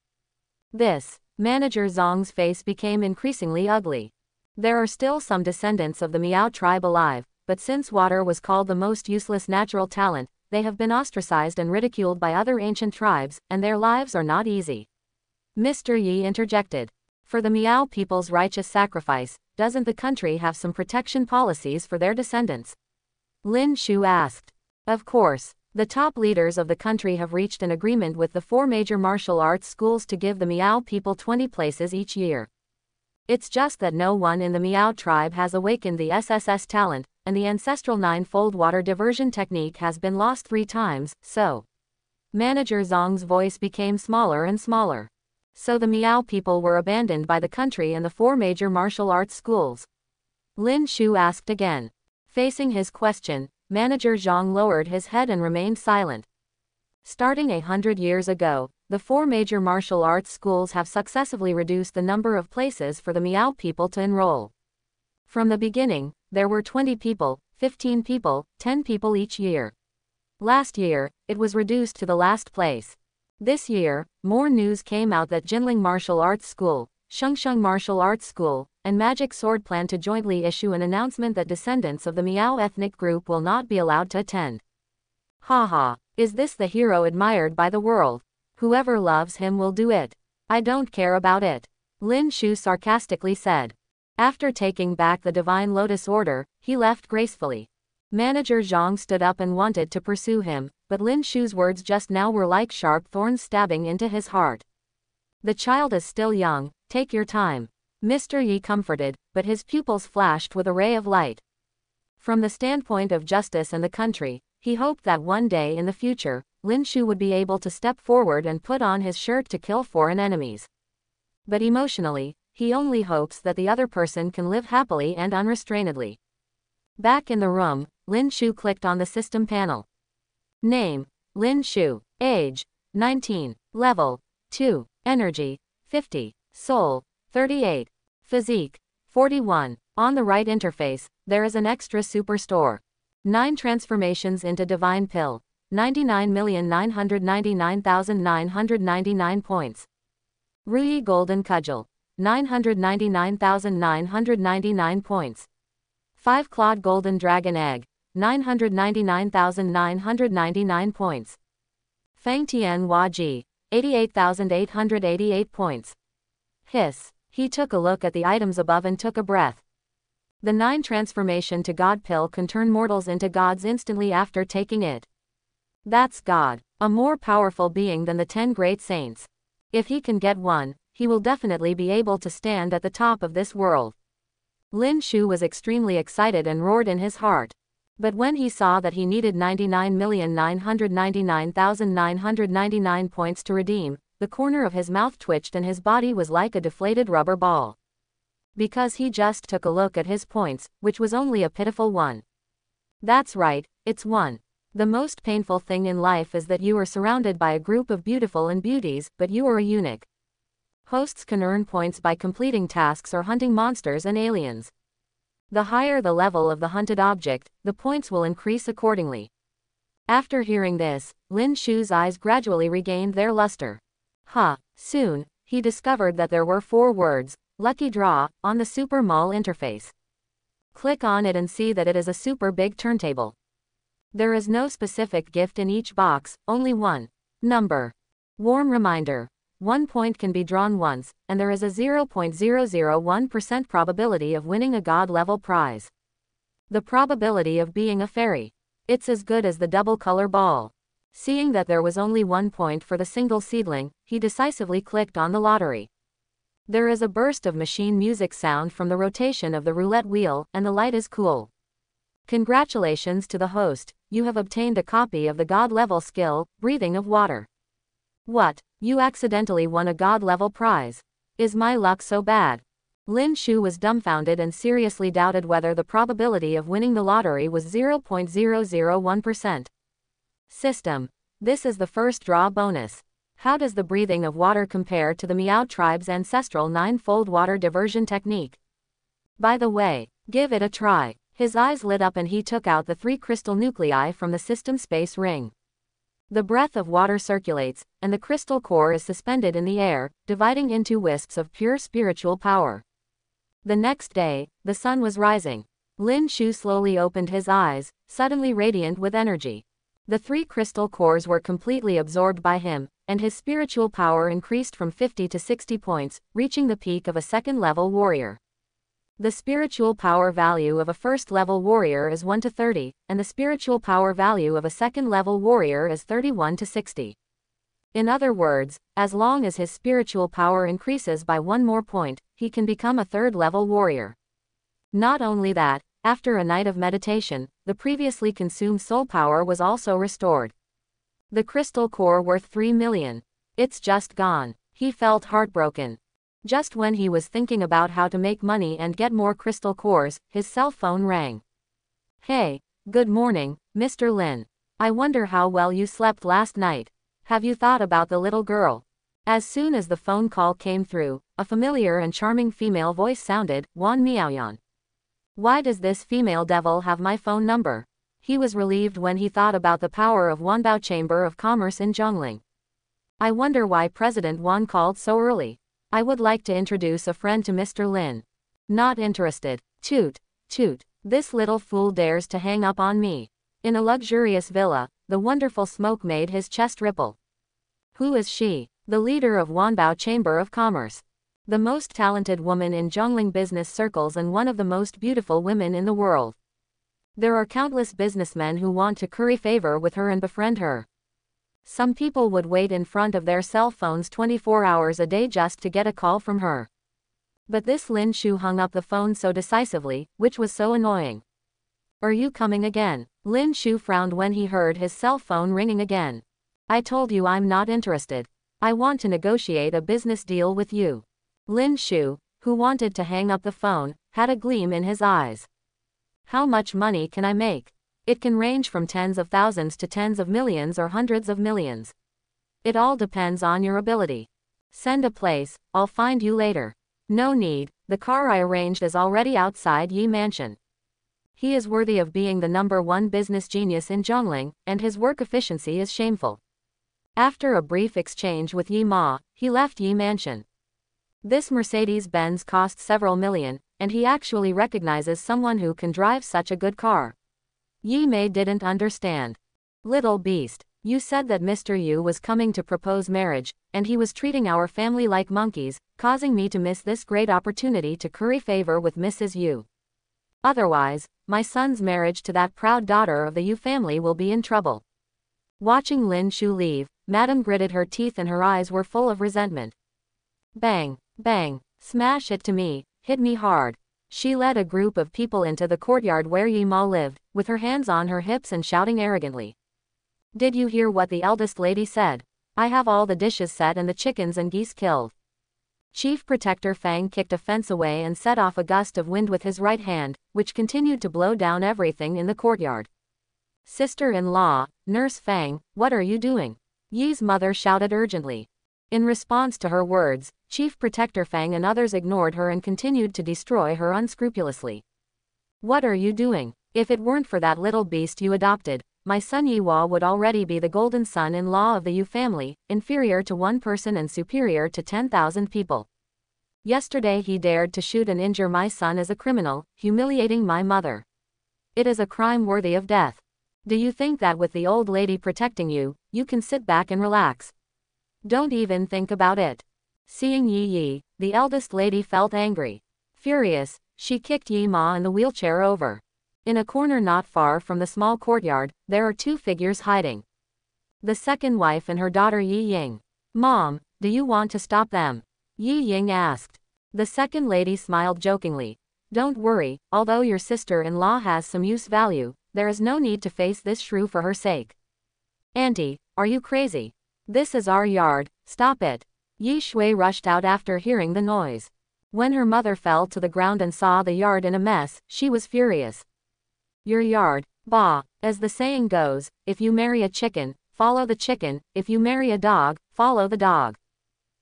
Manager Zhang's face became increasingly ugly. There are still some descendants of the Miao tribe alive, but since water was called the most useless natural talent, they have been ostracized and ridiculed by other ancient tribes, and their lives are not easy. Mr. Yi interjected. For the Miao people's righteous sacrifice, doesn't the country have some protection policies for their descendants? Lin Shu asked. Of course. The top leaders of the country have reached an agreement with the 4 major martial arts schools to give the Miao people 20 places each year. It's just that no one in the Miao tribe has awakened the SSS talent, and the ancestral 9-fold water diversion technique has been lost 3 times, so. Manager Zhang's voice became smaller and smaller. So the Miao people were abandoned by the country and the 4 major martial arts schools. Lin Shu asked again. Facing his question, Manager Zhang lowered his head and remained silent. Starting 100 years ago, the 4 major martial arts schools have successively reduced the number of places for the Miao people to enroll. From the beginning, there were 20 people, 15 people, 10 people each year. Last year, it was reduced to the last place. This year, more news came out that Jinling Martial Arts School, Shengsheng Martial Arts School, and Magic Sword plan to jointly issue an announcement that descendants of the Miao ethnic group will not be allowed to attend. Haha, is this the hero admired by the world? Whoever loves him will do it. I don't care about it. Lin Shu sarcastically said. After taking back the Divine Lotus Order, he left gracefully. Manager Zhang stood up and wanted to pursue him, but Lin Shu's words just now were like sharp thorns stabbing into his heart. The child is still young, take your time. Mr. Yi comforted, but his pupils flashed with a ray of light. From the standpoint of justice and the country, he hoped that one day in the future, Lin Shu would be able to step forward and put on his shirt to kill foreign enemies. But emotionally, he only hopes that the other person can live happily and unrestrainedly. Back in the room, Lin Shu clicked on the system panel. Name, Lin Shu. Age, 19. Level, 2. Energy, 50. Soul, 38. Physique, 41. On the right interface, there is an extra super store. 9 transformations into Divine Pill, 99,999,999 points. Ruyi Golden Cudgel, 999,999 points. 5 Clawed Golden Dragon Egg, 999,999 points. Fang Tian Hua Ji, 88,888 points. Hiss. He took a look at the items above and took a breath. The 9 transformation to God pill can turn mortals into gods instantly after taking it. That's God, a more powerful being than the 10 great saints. If he can get one, he will definitely be able to stand at the top of this world. Lin Shu was extremely excited and roared in his heart. But when he saw that he needed 99,999,999 points to redeem, the corner of his mouth twitched and his body was like a deflated rubber ball. Because he just took a look at his points, which was only a pitiful 1. That's right, it's 1. The most painful thing in life is that you are surrounded by a group of beautiful and beauties, but you are a eunuch. Hosts can earn points by completing tasks or hunting monsters and aliens. The higher the level of the hunted object, the points will increase accordingly. After hearing this, Lin Shu's eyes gradually regained their luster. Soon, he discovered that there were 4 words, Lucky Draw, on the Super Mall interface. Click on it and see that it is a super big turntable. There is no specific gift in each box, only one number. Warm reminder. 1 point can be drawn once, and there is a 0.001% probability of winning a god-level prize. The probability of being a fairy. It's as good as the double-color ball. Seeing that there was only 1 point for the single seedling, he decisively clicked on the lottery. There is a burst of machine music sound from the rotation of the roulette wheel, and the light is cool. Congratulations to the host, you have obtained a copy of the god-level skill, Breathing of Water. What? You accidentally won a god-level prize. Is my luck so bad? Lin Shu was dumbfounded and seriously doubted whether the probability of winning the lottery was 0.001%. System. This is the first draw bonus. How does the breathing of water compare to the Miao tribe's ancestral 9-fold water diversion technique? By the way, give it a try. His eyes lit up and he took out the 3 crystal nuclei from the system space ring. The breath of water circulates, and the crystal core is suspended in the air, dividing into wisps of pure spiritual power. The next day, the sun was rising. Lin Shu slowly opened his eyes, suddenly radiant with energy. The 3 crystal cores were completely absorbed by him, and his spiritual power increased from 50 to 60 points, reaching the peak of a second-level warrior. The spiritual power value of a first-level warrior is 1 to 30, and the spiritual power value of a second-level warrior is 31 to 60. In other words, as long as his spiritual power increases by 1 more point, he can become a third-level warrior. Not only that, after a night of meditation, the previously consumed soul power was also restored. The crystal core worth 3 million. It's just gone. He felt heartbroken. Just when he was thinking about how to make money and get more crystal cores, his cell phone rang. Hey, good morning, Mr. Lin. I wonder how well you slept last night. Have you thought about the little girl? As soon as the phone call came through, a familiar and charming female voice sounded, Wan Miaoyan. Why does this female devil have my phone number? He was relieved when he thought about the power of Wanbao Chamber of Commerce in Zhongling. I wonder why President Wan called so early. I would like to introduce a friend to Mr. Lin. Not interested. Toot, toot. This little fool dares to hang up on me. In a luxurious villa, the wonderful smoke made his chest ripple. Who is she? The leader of Wanbao Chamber of Commerce. The most talented woman in Zhongling business circles and one of the most beautiful women in the world. There are countless businessmen who want to curry favor with her and befriend her. Some people would wait in front of their cell phones 24 hours a day just to get a call from her. But this Lin Shu hung up the phone so decisively, which was so annoying. Are you coming again? Lin Shu frowned when he heard his cell phone ringing again. I told you I'm not interested. I want to negotiate a business deal with you. Lin Shu, who wanted to hang up the phone, had a gleam in his eyes. How much money can I make? It can range from tens of thousands to tens of millions or hundreds of millions. It all depends on your ability. Send a place, I'll find you later. No need, the car I arranged is already outside Yi Mansion. He is worthy of being the #1 business genius in Zhongling, and his work efficiency is shameful. After a brief exchange with Yi Ma, he left Yi Mansion. This Mercedes-Benz cost several million, and he actually recognizes someone who can drive such a good car. Yi Mei didn't understand. Little beast, you said that Mr. Yu was coming to propose marriage, and he was treating our family like monkeys, causing me to miss this great opportunity to curry favor with Mrs. Yu. Otherwise, my son's marriage to that proud daughter of the Yu family will be in trouble. Watching Lin Shu leave, Madame gritted her teeth and her eyes were full of resentment. Bang, bang, smash it to me, hit me hard. She led a group of people into the courtyard where Yi Ma lived, with her hands on her hips and shouting arrogantly. Did you hear what the eldest lady said? I have all the dishes set and the chickens and geese killed. Chief Protector Fang kicked a fence away and set off a gust of wind with his right hand, which continued to blow down everything in the courtyard. Sister-in-law, Nurse Fang, what are you doing? Yi's mother shouted urgently. In response to her words, Chief Protector Fang and others ignored her and continued to destroy her unscrupulously. What are you doing? If it weren't for that little beast you adopted, my son Yiwa would already be the golden son-in-law of the Yu family, inferior to one person and superior to 10,000 people. Yesterday he dared to shoot and injure my son as a criminal, humiliating my mother. It is a crime worthy of death. Do you think that with the old lady protecting you, you can sit back and relax? Don't even think about it. Seeing Yi, the eldest lady felt angry. Furious, she kicked Yi Ma and the wheelchair over. In a corner not far from the small courtyard, there are two figures hiding. The second wife and her daughter Yi Ying. Mom, do you want to stop them? Yi Ying asked. The second lady smiled jokingly. Don't worry, although your sister-in-law has some use value, there is no need to face this shrew for her sake. Auntie, are you crazy? This is our yard, stop it. Yi Shui rushed out after hearing the noise. When her mother fell to the ground and saw the yard in a mess, she was furious. Your yard, bah, as the saying goes, if you marry a chicken, follow the chicken, if you marry a dog, follow the dog.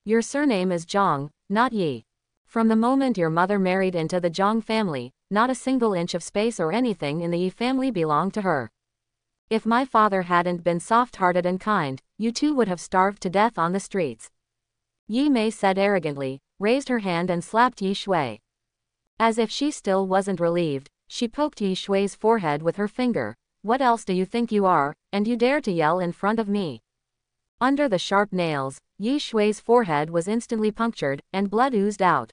Your surname is Zhang, not Yi. From the moment your mother married into the Zhang family, not a single inch of space or anything in the Yi family belonged to her. If my father hadn't been soft-hearted and kind, you two would have starved to death on the streets. Yi Mei said arrogantly, raised her hand and slapped Yi Shui. As if she still wasn't relieved, she poked Yi Shui's forehead with her finger. What else do you think you are, and you dare to yell in front of me? Under the sharp nails, Yi Shui's forehead was instantly punctured, and blood oozed out.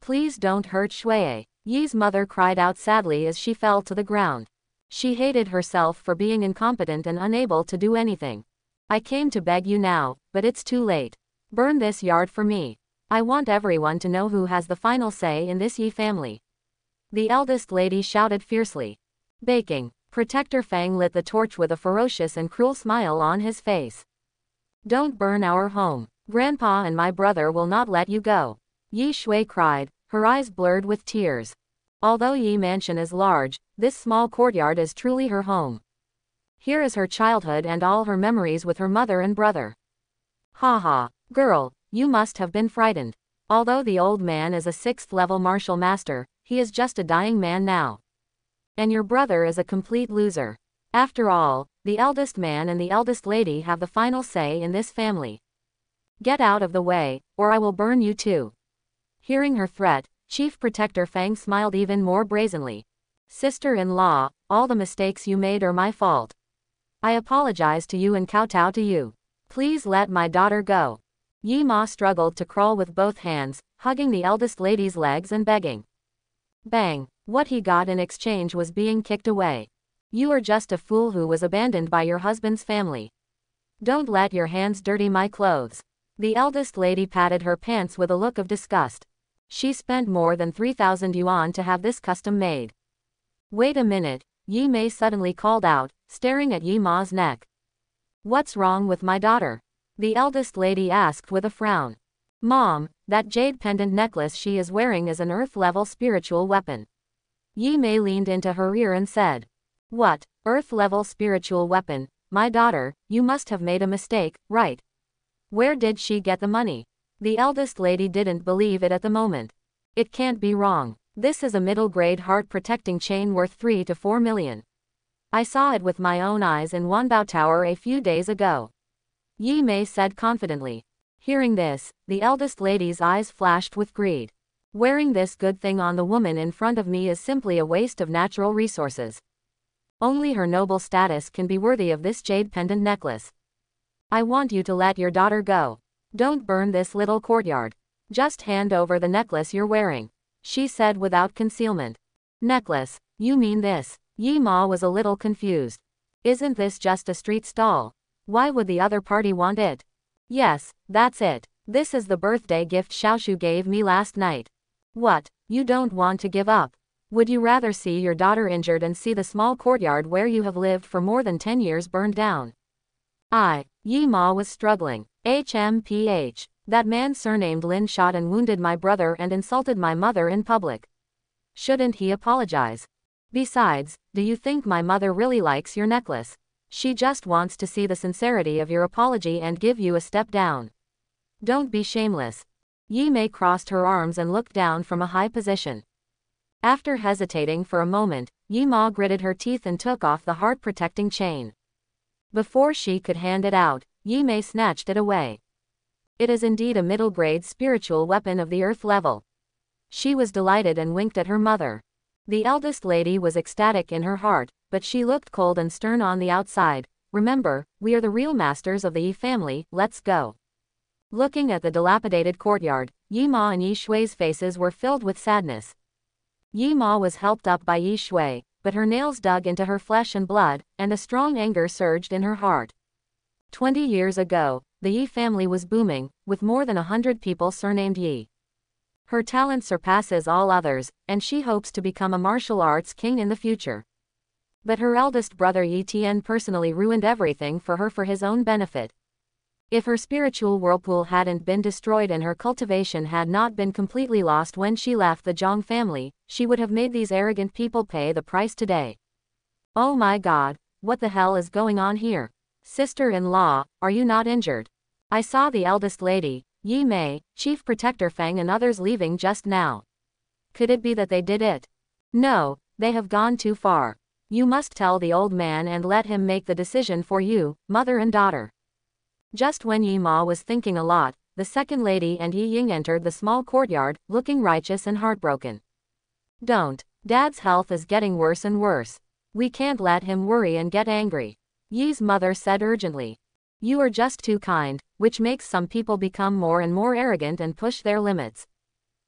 Please don't hurt Shui. Yi's mother cried out sadly as she fell to the ground. She hated herself for being incompetent and unable to do anything. I came to beg you now, but it's too late. Burn this yard for me. I want everyone to know who has the final say in this Yi family. The eldest lady shouted fiercely. Baking. Protector Fang lit the torch with a ferocious and cruel smile on his face. Don't burn our home. Grandpa and my brother will not let you go. Yi Shui cried, her eyes blurred with tears. Although Yi Mansion is large, this small courtyard is truly her home. Here is her childhood and all her memories with her mother and brother. Ha ha, girl, you must have been frightened. Although the old man is a 6th-level martial master, he is just a dying man now. And your brother is a complete loser. After all, the eldest man and the eldest lady have the final say in this family. Get out of the way, or I will burn you too. Hearing her threat, Chief Protector Fang smiled even more brazenly. Sister-in-law, all the mistakes you made are my fault. I apologize to you and kowtow to you. Please let my daughter go. Yi Ma struggled to crawl with both hands, hugging the eldest lady's legs and begging. Bang, What he got in exchange was being kicked away. You are just a fool who was abandoned by your husband's family. Don't let your hands dirty my clothes. The eldest lady patted her pants with a look of disgust. She spent more than 3,000 yuan to have this custom made. Wait a minute, Yi Mei suddenly called out, staring at Yi Ma's neck. What's wrong with my daughter? The eldest lady asked with a frown. Mom, that jade pendant necklace she is wearing is an earth-level spiritual weapon. Yi Mei leaned into her ear and said. What, earth-level spiritual weapon? My daughter, you must have made a mistake, right? Where did she get the money? The eldest lady didn't believe it at the moment. It can't be wrong. This is a middle-grade heart-protecting chain worth 3 to 4 million. I saw it with my own eyes in Wanbao Tower a few days ago. Yi Mei said confidently. Hearing this, the eldest lady's eyes flashed with greed. Wearing this good thing on the woman in front of me is simply a waste of natural resources. Only her noble status can be worthy of this jade pendant necklace. I want you to let your daughter go. Don't burn this little courtyard. Just hand over the necklace you're wearing, she said without concealment. Necklace? You mean this? Yi Ma was a little confused. Isn't this just a street stall? Why would the other party want it? Yes, that's it. This is the birthday gift Xiaoshu gave me last night. What, you don't want to give up? Would you rather see your daughter injured and see the small courtyard where you have lived for more than 10 years burned down? Yi Ma was struggling. HMPH. That man surnamed Lin shot and wounded my brother and insulted my mother in public. Shouldn't he apologize? Besides, do you think my mother really likes your necklace? She just wants to see the sincerity of your apology and give you a step down. Don't be shameless. Yi Mei crossed her arms and looked down from a high position. After hesitating for a moment, Yi Ma gritted her teeth and took off the heart-protecting chain. Before she could hand it out, Yi Mei snatched it away. It is indeed a middle-grade spiritual weapon of the earth level. She was delighted and winked at her mother. The eldest lady was ecstatic in her heart, but she looked cold and stern on the outside. Remember, we are the real masters of the Yi family, let's go. Looking at the dilapidated courtyard, Yi Ma and Yi Shui's faces were filled with sadness. Yi Ma was helped up by Yi Shui, but her nails dug into her flesh and blood, and a strong anger surged in her heart. 20 years ago, the Yi family was booming, with more than 100 people surnamed Yi. Her talent surpasses all others, and she hopes to become a martial arts king in the future. But her eldest brother Yi Tian personally ruined everything for her for his own benefit. If her spiritual whirlpool hadn't been destroyed and her cultivation had not been completely lost when she left the Zhang family, she would have made these arrogant people pay the price today. Oh my God, what the hell is going on here? Sister-in-law, are you not injured? I saw the eldest lady, Yi Mei, Chief Protector Feng and others leaving just now. Could it be that they did it? No, they have gone too far. You must tell the old man and let him make the decision for you, mother and daughter. Just when Yi Ma was thinking a lot, the second lady and Yi Ying entered the small courtyard, looking righteous and heartbroken. Don't. Dad's health is getting worse and worse. We can't let him worry and get angry. Yi's mother said urgently. You are just too kind, which makes some people become more and more arrogant and push their limits.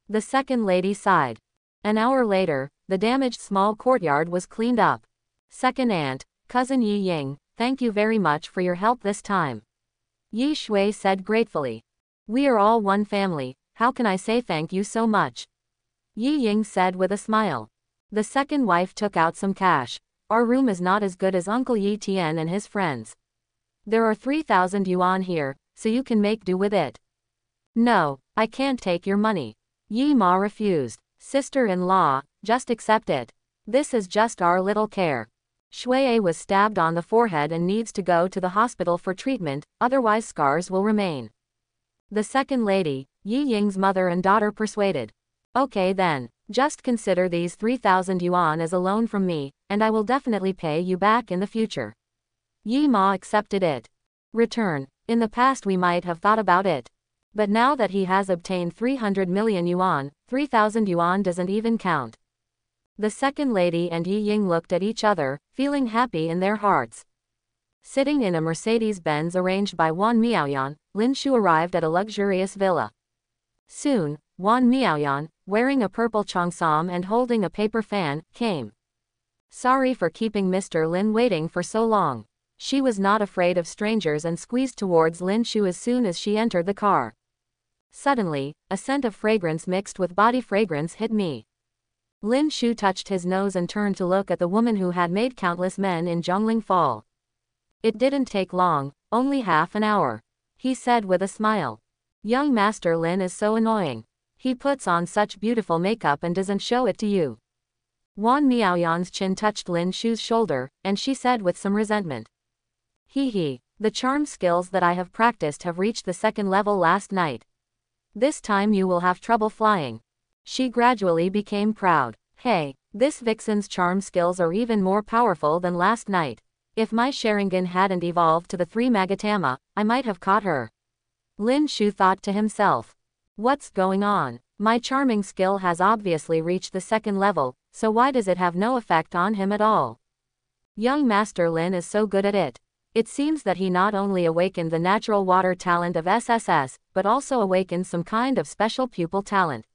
The second lady sighed. An hour later, the damaged small courtyard was cleaned up. Second aunt, cousin Yi Ying, thank you very much for your help this time. Yi Shui said gratefully. We are all one family, how can I say thank you so much? Yi Ying said with a smile. The second wife took out some cash. Our room is not as good as Uncle Yi Tian and his friends. There are 3,000 yuan here, so you can make do with it. No, I can't take your money. Yi Ma refused. Sister-in-law, just accept it. This is just our little care. Shui was stabbed on the forehead and needs to go to the hospital for treatment, otherwise scars will remain. The second lady, Yi Ying's mother and daughter persuaded. Okay then, just consider these 3,000 yuan as a loan from me, and I will definitely pay you back in the future. Yi Ma accepted it. Return. In the past we might have thought about it. But now that he has obtained 300 million yuan, 3,000 yuan doesn't even count. The second lady and Yi Ying looked at each other, feeling happy in their hearts. Sitting in a Mercedes-Benz arranged by Wan Miaoyan, Lin Shu arrived at a luxurious villa. Soon, Wan Miaoyan, wearing a purple cheongsam and holding a paper fan, came. Sorry for keeping Mr. Lin waiting for so long. She was not afraid of strangers and squeezed towards Lin Shu as soon as she entered the car. Suddenly, a scent of fragrance mixed with body fragrance hit me. Lin Shu touched his nose and turned to look at the woman who had made countless men in Zhongling fall. It didn't take long, only half an hour. He said with a smile. Young Master Lin is so annoying. He puts on such beautiful makeup and doesn't show it to you. Wan Miaoyan's chin touched Lin Shu's shoulder, and she said with some resentment. Hee, the charm skills that I have practiced have reached the second level last night. This time you will have trouble flying. She gradually became proud. Hey, this vixen's charm skills are even more powerful than last night. If my Sharingan hadn't evolved to the 3 Magatama, I might have caught her. Lin Shu thought to himself. What's going on? My charming skill has obviously reached the second level, so why does it have no effect on him at all? Young Master Lin is so good at it. It seems that he not only awakened the natural water talent of SSS, but also awakened some kind of special pupil talent.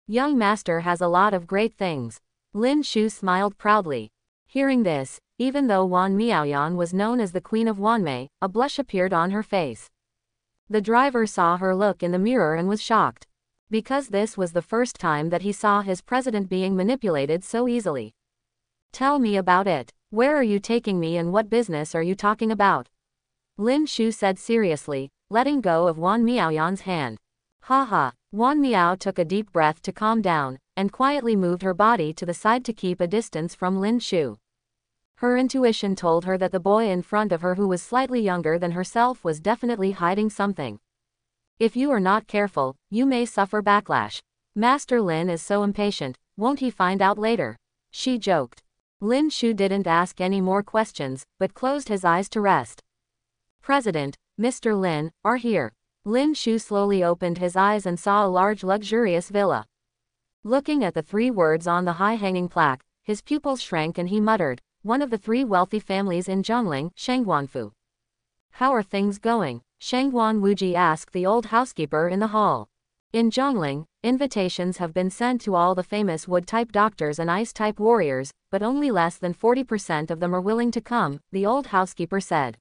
Young Master has a lot of great things. Lin Shu smiled proudly. Hearing this, even though Wan Miaoyan was known as the Queen of Wanmei, a blush appeared on her face. The driver saw her look in the mirror and was shocked. Because this was the first time that he saw his president being manipulated so easily. Tell me about it. Where are you taking me and what business are you talking about? Lin Shu said seriously, letting go of Wan Miaoyan's hand. Haha. Wan Miao took a deep breath to calm down, and quietly moved her body to the side to keep a distance from Lin Shu. Her intuition told her that the boy in front of her who was slightly younger than herself was definitely hiding something. If you are not careful, you may suffer backlash. Master Lin is so impatient, won't he find out later? She joked. Lin Shu didn't ask any more questions, but closed his eyes to rest. President, Mr. Lin, are here. Lin Shu slowly opened his eyes and saw a large luxurious villa. Looking at the 3 words on the high-hanging plaque, his pupils shrank and he muttered, one of the 3 wealthy families in Zhongling, Shangguanfu. How are things going? Shangguan Wuji asked the old housekeeper in the hall. In Zhongling, invitations have been sent to all the famous wood-type doctors and ice-type warriors, but only less than 40% of them are willing to come, the old housekeeper said.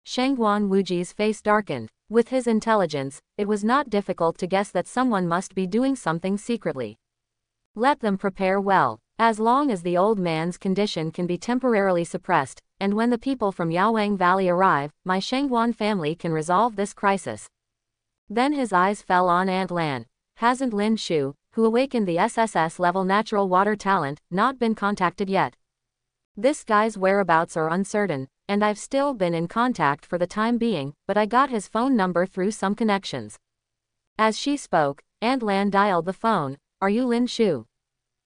Shangguan Wuji's face darkened. With his intelligence, it was not difficult to guess that someone must be doing something secretly. Let them prepare well. As long as the old man's condition can be temporarily suppressed, and when the people from Yaowang Valley arrive, my Shangguan family can resolve this crisis. Then his eyes fell on Aunt Lan. Hasn't Lin Shu, who awakened the SSS level natural water talent, not been contacted yet? This guy's whereabouts are uncertain, and I've still been in contact for the time being, but I got his phone number through some connections. As she spoke, Aunt Lan dialed the phone. Are you Lin Shu?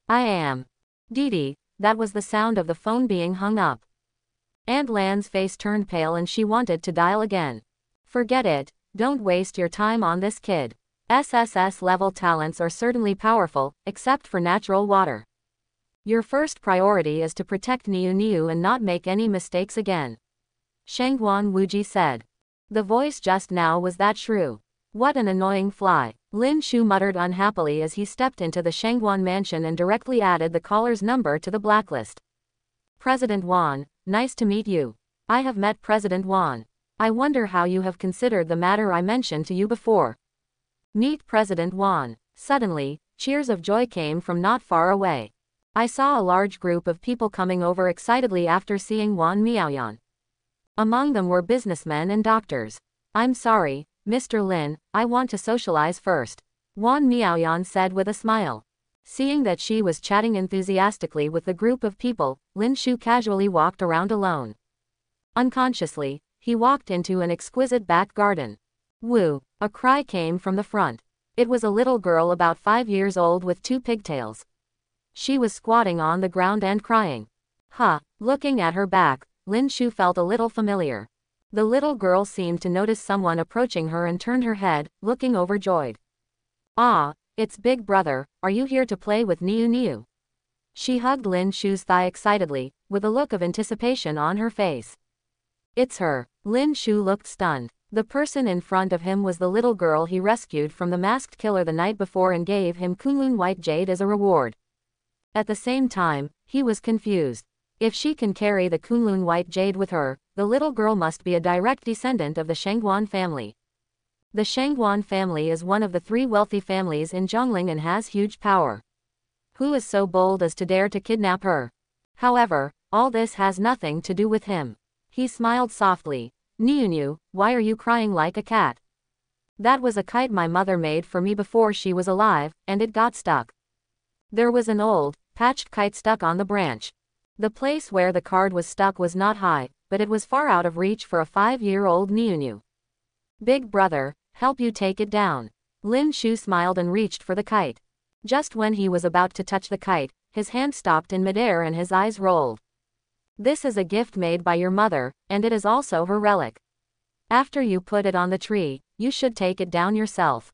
I am. Didi, that was the sound of the phone being hung up. Aunt Lan's face turned pale and she wanted to dial again. Forget it, don't waste your time on this kid. SSS level talents are certainly powerful, except for natural water. Your first priority is to protect Niu Niu and not make any mistakes again. Shangguan Wuji said. The voice just now was that shrew. What an annoying fly. Lin Shu muttered unhappily as he stepped into the Shangguan mansion and directly added the caller's number to the blacklist. President Wan, nice to meet you. I have met President Wan. I wonder how you have considered the matter I mentioned to you before. Meet President Wan. Suddenly, cheers of joy came from not far away. I saw a large group of people coming over excitedly after seeing Wan Miaoyan. Among them were businessmen and doctors. I'm sorry, Mr. Lin, I want to socialize first. Wan Miaoyan said with a smile. Seeing that she was chatting enthusiastically with the group of people, Lin Shu casually walked around alone. Unconsciously, he walked into an exquisite back garden. Woo! A cry came from the front. It was a little girl about 5 years old with 2 pigtails. She was squatting on the ground and crying. Looking at her back, Lin Shu felt a little familiar. The little girl seemed to notice someone approaching her and turned her head, looking overjoyed. Ah, it's Big Brother, are you here to play with Niu Niu? She hugged Lin Shu's thigh excitedly, with a look of anticipation on her face. It's her. Lin Shu looked stunned. The person in front of him was the little girl he rescued from the masked killer the night before and gave him Kunlun White Jade as a reward. At the same time, he was confused. If she can carry the Kunlun White Jade with her, the little girl must be a direct descendant of the Shangguan family. The Shangguan family is one of the 3 wealthy families in Zhongling and has huge power. Who is so bold as to dare to kidnap her? However, all this has nothing to do with him. He smiled softly. Niu, why are you crying like a cat? That was a kite my mother made for me before she was alive, and it got stuck. There was an old, patched kite stuck on the branch. The place where the card was stuck was not high, but it was far out of reach for a 5-year-old Niu. Big brother, help you take it down. Lin Shu smiled and reached for the kite. Just when he was about to touch the kite, his hand stopped in midair and his eyes rolled. This is a gift made by your mother, and it is also her relic. After you put it on the tree, you should take it down yourself.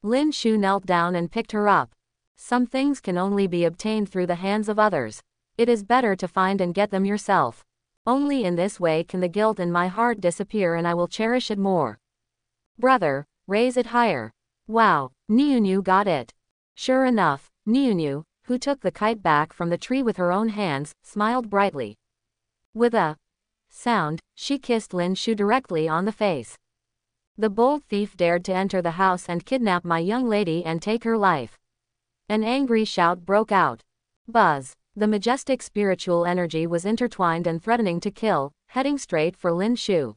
Lin Shu knelt down and picked her up. Some things can only be obtained through the hands of others. It is better to find and get them yourself. Only in this way can the guilt in my heart disappear and I will cherish it more. Brother, raise it higher. Wow, Niu got it. Sure enough, Niu, who took the kite back from the tree with her own hands, smiled brightly. With a sound, she kissed Lin Shu directly on the face. The bold thief dared to enter the house and kidnap my young lady and take her life. An angry shout broke out. Buzz. The majestic spiritual energy was intertwined and threatening to kill, heading straight for Lin Shu.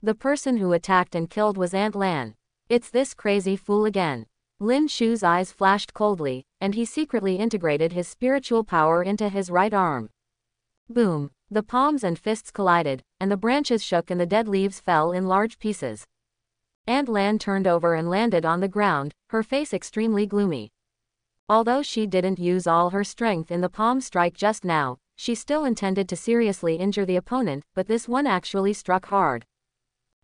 The person who attacked and killed was Aunt Lan. It's this crazy fool again. Lin Shu's eyes flashed coldly, and he secretly integrated his spiritual power into his right arm. Boom! The palms and fists collided, and the branches shook and the dead leaves fell in large pieces. Aunt Lan turned over and landed on the ground, her face extremely gloomy. Although she didn't use all her strength in the palm strike just now, she still intended to seriously injure the opponent, but this one actually struck hard.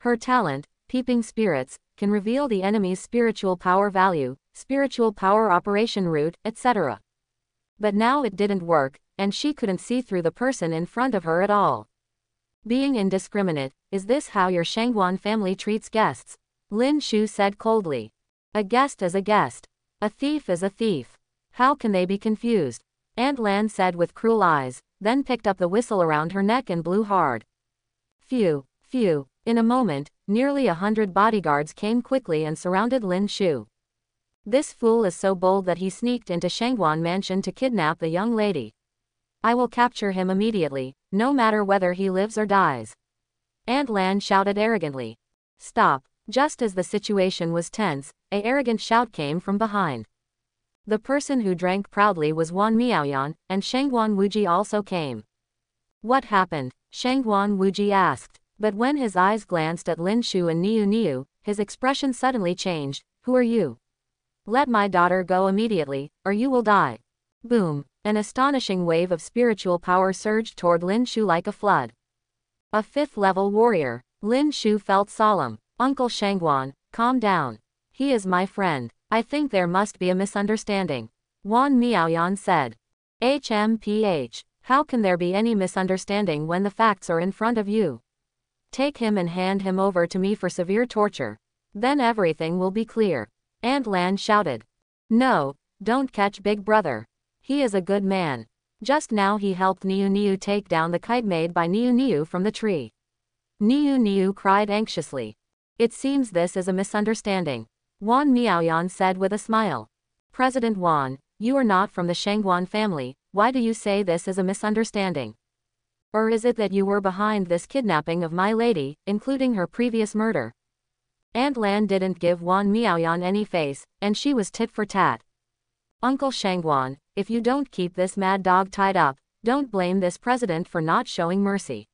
Her talent, Peeping Spirits, can reveal the enemy's spiritual power value, spiritual power operation route, etc. But now it didn't work, and she couldn't see through the person in front of her at all. Being indiscriminate, is this how your Shangguan family treats guests? Lin Shu said coldly. A guest is a guest. A thief is a thief. How can they be confused? Aunt Lan said with cruel eyes, then picked up the whistle around her neck and blew hard. Phew, phew. In a moment, nearly 100 bodyguards came quickly and surrounded Lin Shu. This fool is so bold that he sneaked into Shangguan Mansion to kidnap the young lady. I will capture him immediately, no matter whether he lives or dies. Aunt Lan shouted arrogantly. Stop. Just as the situation was tense, an arrogant shout came from behind. The person who drank proudly was Wan Miaoyan, and Shangguan Wuji also came. What happened? Shangguan Wuji asked. But when his eyes glanced at Lin Shu and Niu, his expression suddenly changed. Who are you? Let my daughter go immediately, or you will die. Boom! An astonishing wave of spiritual power surged toward Lin Shu like a flood. A 5th-level warrior. Lin Shu felt solemn. Uncle Shangguan, calm down. He is my friend. I think there must be a misunderstanding. Wan Miaoyan said. HMPH. How can there be any misunderstanding when the facts are in front of you? Take him and hand him over to me for severe torture. Then everything will be clear. Aunt Lan shouted. No, don't catch Big Brother. He is a good man. Just now he helped Niu take down the kite made by Niu from the tree. Niu cried anxiously. It seems this is a misunderstanding. Wan Miaoyan said with a smile. President Wan, you are not from the Shangguan family, why do you say this is a misunderstanding? Or is it that you were behind this kidnapping of my lady, including her previous murder? Aunt Lan didn't give Wan Miaoyan any face, and she was tit for tat. Uncle Shangguan, if you don't keep this mad dog tied up, don't blame this president for not showing mercy.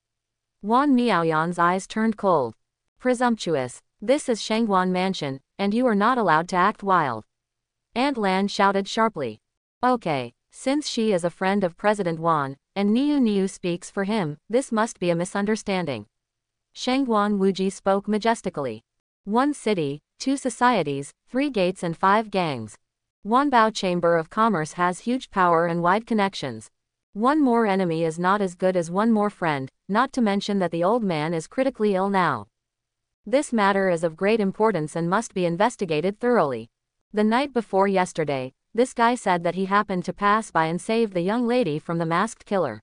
Wan Miaoyan's eyes turned cold. Presumptuous. This is Shangguan Mansion, and you are not allowed to act wild. Aunt Lan shouted sharply. Okay, since she is a friend of President Wan, and Niu speaks for him, this must be a misunderstanding. Shangguan Wuji spoke majestically. 1 city, 2 societies, 3 gates and 5 gangs. Wanbao Chamber of Commerce has huge power and wide connections. One more enemy is not as good as one more friend, not to mention that the old man is critically ill now. This matter is of great importance and must be investigated thoroughly. The night before yesterday, this guy said that he happened to pass by and saved the young lady from the masked killer.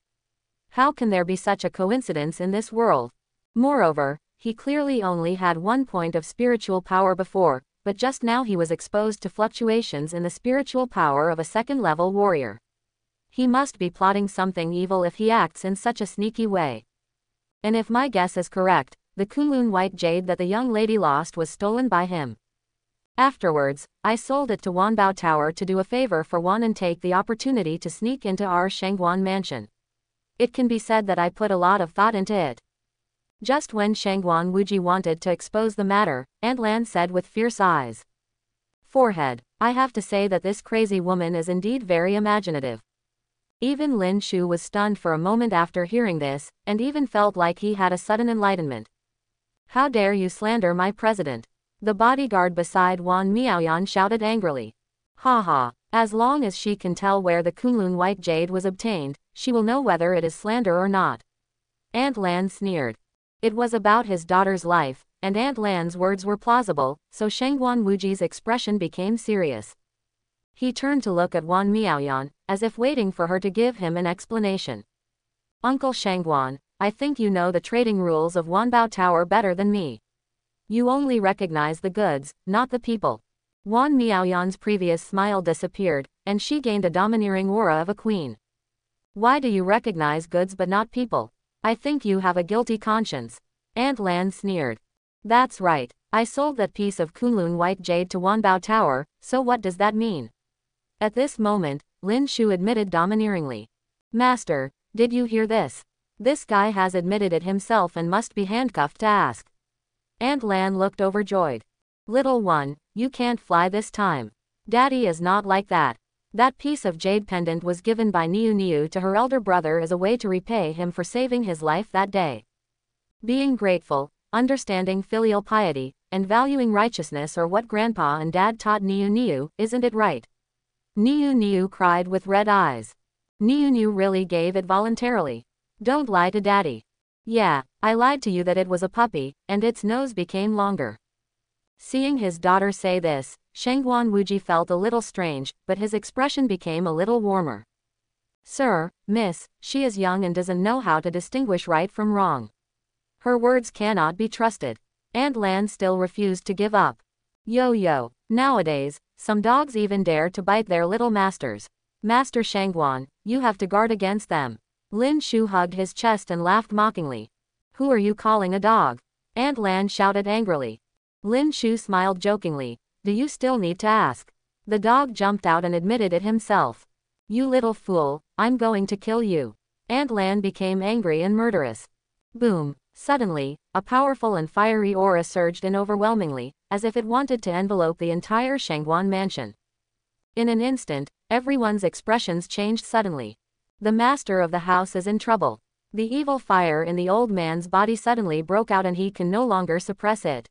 How can there be such a coincidence in this world? Moreover, he clearly only had 1 point of spiritual power before, but just now he was exposed to fluctuations in the spiritual power of a second-level warrior. He must be plotting something evil if he acts in such a sneaky way. And if my guess is correct, the Kunlun white jade that the young lady lost was stolen by him. Afterwards, I sold it to Wanbao Tower to do a favor for Wan and take the opportunity to sneak into our Shangguan mansion. It can be said that I put a lot of thought into it. Just when Shangguan Wuji wanted to expose the matter, Aunt Lan said with fierce eyes. Forehead, I have to say that this crazy woman is indeed very imaginative. Even Lin Shu was stunned for a moment after hearing this, and even felt like he had a sudden enlightenment. How dare you slander my president? The bodyguard beside Wan Miaoyan shouted angrily. Ha ha, as long as she can tell where the Kunlun white jade was obtained, she will know whether it is slander or not. Aunt Lan sneered. It was about his daughter's life, and Aunt Lan's words were plausible, so Shangguan Wuji's expression became serious. He turned to look at Wan Miaoyan, as if waiting for her to give him an explanation. Uncle Shangguan, I think you know the trading rules of Wanbao Tower better than me. You only recognize the goods, not the people. Wan Miaoyan's previous smile disappeared, and she gained a domineering aura of a queen. Why do you recognize goods but not people? I think you have a guilty conscience. Aunt Lan sneered. That's right, I sold that piece of Kunlun white jade to Wanbao Tower, so what does that mean? At this moment, Lin Shu admitted domineeringly. Master, did you hear this? This guy has admitted it himself and must be handcuffed to ask. Aunt Lan looked overjoyed. Little one, you can't fly this time. Daddy is not like that. That piece of jade pendant was given by Niu Niu to her elder brother as a way to repay him for saving his life that day. Being grateful, understanding filial piety, and valuing righteousness are what Grandpa and Dad taught Niu Niu, isn't it right? Niu Niu cried with red eyes. Niu Niu really gave it voluntarily. Don't lie to Daddy. Yeah, I lied to you that it was a puppy, and its nose became longer. Seeing his daughter say this, Shangguan Wuji felt a little strange, but his expression became a little warmer. Sir, miss, she is young and doesn't know how to distinguish right from wrong. Her words cannot be trusted. Aunt Lan still refused to give up. Yo, nowadays, some dogs even dare to bite their little masters. Master Shangguan, you have to guard against them. Lin Shu hugged his chest and laughed mockingly. Who are you calling a dog? Aunt Lan shouted angrily. Lin Shu smiled jokingly. Do you still need to ask? The dog jumped out and admitted it himself. You little fool, I'm going to kill you. Aunt Lan became angry and murderous. Boom. Suddenly, a powerful and fiery aura surged in overwhelmingly, as if it wanted to envelope the entire Shangguan mansion. In an instant, everyone's expressions changed suddenly. The master of the house is in trouble. The evil fire in the old man's body suddenly broke out and he can no longer suppress it.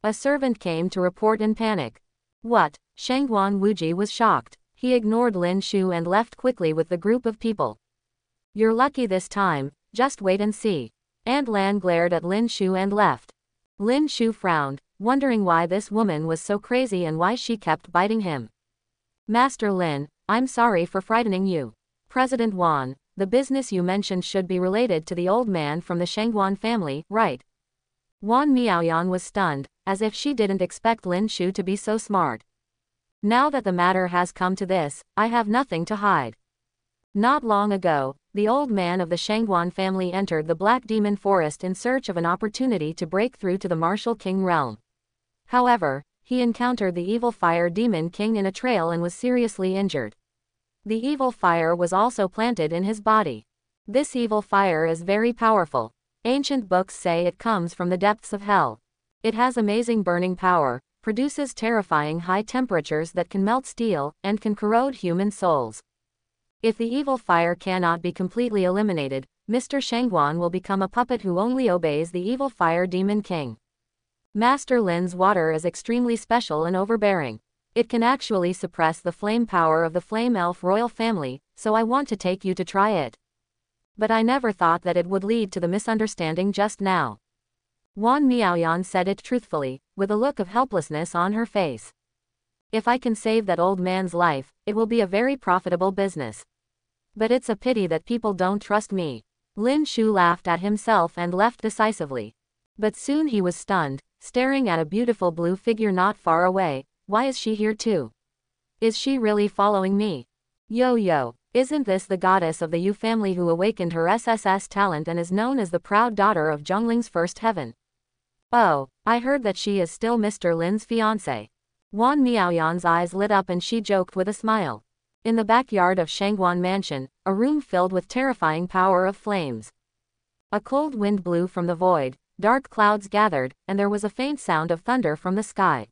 A servant came to report in panic. What? Shangguan Wuji was shocked. He ignored Lin Shu and left quickly with the group of people. You're lucky this time, just wait and see. Aunt Lan glared at Lin Shu and left. Lin Shu frowned, wondering why this woman was so crazy and why she kept biting him. Master Lin, I'm sorry for frightening you. President Wan, the business you mentioned should be related to the old man from the Shangguan family, right? Wan Miaoyan was stunned, as if she didn't expect Lin Shu to be so smart. Now that the matter has come to this, I have nothing to hide. Not long ago, the old man of the Shangguan family entered the Black Demon Forest in search of an opportunity to break through to the Martial King realm. However, he encountered the evil fire demon king in a trail and was seriously injured. The evil fire was also planted in his body. This evil fire is very powerful. Ancient books say it comes from the depths of hell. It has amazing burning power, produces terrifying high temperatures that can melt steel, and can corrode human souls. If the evil fire cannot be completely eliminated, Mr. Shangguan will become a puppet who only obeys the evil fire demon king. Master Lin's water is extremely special and overbearing. It can actually suppress the flame power of the flame elf royal family, so I want to take you to try it. But I never thought that it would lead to the misunderstanding just now. Wan Miaoyan said it truthfully, with a look of helplessness on her face. If I can save that old man's life, it will be a very profitable business. But it's a pity that people don't trust me. Lin Shu laughed at himself and left decisively. But soon he was stunned, staring at a beautiful blue figure not far away. Why is she here too? Is she really following me? Yo, isn't this the goddess of the Yu family who awakened her SSS talent and is known as the proud daughter of Zhongling's first heaven? Oh, I heard that she is still Mr. Lin's fiancé. Wan Miaoyan's eyes lit up and she joked with a smile. In the backyard of Shangguan Mansion, a room filled with terrifying power of flames. A cold wind blew from the void, dark clouds gathered, and there was a faint sound of thunder from the sky.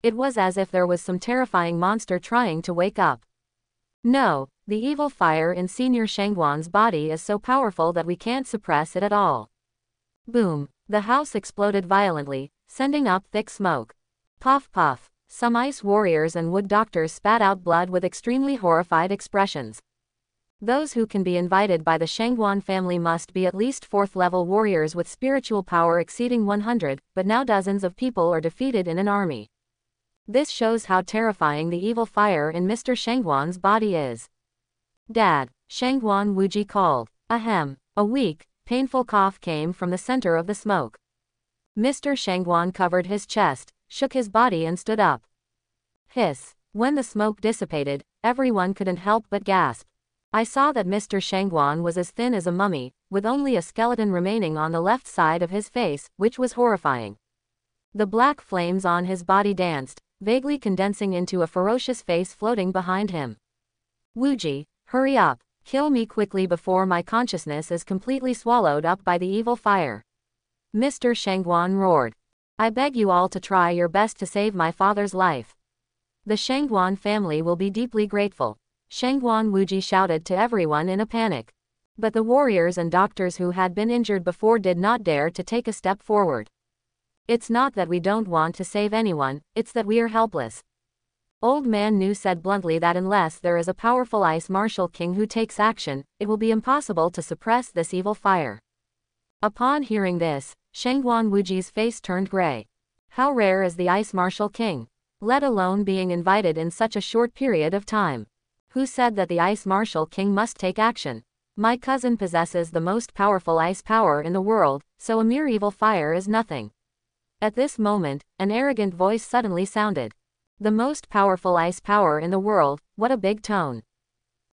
It was as if there was some terrifying monster trying to wake up. No, the evil fire in Senior Shangguan's body is so powerful that we can't suppress it at all. Boom, the house exploded violently, sending up thick smoke. Puff puff, some ice warriors and wood doctors spat out blood with extremely horrified expressions. Those who can be invited by the Shangguan family must be at least 4th level warriors with spiritual power exceeding 100, but now dozens of people are defeated in an army. This shows how terrifying the evil fire in Mr. Shangguan's body is. Dad, Shangguan Wuji called. Ahem, a weak, painful cough came from the center of the smoke. Mr. Shangguan covered his chest, shook his body and stood up. Hiss. When the smoke dissipated, everyone couldn't help but gasp. I saw that Mr. Shangguan was as thin as a mummy, with only a skeleton remaining on the left side of his face, which was horrifying. The black flames on his body danced, vaguely condensing into a ferocious face floating behind him. Wuji, hurry up, kill me quickly before my consciousness is completely swallowed up by the evil fire. Mr. Shangguan roared. I beg you all to try your best to save my father's life. The Shangguan family will be deeply grateful. Shangguan Wuji shouted to everyone in a panic. But the warriors and doctors who had been injured before did not dare to take a step forward. It's not that we don't want to save anyone, it's that we are helpless. Old Man Nu said bluntly that unless there is a powerful ice martial king who takes action, it will be impossible to suppress this evil fire. Upon hearing this, Shangguan Wuji's face turned gray. How rare is the ice martial king, let alone being invited in such a short period of time. Who said that the ice martial king must take action? My cousin possesses the most powerful ice power in the world, so a mere evil fire is nothing. At this moment, an arrogant voice suddenly sounded. The most powerful ice power in the world, what a big tone.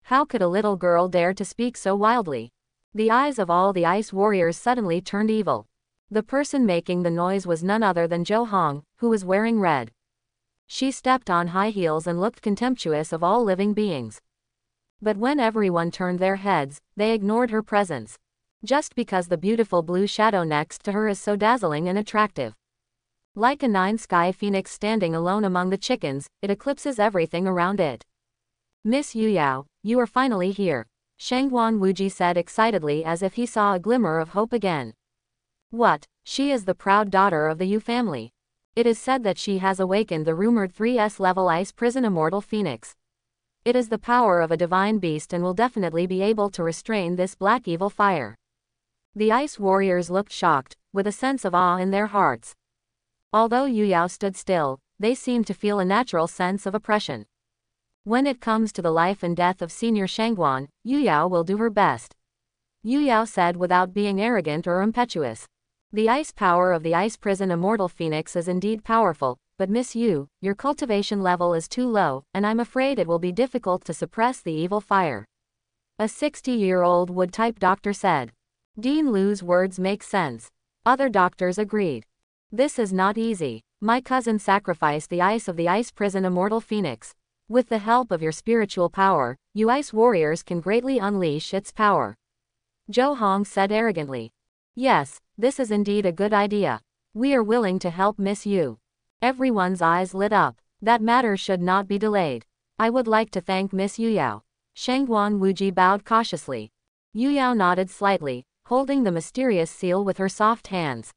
How could a little girl dare to speak so wildly? The eyes of all the ice warriors suddenly turned evil. The person making the noise was none other than Zhou Hong, who was wearing red. She stepped on high heels and looked contemptuous of all living beings. But when everyone turned their heads, they ignored her presence. Just because the beautiful blue shadow next to her is so dazzling and attractive. Like a nine-sky phoenix standing alone among the chickens, it eclipses everything around it. Miss Yu Yao, you are finally here, Shangguan Wuji said excitedly as if he saw a glimmer of hope again. What? She is the proud daughter of the Yu family. It is said that she has awakened the rumored 3S level ice prison immortal phoenix. It is the power of a divine beast and will definitely be able to restrain this black evil fire. The ice warriors looked shocked, with a sense of awe in their hearts. Although Yu Yao stood still, they seemed to feel a natural sense of oppression. When it comes to the life and death of Senior Shangguan, Yu Yao will do her best. Yu Yao said without being arrogant or impetuous. The ice power of the ice prison immortal phoenix is indeed powerful, but Miss Yu, your cultivation level is too low, and I'm afraid it will be difficult to suppress the evil fire. A 60-year-old wood-type doctor said. Dean Lu's words make sense. Other doctors agreed. This is not easy. My cousin sacrificed the ice of the ice prison immortal phoenix. With the help of your spiritual power, you ice warriors can greatly unleash its power. Zhou Hong said arrogantly. Yes, this is indeed a good idea. We are willing to help Miss Yu. Everyone's eyes lit up. That matter should not be delayed. I would like to thank Miss Yu Yao. Shangguan Wuji bowed cautiously. Yu Yao nodded slightly, holding the mysterious seal with her soft hands.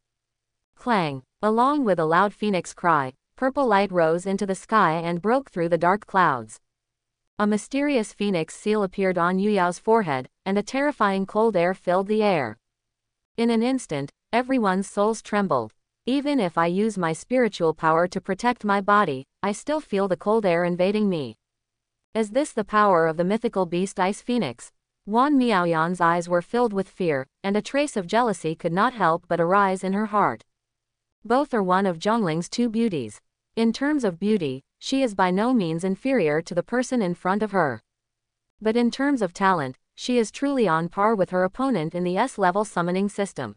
Clang! Along with a loud phoenix cry, purple light rose into the sky and broke through the dark clouds. A mysterious phoenix seal appeared on Yu Yao's forehead, and a terrifying cold air filled the air. In an instant, everyone's souls trembled. Even if I use my spiritual power to protect my body, I still feel the cold air invading me. Is this the power of the mythical beast Ice Phoenix? Wan Miaoyan's eyes were filled with fear, and a trace of jealousy could not help but arise in her heart. Both are one of Zhongling's two beauties. In terms of beauty, she is by no means inferior to the person in front of her. But in terms of talent, she is truly on par with her opponent in the S-level summoning system.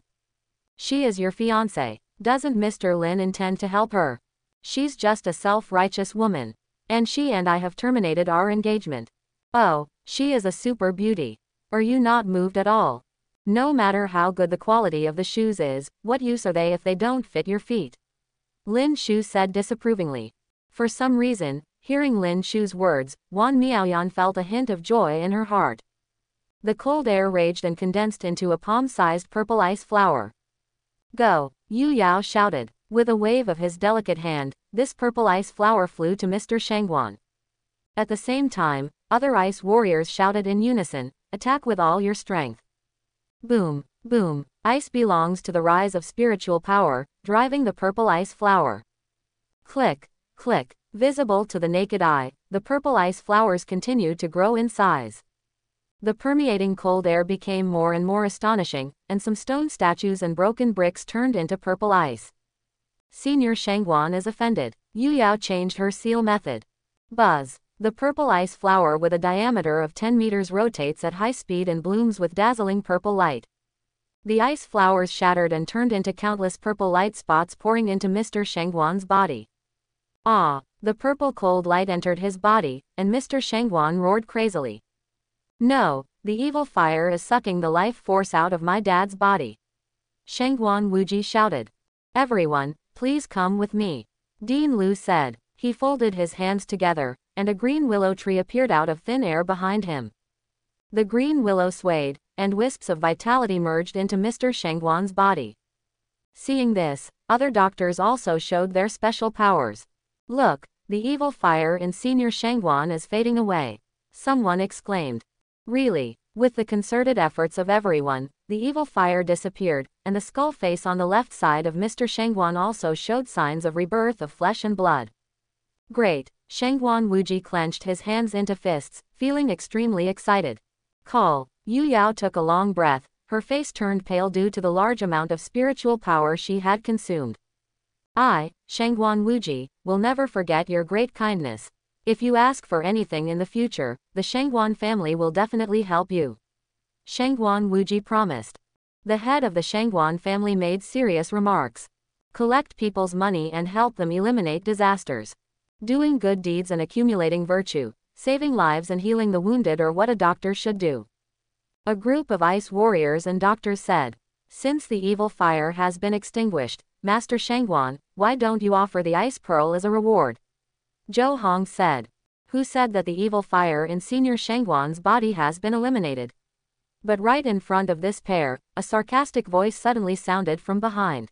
She is your fiancé. Doesn't Mr. Lin intend to help her? She's just a self-righteous woman. And she and I have terminated our engagement. Oh, she is a super beauty. Are you not moved at all? No matter how good the quality of the shoes is, what use are they if they don't fit your feet? Lin Shu said disapprovingly. For some reason, hearing Lin Shu's words, Wan Miaoyan felt a hint of joy in her heart. The cold air raged and condensed into a palm-sized purple ice flower. Go, Yu Yao shouted. With a wave of his delicate hand, this purple ice flower flew to Mr. Shangguan. At the same time, other ice warriors shouted in unison, attack with all your strength. Boom, boom, ice belongs to the rise of spiritual power, driving the purple ice flower. Click, click, visible to the naked eye, the purple ice flowers continued to grow in size. The permeating cold air became more and more astonishing, and some stone statues and broken bricks turned into purple ice. Senior Shangguan is offended. Yu Yao changed her seal method. Buzz. The purple ice flower with a diameter of 10 meters rotates at high speed and blooms with dazzling purple light. The ice flowers shattered and turned into countless purple light spots pouring into Mr. Shangguan's body. Ah! The purple cold light entered his body, and Mr. Shangguan roared crazily. No, the evil fire is sucking the life force out of my dad's body. Shangguan Wuji shouted. Everyone, please come with me. Dean Lu said. He folded his hands together, and a green willow tree appeared out of thin air behind him. The green willow swayed, and wisps of vitality merged into Mr. Shangguan's body. Seeing this, other doctors also showed their special powers. Look, the evil fire in Senior Shangguan is fading away. Someone exclaimed. Really? With the concerted efforts of everyone, the evil fire disappeared, and the skull face on the left side of Mr. Shangguan also showed signs of rebirth of flesh and blood. Great! Shangguan Wuji clenched his hands into fists, feeling extremely excited. Call! Yu Yao took a long breath, her face turned pale due to the large amount of spiritual power she had consumed. I, Shangguan Wuji, will never forget your great kindness. If you ask for anything in the future, the Shangguan family will definitely help you. Shangguan Wuji promised. The head of the Shangguan family made serious remarks. Collect people's money and help them eliminate disasters. Doing good deeds and accumulating virtue, saving lives and healing the wounded are what a doctor should do. A group of ice warriors and doctors said. Since the evil fire has been extinguished, Master Shangguan, why don't you offer the ice pearl as a reward? Zhou Hong said. Who said that the evil fire in Senior Shangguan's body has been eliminated? But right in front of this pair, a sarcastic voice suddenly sounded from behind.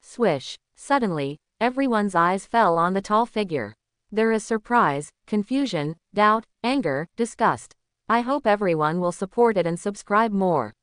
Swish! Suddenly, everyone's eyes fell on the tall figure. There is surprise, confusion, doubt, anger, disgust. I hope everyone will support it and subscribe more.